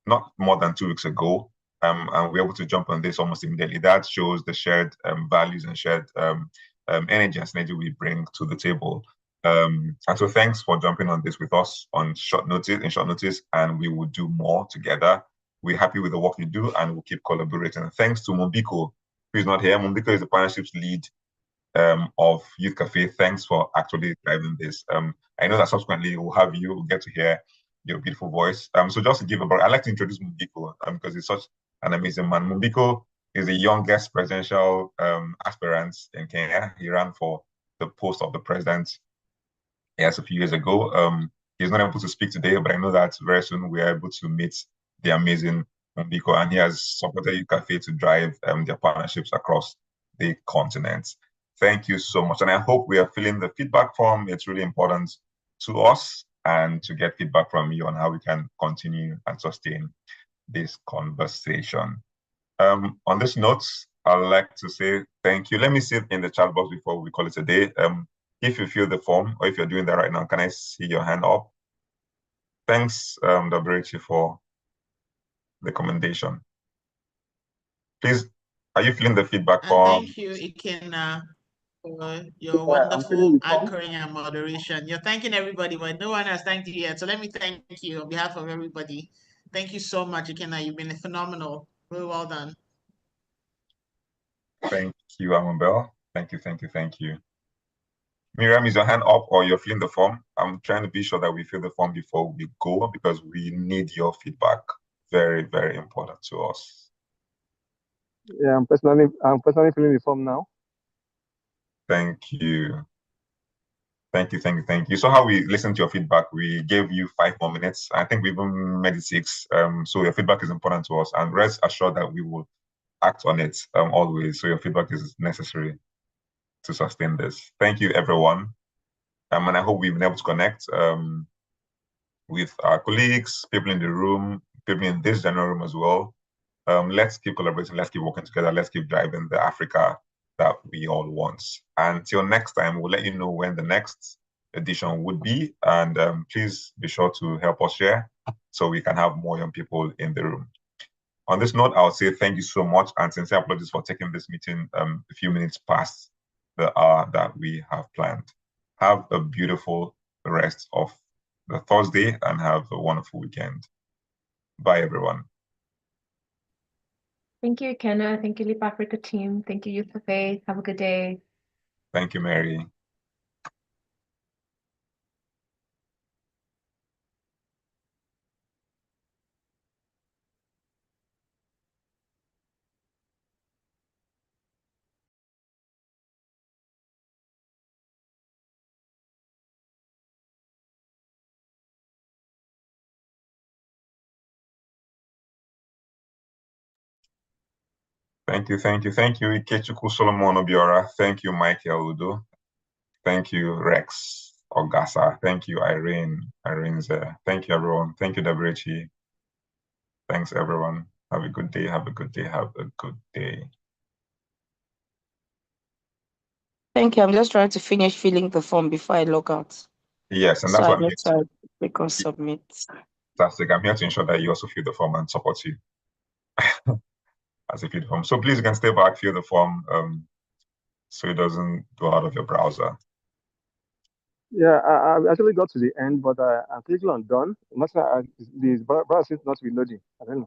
not more than 2 weeks ago, and we're able to jump on this almost immediately. That shows the shared values and shared energy and synergy we bring to the table. And so thanks for jumping on this with us in short notice, and we will do more together. We're happy with the work you do, and we'll keep collaborating. And thanks to Mumbiko, who is not here. Mumbiko is the partnerships lead of Youth Cafe. Thanks for actually driving this. I know that subsequently we'll get to hear your beautiful voice. So just to give I'd like to introduce Mumbiko because he's such an amazing man. Mumbiko is the youngest presidential aspirant in Kenya. He ran for the post of the president a few years ago. He's not able to speak today, but I know that very soon we are able to meet the amazing Mumbiko, and he has supported Youth Cafe to drive their partnerships across the continent. Thank you so much. And I hope we are filling the feedback form. It's really important to us and to get feedback from you on how we can continue and sustain this conversation. On this note, I'd like to say thank you. Let me see it in the chat box before we call it a day. If you fill the form or if you're doing that right now, can I see your hand up? Thanks, Daberechi, for the commendation. Please, are you filling the feedback form? Thank you, Ikenna, for your wonderful anchoring and moderation. You're thanking everybody, but no one has thanked you yet. So let me thank you on behalf of everybody. Thank you so much, Ikenna. You've been phenomenal. Very well done. Thank you, Amabel. Thank you, thank you, thank you. Miriam, is your hand up or you're filling the form? I'm trying to be sure that we fill the form before we go because we need your feedback. Very, very important to us. Yeah, I'm personally filling the form now. Thank you. Thank you, thank you, thank you. So how we listened to your feedback, we gave you 5 more minutes. I think we even made it 6. So your feedback is important to us, and rest assured that we will act on it always. So your feedback is necessary to sustain this. Thank you, everyone. And I hope we've been able to connect with our colleagues, people in the room, people in this general room as well. Let's keep collaborating, let's keep working together, let's keep driving the Africa that we all want. Until next time, we'll let you know when the next edition would be. And please be sure to help us share so we can have more young people in the room. On this note, I'll say thank you so much and sincere apologies for taking this meeting a few minutes past the hour that we have planned. Have a beautiful rest of the Thursday and have a wonderful weekend. Bye, everyone. Thank you, Ikenna. Thank you, Leap Africa team. Thank you, Youth for Faith. Have a good day. Thank you, Mary. Thank you, thank you, thank you, Ikechukwu Solomon Obiora. Thank you, Michael Udo. Thank you, Rex Ogasa. Thank you, Irene. Irene's there. Thank you, everyone. Thank you, Daberechi. Thanks, everyone. Have a good day. Have a good day. Have a good day. Thank you. I'm just trying to finish filling the form before I log out. Yes, and that's what I'm here to click on submit. Fantastic. I'm here to ensure that you also fill the form and support you as you fill the form. So please, you can stay back, fill the form, so it doesn't go out of your browser. Yeah, I actually got to the end, but I'm clicking on done. The browser seems not reloading. I don't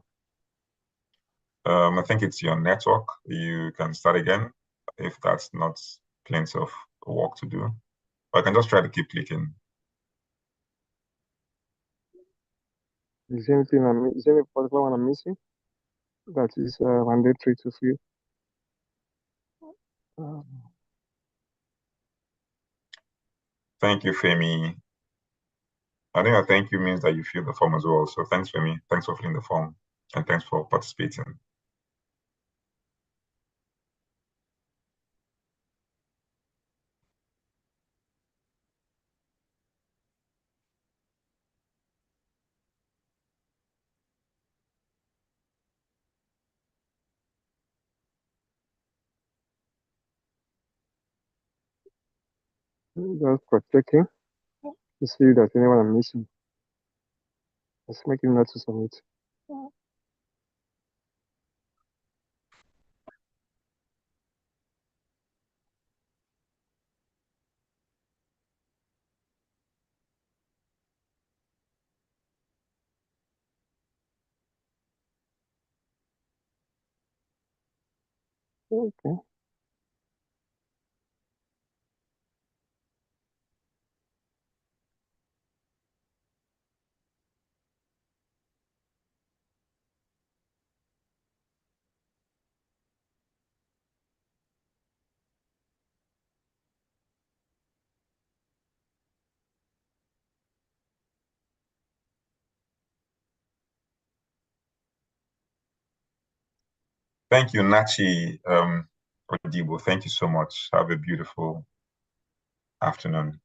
know. I think it's your network. You can start again if that's not plenty of work to do. Or I can just try to keep clicking. Is there any particular one I'm missing? That is mandatory to fill. Thank you, Femi. I think a thank you means that you fill the form as well. So thanks, Femi. Thanks for filling the form. And thanks for participating. Just for checking to see if there's anyone I'm missing. Just making notes to submit. Okay. Thank you, Nachi. Odibo. Thank you so much. Have a beautiful afternoon.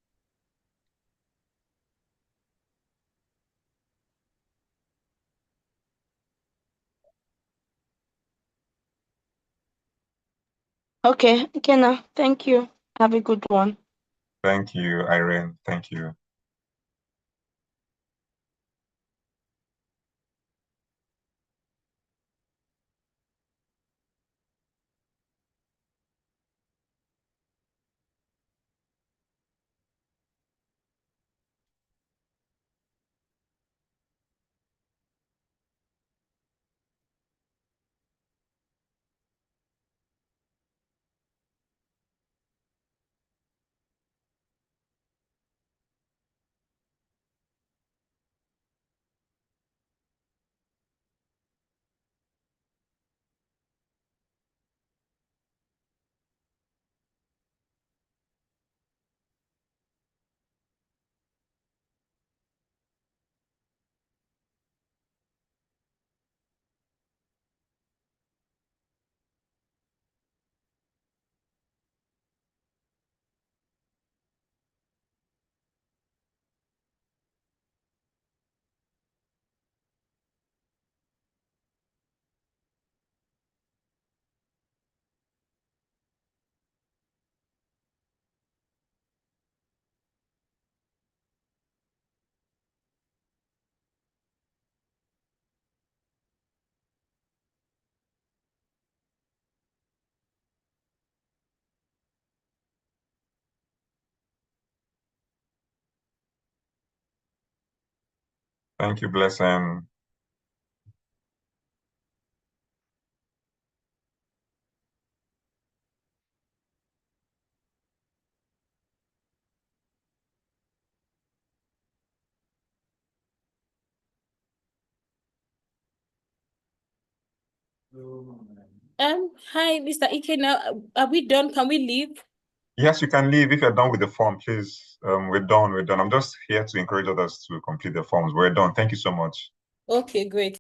Okay, Ikenna, thank you. Have a good one. Thank you, Irene. Thank you. Thank you, Blessing. Hi, Mr. Ikenna. Are we done? Can we leave? Yes, you can leave if you're done with the form, please. We're done. I'm just here to encourage others to complete the forms. We're done. Thank you so much. Okay, great.